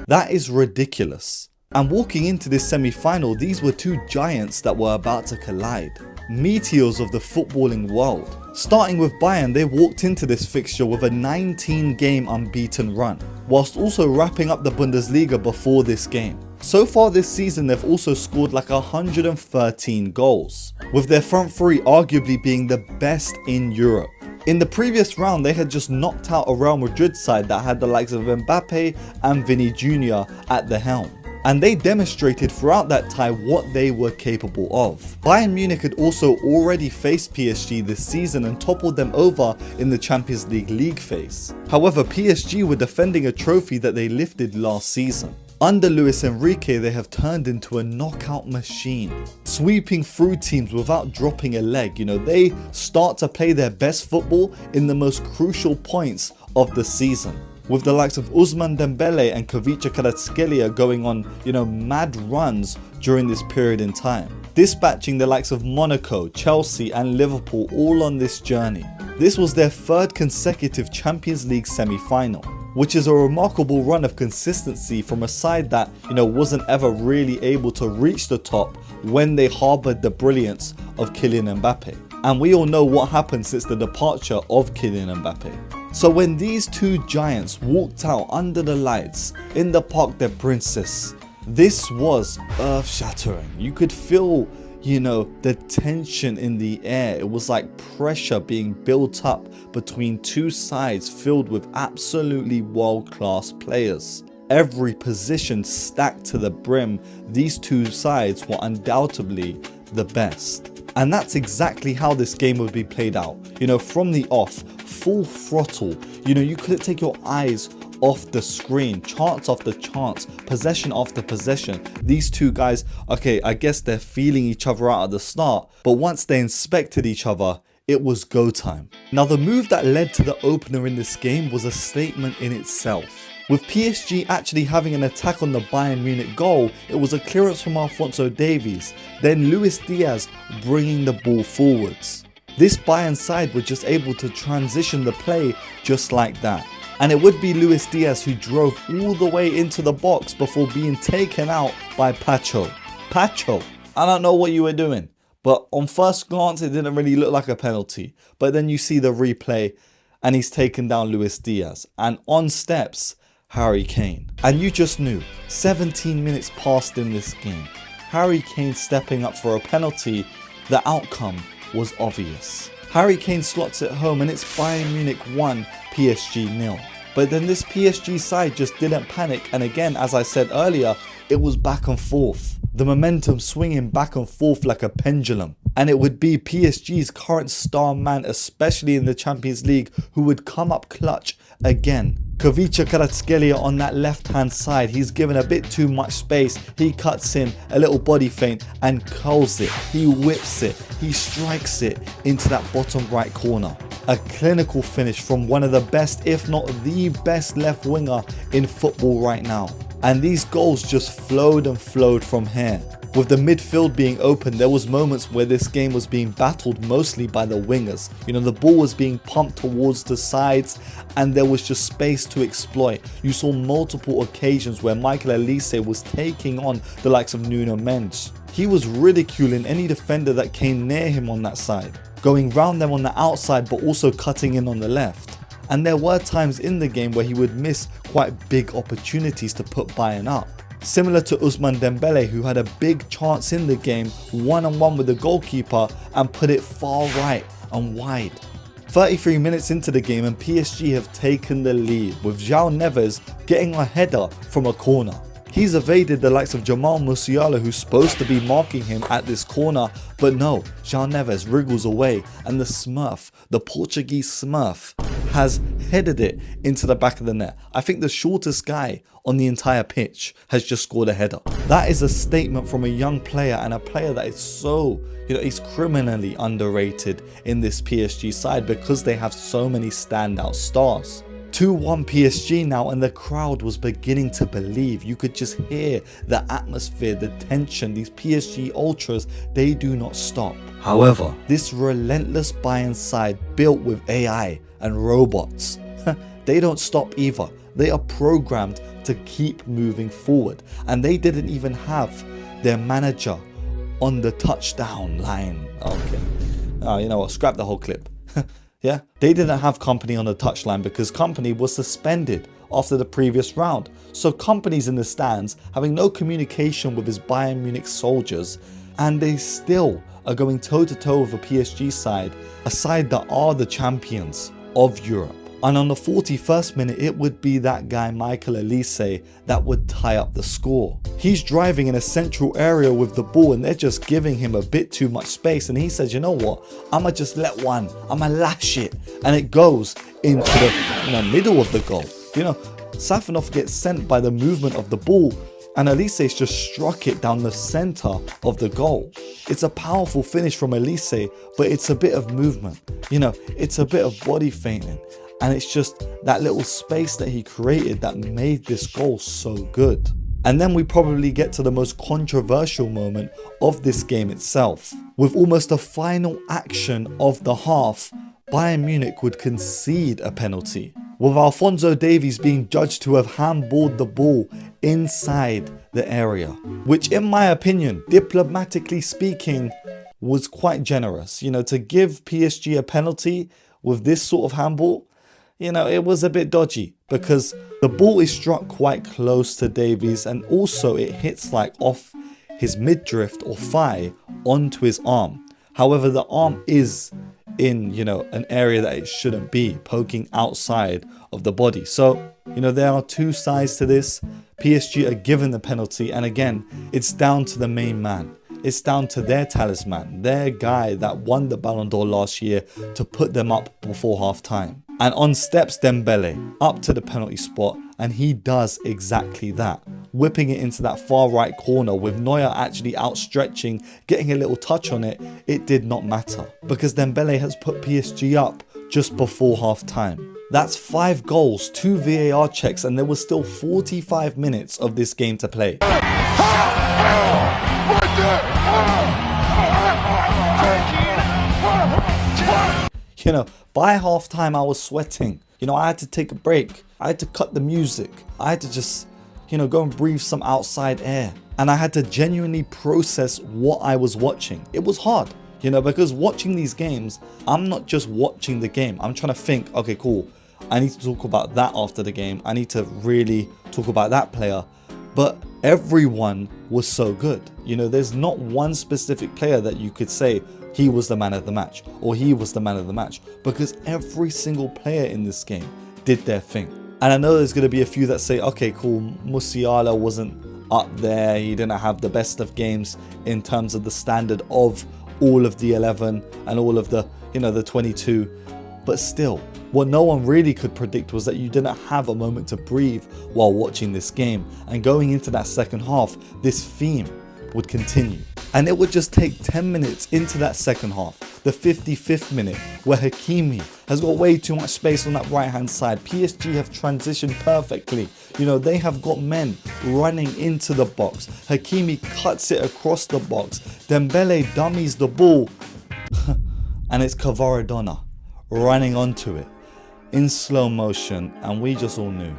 That is ridiculous. And walking into this semi-final, these were 2 giants that were about to collide. Meteors of the footballing world. Starting with Bayern, they walked into this fixture with a 19-game unbeaten run, whilst also wrapping up the Bundesliga before this game. So far this season, they've also scored like 113 goals, with their front 3 arguably being the best in Europe. In the previous round, they had just knocked out a Real Madrid side that had the likes of Mbappe and Vini Jr. at the helm. And they demonstrated throughout that tie what they were capable of. Bayern Munich had also already faced PSG this season and toppled them over in the Champions League phase. However, PSG were defending a trophy that they lifted last season. Under Luis Enrique, they have turned into a knockout machine, sweeping through teams without dropping a leg. You know, they start to play their best football in the most crucial points of the season, with the likes of Ousmane Dembele and Kvaratskhelia Kvaratskhelia going on, you know, mad runs during this period in time, dispatching the likes of Monaco, Chelsea and Liverpool all on this journey. This was their 3rd consecutive Champions League semi-final, which is a remarkable run of consistency from a side that, you know, wasn't ever really able to reach the top when they harbored the brilliance of Kylian Mbappe. And we all know what happened since the departure of Kylian Mbappe. So when these 2 giants walked out under the lights in the Parc des Princes, this was earth-shattering. You could feel, you know, the tension in the air. It was like pressure being built up between 2 sides filled with absolutely world-class players. Every position stacked to the brim. These 2 sides were undoubtedly the best. And that's exactly how this game would be played out. You know, from the off, full throttle. You know, you couldn't take your eyes off the screen. Chance after chance, possession after possession. These 2 guys, okay, I guess they're feeling each other out at the start, but once they inspected each other, it was go time. Now, the move that led to the opener in this game was a statement in itself. With PSG actually having an attack on the Bayern Munich goal, it was a clearance from Alphonso Davies, then Luis Diaz bringing the ball forwards. This Bayern side were just able to transition the play just like that. And it would be Luis Diaz who drove all the way into the box before being taken out by Pacho. Pacho, I don't know what you were doing, but on first glance it didn't really look like a penalty. But then you see the replay and he's taken down Luis Diaz. And on steps, Harry Kane. And you just knew, 17 minutes passed in this game. Harry Kane stepping up for a penalty, the outcome was obvious. Harry Kane slots it home and it's Bayern Munich 1, PSG 0. But then this PSG side just didn't panic, and again, as I said earlier, it was back and forth. The momentum swinging back and forth like a pendulum. And it would be PSG's current star man, especially in the Champions League, who would come up clutch again. Kvicha Kvaratskhelia on that left hand side, he's given a bit too much space, he cuts in a little body feint and curls it, he whips it, he strikes it into that bottom right corner. A clinical finish from one of the best, if not the best left winger in football right now. And these goals just flowed and flowed from here. With the midfield being open, there was moments where this game was being battled mostly by the wingers. You know, the ball was being pumped towards the sides and there was just space to exploit. You saw multiple occasions where Michael Olise was taking on the likes of Nuno Mendes. He was ridiculing any defender that came near him on that side, going round them on the outside but also cutting in on the left. And there were times in the game where he would miss quite big opportunities to put Bayern up. Similar to Ousmane Dembele, who had a big chance in the game one-on-one with the goalkeeper and put it far right and wide. 33 minutes into the game and PSG have taken the lead, with João Neves getting a header from a corner. He's evaded the likes of Jamal Musiala, who's supposed to be marking him at this corner, but no, João Neves wriggles away and the Smurf, the Portuguese Smurf, has headed it into the back of the net. I think the shortest guy on the entire pitch has just scored a header. That is a statement from a young player, and a player that is so, he's criminally underrated in this PSG side because they have so many standout stars. 2-1 PSG now, and the crowd was beginning to believe. You could just hear the atmosphere, the tension. These PSG ultras, they do not stop. However, this relentless Bayern side built with AI and robots, they don't stop either. They are programmed to keep moving forward, and they didn't even have their manager on the touchdown line. Okay, you know what, scrap the whole clip. Yeah, they didn't have Kompany on the touchline because Kompany was suspended after the previous round. So Kompany's in the stands having no communication with his Bayern Munich soldiers, and they still are going toe to toe with a PSG side, a side that are the champions of Europe. And on the 41st minute, it would be that guy Michael Olise that would tie up the score. He's driving in a central area with the ball and they're just giving him a bit too much space, and he says, you know what, I'ma just let one, I'ma lash it, and it goes into the middle of the goal. You know, Safonov gets sent by the movement of the ball, and Olise's just struck it down the center of the goal. It's a powerful finish from Olise, but it's a bit of movement, it's a bit of body feinting. And it's just that little space that he created that made this goal so good. And then we probably get to the most controversial moment of this game itself. With almost a final action of the half, Bayern Munich would concede a penalty, with Alphonso Davies being judged to have handballed the ball inside the area, which in my opinion, diplomatically speaking, was quite generous. To give PSG a penalty with this sort of handball, it was a bit dodgy because the ball is struck quite close to Davies, and also it hits like off his midriff or thigh onto his arm. However, the arm is in, an area that it shouldn't be, poking outside of the body. So, there are two sides to this. PSG are given the penalty, and again, it's down to the main man. It's down to their talisman, their guy that won the Ballon d'Or last year, to put them up before half time. And on steps Dembele up to the penalty spot, and he does exactly that, whipping it into that far right corner with Neuer actually outstretching, getting a little touch on it. It did not matter because Dembele has put PSG up just before half time. That's 5 goals, 2 VAR checks, and there was still 45 minutes of this game to play. By half time I was sweating. I had to take a break I had to cut the music. I had to just, go and breathe some outside air. And I had to genuinely process what I was watching. It was hard, because watching these games, I'm not just watching the game. I'm trying to think, okay, cool. I need to talk about that after the game. I need to really talk about that player. But everyone was so good. There's not one specific player that you could say he was the man of the match or he was the man of the match, because every single player in this game did their thing. And I know there's going to be a few that say, okay, cool, Musiala wasn't up there. He didn't have the best of games in terms of the standard of all of the 11 and all of the, the 22. But still, what no one really could predict was that you didn't have a moment to breathe while watching this game. And going into that second half, this theme would continue. And it would just take 10 minutes into that second half, the 55th minute, where Hakimi has got way too much space on that right hand side. PSG have transitioned perfectly. They have got men running into the box. Hakimi cuts it across the box. Dembele dummies the ball. And it's Kvaradona running onto it in slow motion, and we just all knew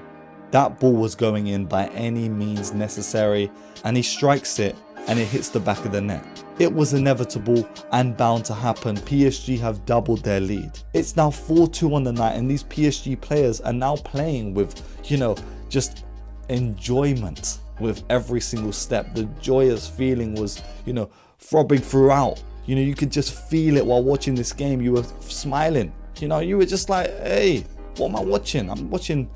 that ball was going in by any means necessary, and he strikes it and it hits the back of the net. It was inevitable and bound to happen. PSG have doubled their lead. It's now 4-2 on the night, and these PSG players are now playing with, just enjoyment with every single step. The joyous feeling was, throbbing throughout. You could just feel it while watching this game. You were smiling. You were just like, hey, what am I watching? I'm watching,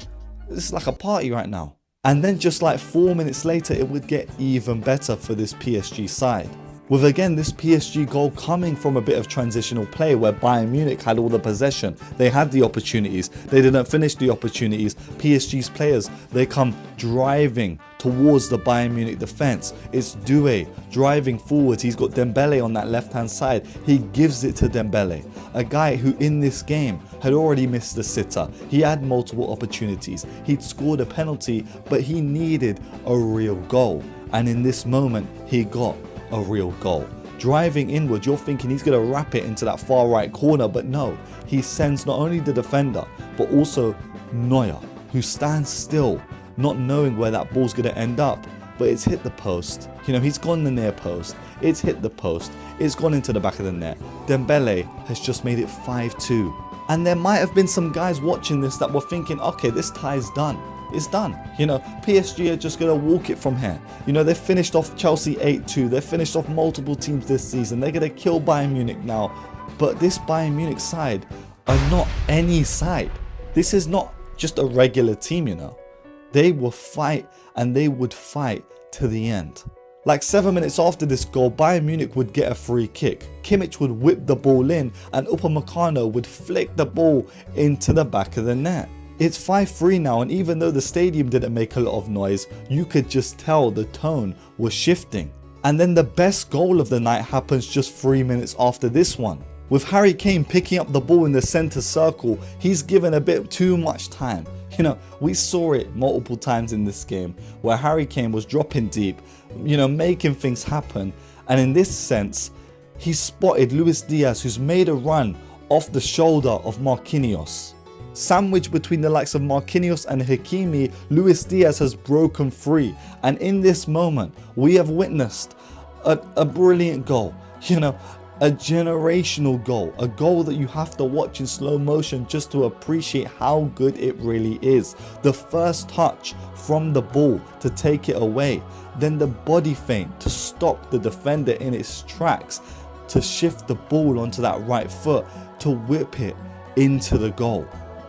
this is like a party right now. And then just like 4 minutes later, it would get even better for this PSG side. With again this PSG goal coming from a bit of transitional play where Bayern Munich had all the possession. They had the opportunities. They didn't finish the opportunities. PSG's players, they come driving towards the Bayern Munich defense. It's Doué driving forwards. He's got Dembele on that left hand side. He gives it to Dembele, a guy who in this game had already missed the sitter. He had multiple opportunities. He'd scored a penalty, but he needed a real goal. And in this moment, he got a real goal. Driving inward, you're thinking he's going to wrap it into that far right corner, but no, he sends not only the defender but also Neuer, who stands still, not knowing where that ball's going to end up. But it's hit the post. He's gone the near post. It's hit the post. It's gone into the back of the net. Dembele has just made it 5-2. And there might have been some guys watching this that were thinking, okay, this tie's done. It's done. PSG are just going to walk it from here. They've finished off Chelsea 8-2. They've finished off multiple teams this season. They're going to kill Bayern Munich now. But this Bayern Munich side are not any side. This is not just a regular team, They will fight, and they would fight to the end. Like 7 minutes after this goal, Bayern Munich would get a free kick. Kimmich would whip the ball in, and Upamecano would flick the ball into the back of the net. It's 5-3 now, and even though the stadium didn't make a lot of noise, you could just tell the tone was shifting. And then the best goal of the night happens just 3 minutes after this one. With Harry Kane picking up the ball in the centre circle, he's given a bit too much time. We saw it multiple times in this game where Harry Kane was dropping deep, making things happen. And in this sense, he spotted Luis Diaz, who's made a run off the shoulder of Marquinhos. Sandwiched between the likes of Marquinhos and Hakimi, Luis Diaz has broken free. And in this moment, we have witnessed a brilliant goal. A generational goal. A goal that you have to watch in slow motion just to appreciate how good it really is. The first touch from the ball to take it away. Then the body feint to stop the defender in its tracks. To shift the ball onto that right foot. To whip it into the goal.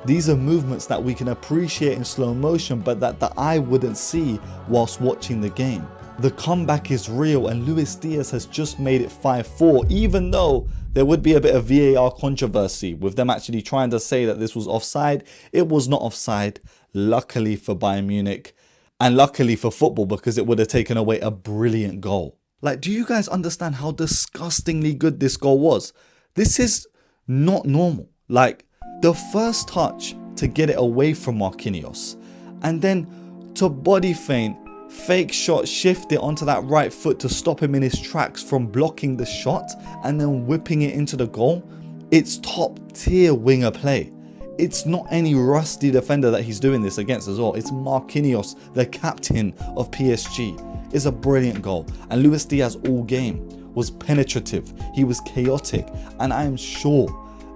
These are movements that we can appreciate in slow motion, but that the eye wouldn't see whilst watching the game. The comeback is real, and Luis Diaz has just made it 5-4, even though there would be a bit of VAR controversy with them actually trying to say that this was offside. It was not offside, luckily for Bayern Munich, and luckily for football, because it would have taken away a brilliant goal. Like, do you guys understand how disgustingly good this goal was? This is not normal. Like, the first touch to get it away from Marquinhos, and then to body feint, fake shot, shift it onto that right foot to stop him in his tracks from blocking the shot, and then whipping it into the goal. It's top tier winger play. It's not any rusty defender that he's doing this against as well. It's Marquinhos, the captain of PSG. It's a brilliant goal. And Luis Diaz all game was penetrative. He was chaotic. And I am sure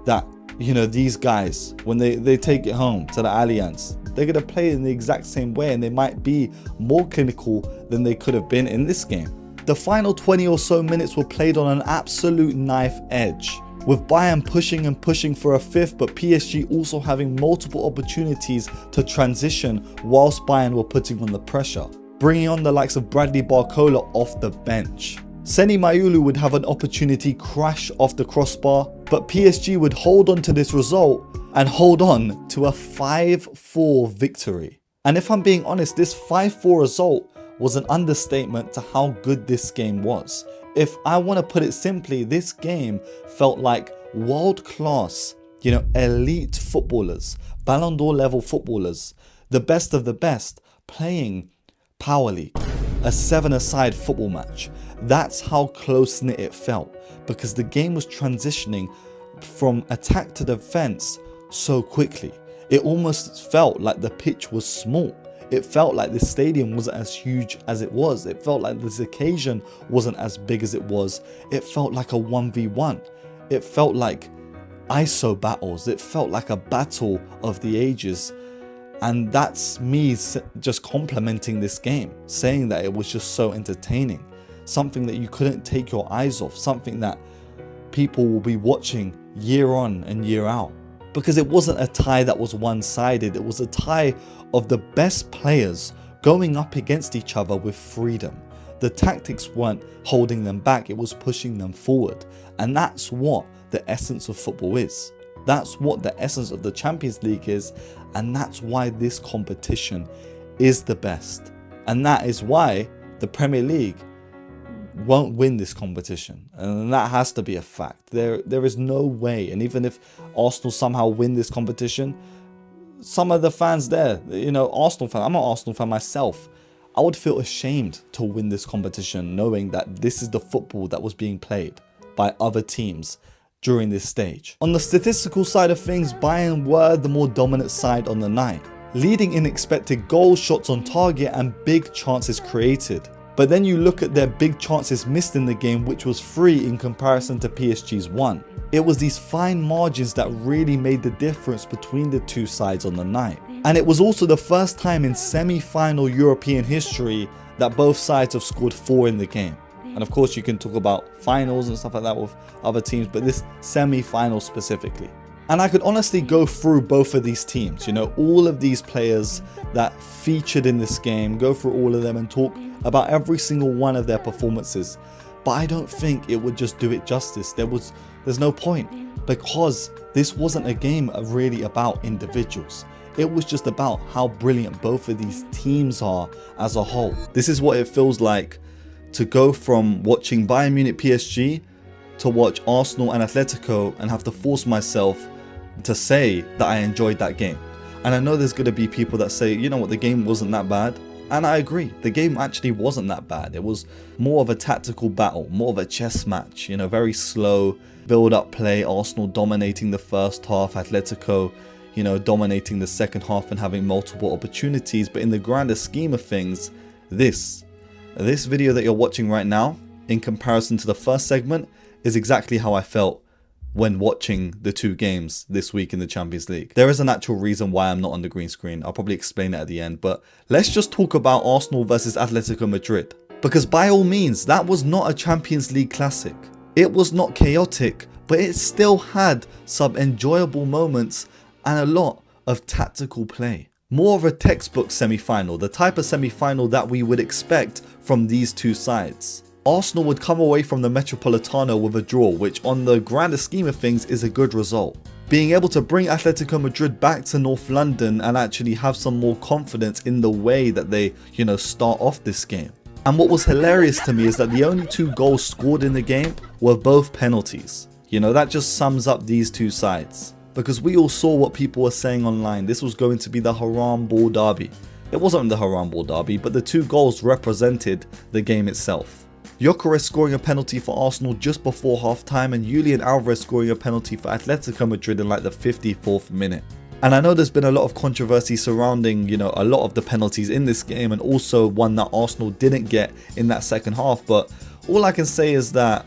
that, you know, these guys, when they take it home to the Allianz, they're going to play it in the exact same way, and they might be more clinical than they could have been in this game. The final 20 or so minutes were played on an absolute knife edge, with Bayern pushing and pushing for a fifth, but PSG also having multiple opportunities to transition whilst Bayern were putting on the pressure, bringing on the likes of Bradley Barcola off the bench. Seni Mayulu would have an opportunity crash off the crossbar, but PSG would hold on to this result and hold on to a 5-4 victory. And if I'm being honest, this 5-4 result was an understatement to how good this game was. If I want to put it simply, this game felt like world-class, you know, elite footballers, Ballon d'Or level footballers, the best of the best, playing Power League, a 7-a-side football match. That's how close-knit it felt, because the game was transitioning from attack to defense so quickly. It almost felt like the pitch was small. It felt like the stadium wasn't as huge as it was. It felt like this occasion wasn't as big as it was. It felt like a 1v1. It felt like ISO battles. It felt like a battle of the ages. And that's me just complimenting this game, saying that it was just so entertaining. Something that you couldn't take your eyes off. Something that people will be watching year on and year out. Because it wasn't a tie that was one-sided. It was a tie of the best players going up against each other with freedom. The tactics weren't holding them back, it was pushing them forward. And that's what the essence of football is. That's what the essence of the Champions League is. And that's why this competition is the best. And that is why the Premier League won't win this competition, and that has to be a fact. There is no way. And even if Arsenal somehow win this competition, some of the fans there, you know, Arsenal fan, I'm an Arsenal fan myself, I would feel ashamed to win this competition knowing that this is the football that was being played by other teams during this stage. On the statistical side of things, Bayern were the more dominant side on the night, leading in expected goals, shots on target and big chances created. But then you look at their big chances missed in the game, which was 3 in comparison to PSG's 1. It was these fine margins that really made the difference between the two sides on the night. And it was also the first time in semi-final European history that both sides have scored 4 in the game. And of course you can talk about finals and stuff like that with other teams, but this semi-final specifically. And I could honestly go through both of these teams, you know, all of these players that featured in this game, go through all of them and talk about every single one of their performances. But I don't think it would just do it justice. There's no point, because this wasn't a game really about individuals. It was just about how brilliant both of these teams are as a whole. This is what it feels like to go from watching Bayern Munich PSG to watch Arsenal and Atletico and have to force myself to say that I enjoyed that game. And I know there's going to be people that say, you know what, the game wasn't that bad. And I agree, the game actually wasn't that bad. It was more of a tactical battle, more of a chess match, you know, very slow build-up play, Arsenal dominating the first half, Atletico, you know, dominating the second half and having multiple opportunities. But in the grander scheme of things, this video that you're watching right now, in comparison to the first segment, is exactly how I felt when watching the two games this week in the Champions League. There is an actual reason why I'm not on the green screen. I'll probably explain it at the end, but let's just talk about Arsenal versus Atletico Madrid. Because by all means, that was not a Champions League classic. It was not chaotic, but it still had some enjoyable moments and a lot of tactical play. More of a textbook semi-final, the type of semi-final that we would expect from these two sides. Arsenal would come away from the Metropolitano with a draw, which on the grander scheme of things is a good result. Being able to bring Atletico Madrid back to North London and actually have some more confidence in the way that they, you know, start off this game. And what was hilarious to me is that the only 2 goals scored in the game were both penalties. You know, that just sums up these two sides. Because we all saw what people were saying online. This was going to be the Haram Ball Derby. It wasn't the Haram Ball Derby, but the 2 goals represented the game itself. Gyökeres scoring a penalty for Arsenal just before half time, and Julian Alvarez scoring a penalty for Atletico Madrid in like the 54th minute. And I know there's been a lot of controversy surrounding, you know, a lot of the penalties in this game, and also one that Arsenal didn't get in that second half. But all I can say is that,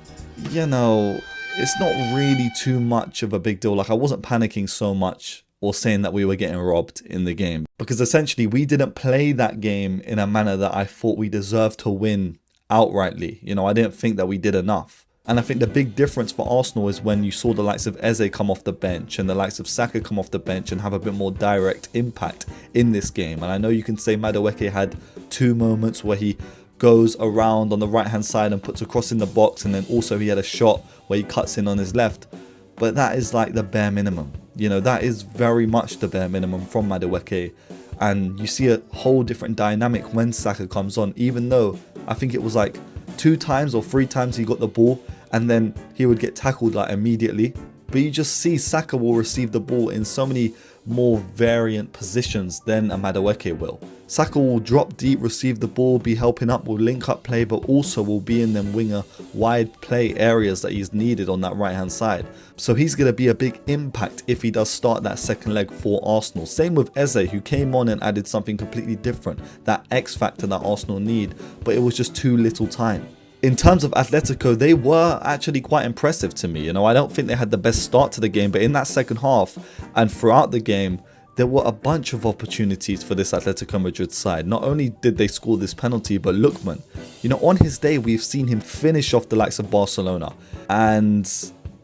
you know, it's not really too much of a big deal. Like, I wasn't panicking so much or saying that we were getting robbed in the game, because essentially we didn't play that game in a manner that I thought we deserved to win outrightly. You know, I didn't think that we did enough. And I think the big difference for Arsenal is when you saw the likes of Eze come off the bench and the likes of Saka come off the bench and have a bit more direct impact in this game. And I know you can say Madueke had 2 moments where he goes around on the right hand side and puts a cross in the box, and then also he had a shot where he cuts in on his left. But that is like the bare minimum. You know, that is very much the bare minimum from Madueke. And you see a whole different dynamic when Saka comes on, even though I think it was like 2 times or 3 times he got the ball and then he would get tackled like immediately. But you just see Saka will receive the ball in so many more variant positions than a Madueke will. Saka will drop deep, receive the ball, be helping up, will link up play, but also will be in them winger wide play areas that he's needed on that right hand side. So he's going to be a big impact if he does start that second leg for Arsenal. Same with Eze, who came on and added something completely different, that X factor that Arsenal need, but it was just too little time. In terms of Atletico, they were actually quite impressive to me. You know, I don't think they had the best start to the game, but in that second half and throughout the game, there were a bunch of opportunities for this Atletico Madrid side. Not only did they score this penalty, but Lookman, you know, on his day, we've seen him finish off the likes of Barcelona. And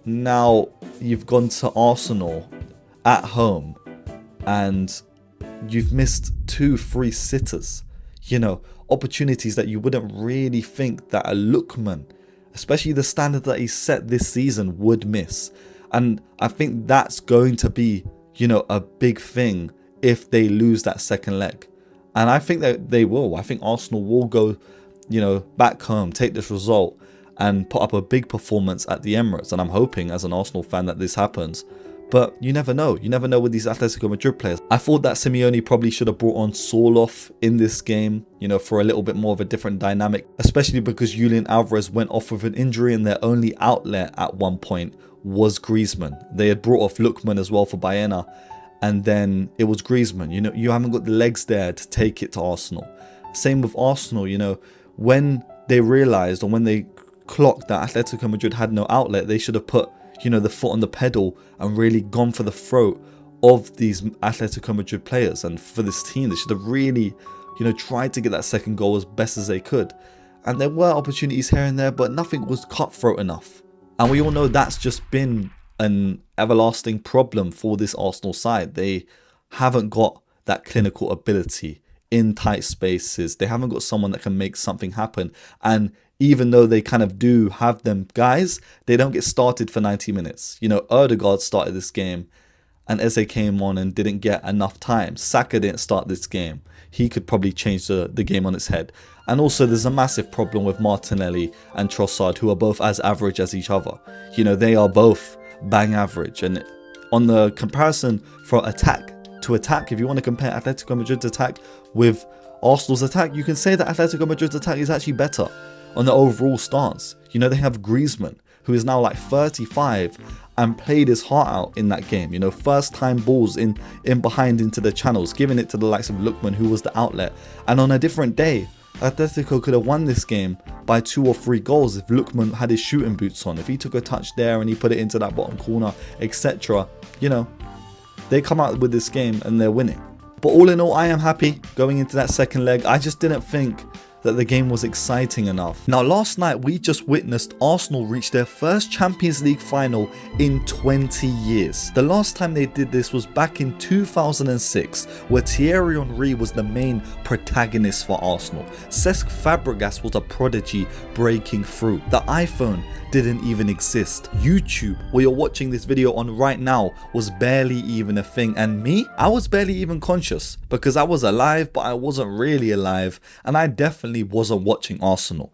now you've gone to Arsenal at home and you've missed 2 free sitters. You know, opportunities that you wouldn't really think that a Lookman, especially the standard that he set this season, would miss. And I think that's going to be, you know, a big thing if they lose that second leg. And I think that they will. I think Arsenal will go, you know, back home, take this result and put up a big performance at the Emirates. And I'm hoping as an Arsenal fan that this happens. But you never know. You never know with these Atletico Madrid players. I thought that Simeone probably should have brought on Sorloth in this game, you know, for a little bit more of a different dynamic, especially because Julian Alvarez went off with an injury and their only outlet at one point was Griezmann. They had brought off Lookman as well for Bayern, and then it was Griezmann. You know, you haven't got the legs there to take it to Arsenal. Same with Arsenal, you know, when they realised or when they clocked that Atletico Madrid had no outlet, they should have put, you know, the foot on the pedal and really gone for the throat of these Atletico Madrid players. And for this team, they should have really, you know, tried to get that second goal as best as they could. And there were opportunities here and there, but nothing was cutthroat enough. And we all know that's just been an everlasting problem for this Arsenal side. They haven't got that clinical ability in tight spaces. They haven't got someone that can make something happen. And even though they kind of do have them guys, they don't get started for 90 minutes. You know, Odegaard started this game and Eze came on and didn't get enough time. Saka didn't start this game. He could probably change the game on its head. And also there's a massive problem with Martinelli and Trossard, who are both as average as each other. You know, they are both bang average. And on the comparison for attack to attack, if you want to compare Atletico Madrid's attack with Arsenal's attack, you can say that Atletico Madrid's attack is actually better on the overall stance. You know, they have Griezmann, who is now like 35 and played his heart out in that game. You know, first time balls in behind into the channels, giving it to the likes of Lookman, who was the outlet. And on a different day, Atletico could have won this game by 2 or 3 goals if Lookman had his shooting boots on. If he took a touch there and he put it into that bottom corner, etc. You know, they come out with this game and they're winning. But all in all, I am happy going into that second leg. I just didn't think that the game was exciting enough. Now, last night we just witnessed Arsenal reach their first Champions League final in 20 years. The last time they did this was back in 2006, where Thierry Henry was the main protagonist for Arsenal. Cesc Fabregas was a prodigy breaking through. The iPhone didn't even exist. YouTube, where you're watching this video on right now, was barely even a thing. And me, I was barely even conscious, because I was alive, but I wasn't really alive. And I definitely wasn't watching Arsenal.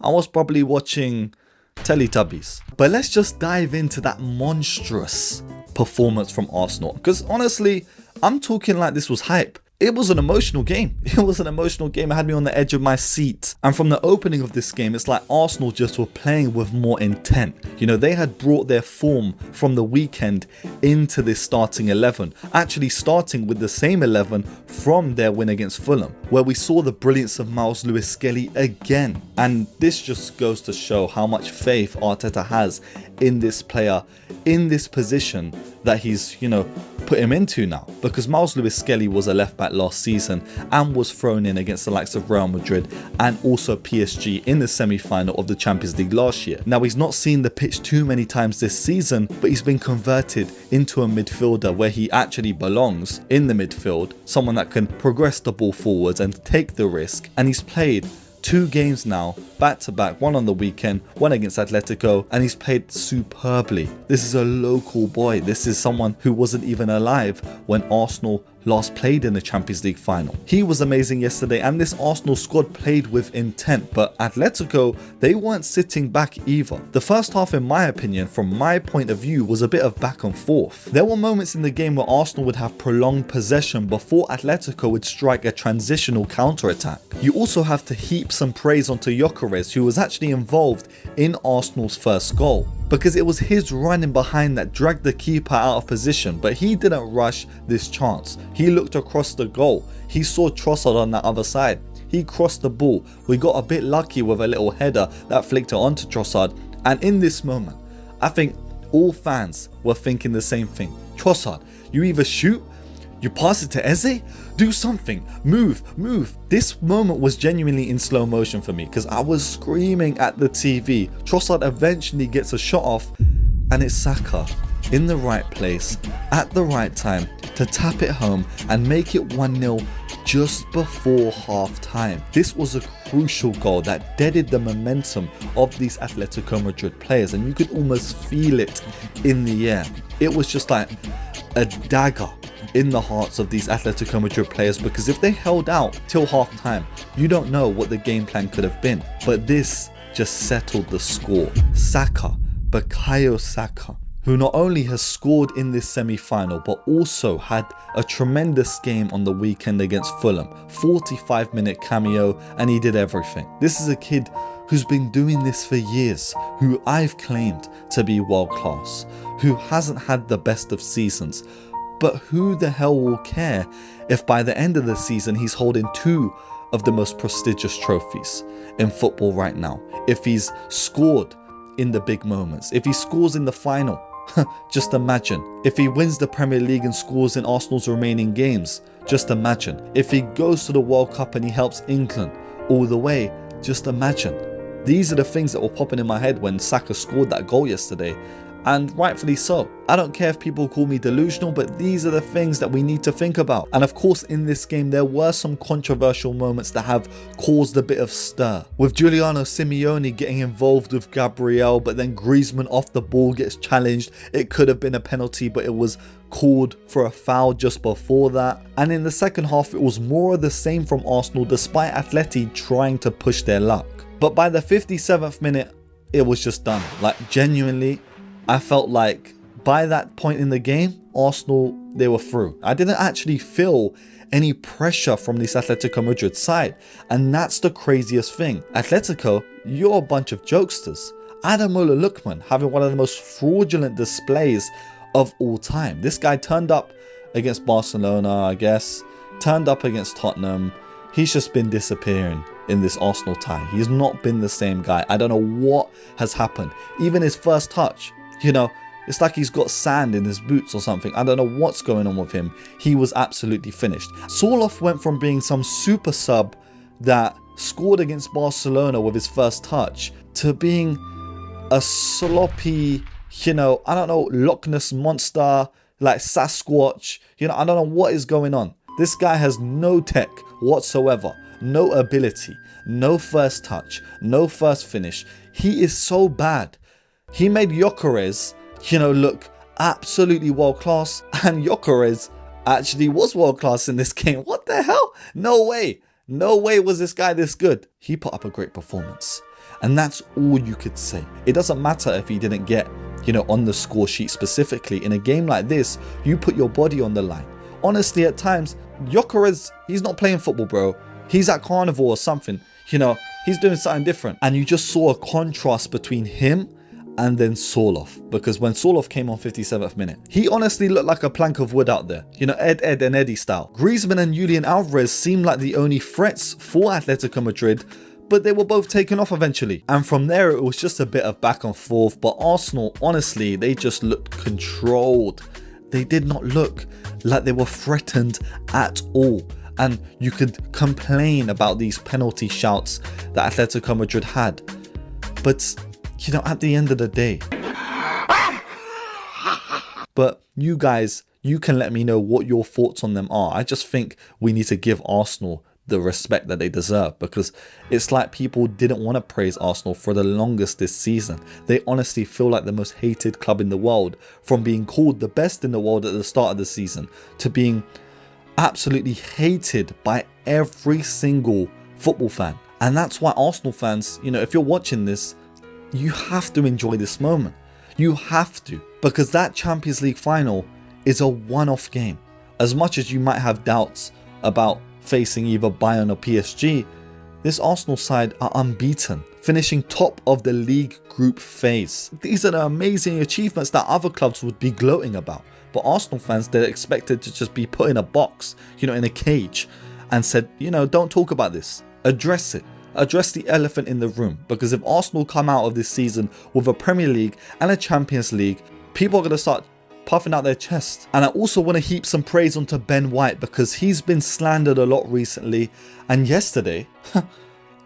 I was probably watching Teletubbies. But let's just dive into that monstrous performance from Arsenal. Because honestly, I'm talking like this was hype. it was an emotional game. It was an emotional game. It had me on the edge of my seat. And from the opening of this game, it's like Arsenal just were playing with more intent. You know, they had brought their form from the weekend into this starting 11, actually starting with the same 11 from their win against Fulham, where we saw the brilliance of Miles Lewis-Skelly again. And this just goes to show how much faith Arteta has in this player, in this position that he's, you know, put him into now, because Miles Lewis-Skelly was a left back last season and was thrown in against the likes of Real Madrid and also PSG in the semi-final of the Champions League last year. Now, he's not seen the pitch too many times this season, but he's been converted into a midfielder where he actually belongs in the midfield, someone that can progress the ball forwards and take the risk. And he's played 2 games now, back to back, one on the weekend, one against Atletico, and he's played superbly. This is a local boy. This is someone who wasn't even alive when Arsenal last played in the Champions League final. He was amazing yesterday, and this Arsenal squad played with intent, but Atletico, they weren't sitting back either. The first half, in my opinion, from my point of view, was a bit of back and forth. There were moments in the game where Arsenal would have prolonged possession before Atletico would strike a transitional counter-attack. You also have to heap some praise onto Gyökeres, who was actually involved in Arsenal's first goal, because it was his running behind that dragged the keeper out of position, but he didn't rush this chance. He looked across the goal. He saw Trossard on that other side. He crossed the ball. We got a bit lucky with a little header that flicked it onto Trossard. And in this moment, I think all fans were thinking the same thing. Trossard, you either shoot, you pass it to Eze, do something, move. This moment was genuinely in slow motion for me because I was screaming at the TV. Trossard eventually gets a shot off, and it's Saka in the right place at the right time to tap it home and make it 1-0 just before half time. This was a crucial goal that deaded the momentum of these Atletico Madrid players, and you could almost feel it in the air. It was just like a dagger in the hearts of these Atletico Madrid players, because if they held out till half time, you don't know what the game plan could have been. But this just settled the score. Saka, Bukayo Saka, who not only has scored in this semi-final but also had a tremendous game on the weekend against Fulham. 45-minute cameo, and he did everything. This is a kid who's been doing this for years, who I've claimed to be world class, who hasn't had the best of seasons, but who the hell will care if by the end of the season he's holding 2 of the most prestigious trophies in football right now? If he's scored in the big moments, if he scores in the final, just imagine. If he wins the Premier League and scores in Arsenal's remaining games, just imagine. If he goes to the World Cup and he helps England all the way, just imagine. These are the things that were popping in my head when Saka scored that goal yesterday. And rightfully so. I don't care if people call me delusional, but these are the things that we need to think about. And of course, in this game, there were some controversial moments that have caused a bit of stir. With Giuliano Simeone getting involved with Gabriel, but then Griezmann off the ball gets challenged. It could have been a penalty, but it was called for a foul just before that. And in the second half, it was more of the same from Arsenal, despite Atleti trying to push their luck. But by the 57th minute, it was just done. Like, genuinely, I felt like by that point in the game, Arsenal, they were through. I didn't actually feel any pressure from this Atletico Madrid side. And that's the craziest thing. Atletico, you're a bunch of jokesters. Ademola Lookman having one of the most fraudulent displays of all time. This guy turned up against Barcelona, I guess. Turned up against Tottenham. He's just been disappearing in this Arsenal tie. He's not been the same guy. I don't know what has happened. Even his first touch, you know, it's like he's got sand in his boots or something. I don't know what's going on with him. He was absolutely finished. Soloff went from being some super sub that scored against Barcelona with his first touch to being a sloppy, you know, I don't know, Loch Ness monster, like Sasquatch. You know, I don't know what is going on. This guy has no tech whatsoever, no ability, no first touch, no first finish. He is so bad. He made Gyökeres, you know, look absolutely world class, and Gyökeres actually was world class in this game. What the hell? No way. No way was this guy this good. He put up a great performance, and that's all you could say. It doesn't matter if he didn't get, you know, on the score sheet specifically. In a game like this, you put your body on the line. honestly, at times, Gyökeres, he's not playing football, bro. He's at carnival or something. You know, he's doing something different. And you just saw a contrast between him and then Sorloth, because when Sorloth came on 57th minute, he honestly looked like a plank of wood out there. You know, Ed and Eddie style. Griezmann and Julian Alvarez seemed like the only threats for Atletico Madrid, but they were both taken off eventually. And from there, it was just a bit of back and forth. But Arsenal, honestly, they just looked controlled. They did not look like they were threatened at all. And you could complain about these penalty shouts that Atletico Madrid had. But, you know, at the end of the day. But you guys, you can let me know what your thoughts on them are. I just think we need to give Arsenal the respect that they deserve, because it's like people didn't want to praise Arsenal for the longest this season. They honestly feel like the most hated club in the world, from being called the best in the world at the start of the season to being absolutely hated by every single football fan. And that's why Arsenal fans, you know, if you're watching this, you have to enjoy this moment. You have to, because that Champions League final is a one-off game. As much as you might have doubts about facing either Bayern or PSG, this Arsenal side are unbeaten, finishing top of the league group phase. These are the amazing achievements that other clubs would be gloating about. But Arsenal fans, they're expected to just be put in a box, you know, in a cage, and said, you know, don't talk about this. Address it. Address the elephant in the room. Because if Arsenal come out of this season with a Premier League and a Champions League, people are going to start puffing out their chest. And I also want to heap some praise onto Ben White, because he's been slandered a lot recently. And yesterday,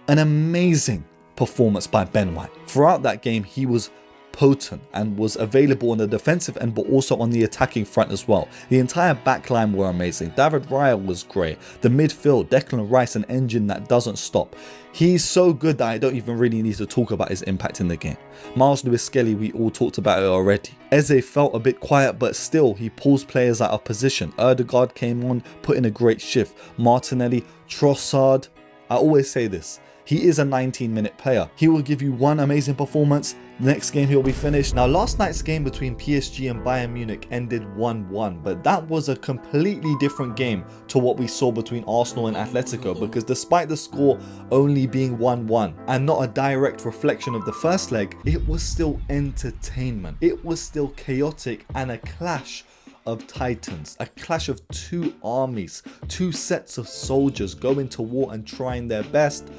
an amazing performance by Ben White. Throughout that game, he was potent and was available on the defensive end, but also on the attacking front as well. The entire backline were amazing. David Raya was great. The midfield, Declan Rice, an engine that doesn't stop. He's so good that I don't even really need to talk about his impact in the game. Miles Lewis-Skelly, we all talked about it already. Eze felt a bit quiet, but still he pulls players out of position. Ødegaard came on, put in a great shift. Martinelli, Trossard. I always say this, he is a 19-minute player. He will give you one amazing performance, next game he'll be finished. Now, last night's game between PSG and Bayern Munich ended 1-1, but that was a completely different game to what we saw between Arsenal and Atletico, because despite the score only being 1-1 and not a direct reflection of the first leg, it was still entertainment. It was still chaotic and a clash of titans, a clash of two armies, two sets of soldiers going to war and trying their best.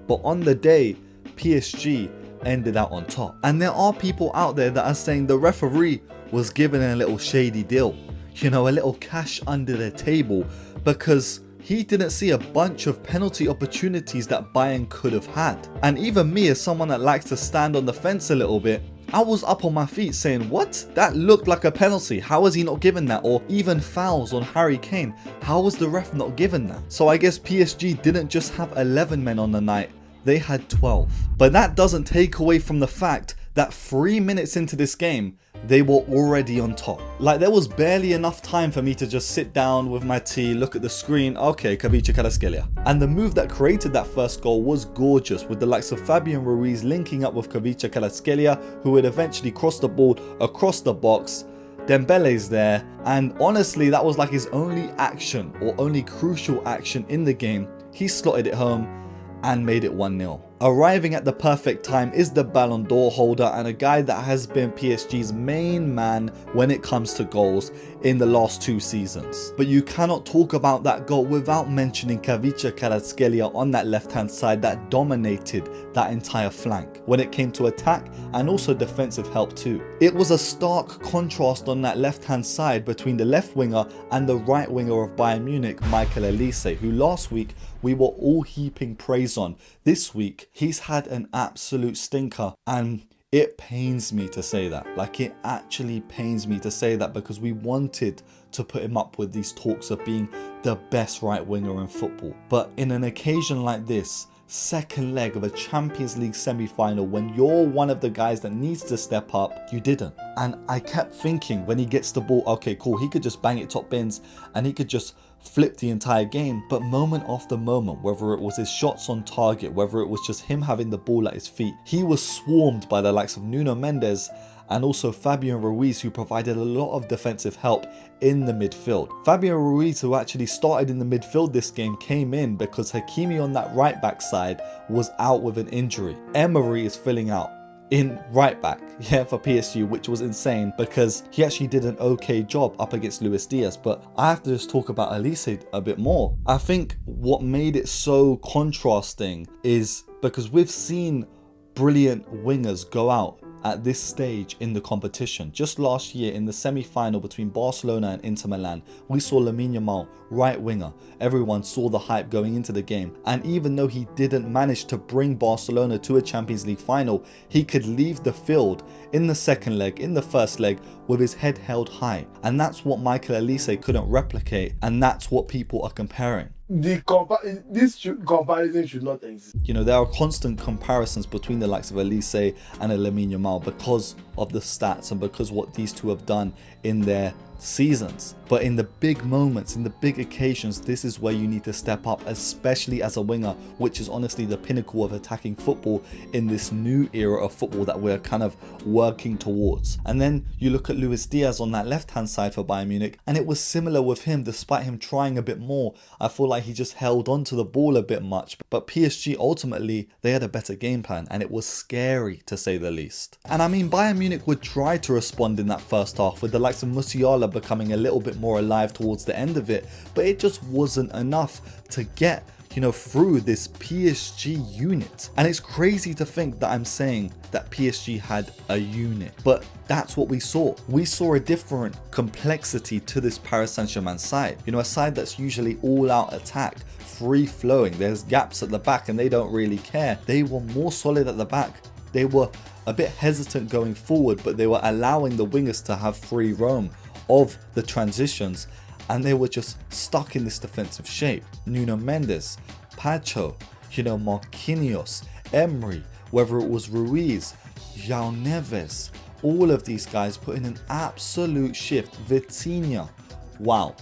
But on the day, PSG ended out on top. And there are people out there that are saying the referee was given a little shady deal, you know, a little cash under the table, because he didn't see a bunch of penalty opportunities that Bayern could have had. And even me, as someone that likes to stand on the fence a little bit, I was up on my feet saying, what? That looked like a penalty. How was he not given that? Or even fouls on Harry Kane. How was the ref not given that? So I guess PSG didn't just have 11 men on the night. They had 12. But that doesn't take away from the fact that 3 minutes into this game, they were already on top. Like, there was barely enough time for me to just sit down with my tea, look at the screen, okay, Kavicha Kvaratskhelia. And the move that created that first goal was gorgeous, with the likes of Fabian Ruiz linking up with Kavicha Kvaratskhelia, who would eventually cross the ball across the box. Dembele's there, and honestly, that was like his only action, or only crucial action in the game. He slotted it home and made it 1-0. Arriving at the perfect time is the Ballon d'Or holder and a guy that has been PSG's main man when it comes to goals in the last 2 seasons. But you cannot talk about that goal without mentioning Kavicha Kvaratskhelia on that left hand side that dominated that entire flank when it came to attack and also defensive help too. It was a stark contrast on that left hand side between the left winger and the right winger of Bayern Munich, Michael Olise, who last week we were all heaping praise on. This week, he's had an absolute stinker, and it pains me to say that. Like, it actually pains me to say that, because we wanted to put him up with these talks of being the best right winger in football. But in an occasion like this, second leg of a Champions League semi-final, when you're one of the guys that needs to step up, you didn't. And I kept thinking, when he gets the ball, okay, cool, he could just bang it top bins and he could just flip the entire game. But moment after moment, whether it was his shots on target, whether it was just him having the ball at his feet, he was swarmed by the likes of Nuno Mendes and also Fabian Ruiz, who provided a lot of defensive help in the midfield. Fabian Ruiz, who actually started in the midfield this game, came in because Hakimi on that right back side was out with an injury. Emery is filling out in right back, for PSG, which was insane because he actually did an okay job up against Luis Diaz. But I have to just talk about Elise a bit more. I think what made it so contrasting is because we've seen brilliant wingers go out at this stage in the competition. Just last year in the semi-final between Barcelona and Inter Milan, we saw Lamine Yamal, right winger. Everyone saw the hype going into the game, and even though he didn't manage to bring Barcelona to a Champions League final, he could leave the field in the second leg, in the first leg, with his head held high. And that's what Michael Elise couldn't replicate, and that's what people are comparing. This comparison should not exist. You know, there are constant comparisons between the likes of Elise and Lamine Yamal because of the stats and because what these two have done in their seasons. But in the big moments, in the big occasions, this is where you need to step up, especially as a winger, which is honestly the pinnacle of attacking football in this new era of football that we're kind of working towards. And then you look at Luis Diaz on that left hand side for Bayern Munich, and it was similar with him. Despite him trying a bit more, I feel like he just held on to the ball a bit much. But PSG, ultimately, they had a better game plan, and it was scary to say the least. And I mean, Bayern Munich would try to respond in that first half with the likes of Musiala becoming a little bit more alive towards the end of it, but it just wasn't enough to get, you know, through this PSG unit. And it's crazy to think that I'm saying that PSG had a unit, but that's what we saw. We saw a different complexity to this Paris Saint-Germain side. You know, a side that's usually all out attack, free flowing. There's gaps at the back and they don't really care. They were more solid at the back. They were a bit hesitant going forward, but they were allowing the wingers to have free roam of the transitions, and they were just stuck in this defensive shape. Nuno Mendes, Pacho, you know, Marquinhos, Emery, whether it was Ruiz, João Neves, all of these guys put in an absolute shift. Vitinha, wow.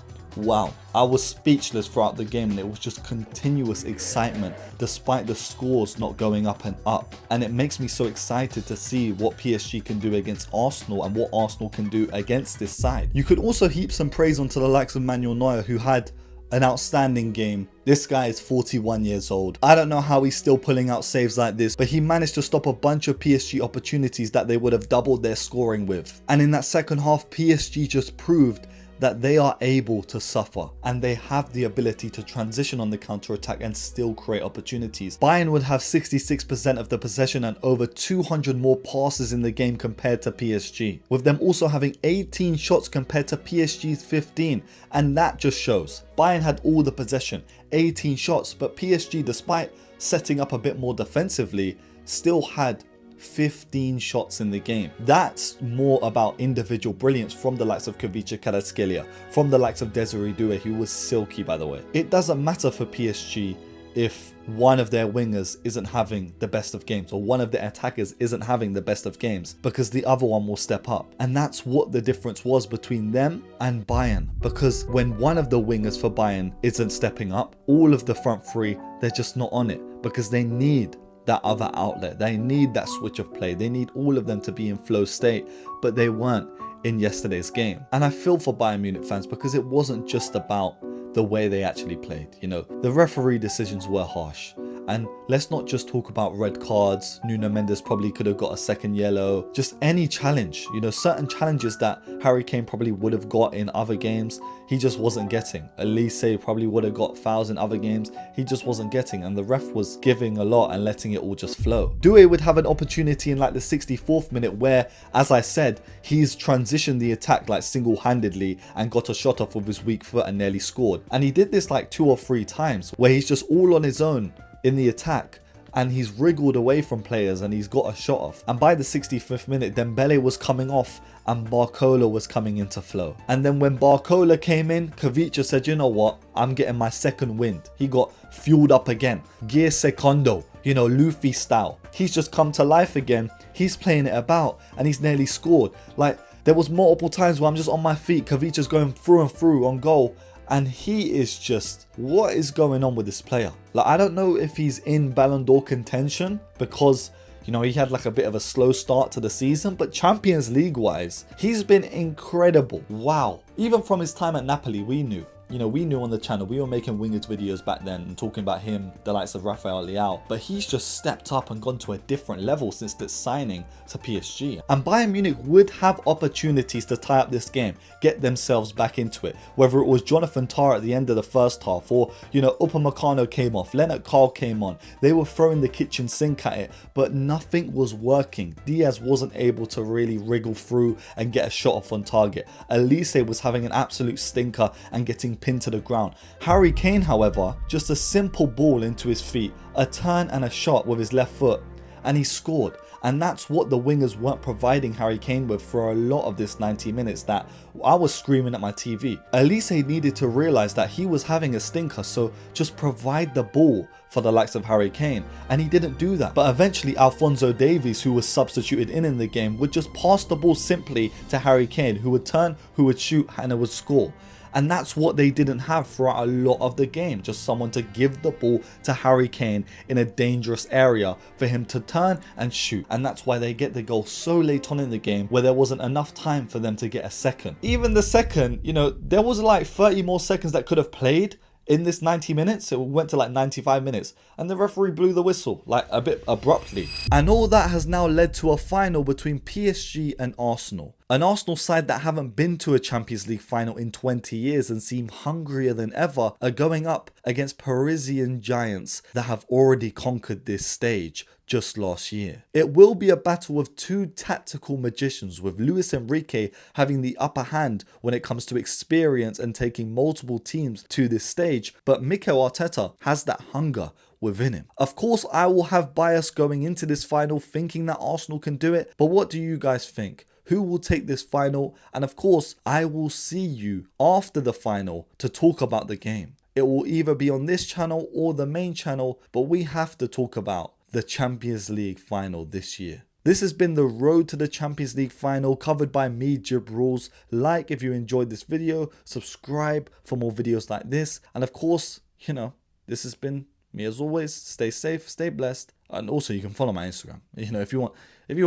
I was speechless throughout the game, and it was just continuous excitement despite the scores not going up and up. And it makes me so excited to see what PSG can do against Arsenal and what Arsenal can do against this side. You could also heap some praise onto the likes of Manuel Neuer, who had an outstanding game. This guy is 41 years old. I don't know how he's still pulling out saves like this, but he managed to stop a bunch of PSG opportunities that they would have doubled their scoring with. And in that second half, PSG just proved that they are able to suffer and they have the ability to transition on the counter-attack and still create opportunities. Bayern would have 66% of the possession and over 200 more passes in the game compared to PSG, with them also having 18 shots compared to PSG's 15, and that just shows Bayern had all the possession, 18 shots, but PSG, despite setting up a bit more defensively, still had 15 shots in the game. That's more about individual brilliance from the likes of Kvicha Kvaratskhelia, from the likes of Desiree Doué, who was silky by the way. It doesn't matter for PSG if one of their wingers isn't having the best of games or one of their attackers isn't having the best of games, because the other one will step up. And that's what the difference was between them and Bayern, because when one of the wingers for Bayern isn't stepping up, all of the front three, they're just not on it, because they need that other outlet. They need that switch of play. They need all of them to be in flow state, but they weren't in yesterday's game. And I feel for Bayern Munich fans, because it wasn't just about the way they actually played. You know, the referee decisions were harsh. And let's not just talk about red cards. Nuno Mendes probably could have got a second yellow. Just any challenge, you know, certain challenges that Harry Kane probably would have got in other games, he just wasn't getting. Elise probably would have got fouls in other games, he just wasn't getting. And the ref was giving a lot and letting it all just flow. Doué would have an opportunity in like the 64th minute where, as I said, he's transitioned the attack like single-handedly and got a shot off with his weak foot and nearly scored. And he did this like 2 or 3 times where he's just all on his own in the attack and he's wriggled away from players and he's got a shot off. And by the 65th minute, Dembele was coming off and Barcola was coming into flow. And then when Barcola came in, Kvicha said, you know what, I'm getting my second wind. He got fueled up again. Gear secondo, you know, Luffy style. He's just come to life again. He's playing it about and he's nearly scored. Like, there was multiple times where I'm just on my feet, Kvicha's going through and through on goal, and he is just, what is going on with this player? Like, I don't know if he's in Ballon d'Or contention, because You know, he had like a bit of a slow start to the season, but Champions League wise, he's been incredible. Wow. Even from his time at Napoli, we knew. You know, we knew on the channel, we were making wingers videos back then and talking about him, the likes of Rafael Leao, but he's just stepped up and gone to a different level since this signing to PSG. And Bayern Munich would have opportunities to tie up this game, get themselves back into it, whether it was Jonathan Tah at the end of the first half or, you know, Upamecano came off, Leonard Carl came on, they were throwing the kitchen sink at it, but nothing was working. Diaz wasn't able to really wriggle through and get a shot off on target. Elise was having an absolute stinker and getting pinned to the ground. Harry Kane, however, just a simple ball into his feet, a turn and a shot with his left foot, and he scored. And that's what the wingers weren't providing Harry Kane with for a lot of this 90 minutes that I was screaming at my TV. Elise needed to realize that he was having a stinker, so just provide the ball for the likes of Harry Kane, and he didn't do that. But eventually Alphonso Davies, who was substituted in the game, would just pass the ball simply to Harry Kane, who would turn, who would shoot, and it would score. And that's what they didn't have throughout a lot of the game. Just someone to give the ball to Harry Kane in a dangerous area for him to turn and shoot. And that's why they get the goal so late on in the game where there wasn't enough time for them to get a second. Even the second, you know, there was like 30 more seconds that could have played in this 90 minutes. It went to like 95 minutes and the referee blew the whistle like a bit abruptly. And all that has now led to a final between PSG and Arsenal. An Arsenal side that haven't been to a Champions League final in 20 years and seem hungrier than ever are going up against Parisian giants that have already conquered this stage just last year. It will be a battle of two tactical magicians, with Luis Enrique having the upper hand when it comes to experience and taking multiple teams to this stage, but Mikel Arteta has that hunger within him. Of course, I will have bias going into this final thinking that Arsenal can do it, but what do you guys think? Who will take this final? And of course, I will see you after the final to talk about the game. It will either be on this channel or the main channel, but we have to talk about the Champions League final this year. This has been the road to the Champions League final covered by me, Jib Rules. Like if you enjoyed this video, subscribe for more videos like this. And of course, you know, this has been me as always. Stay safe, stay blessed. And also you can follow my Instagram. You know, if you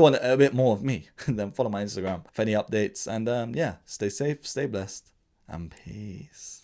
want a bit more of me, then follow my Instagram for any updates. And yeah, stay safe, stay blessed, and peace.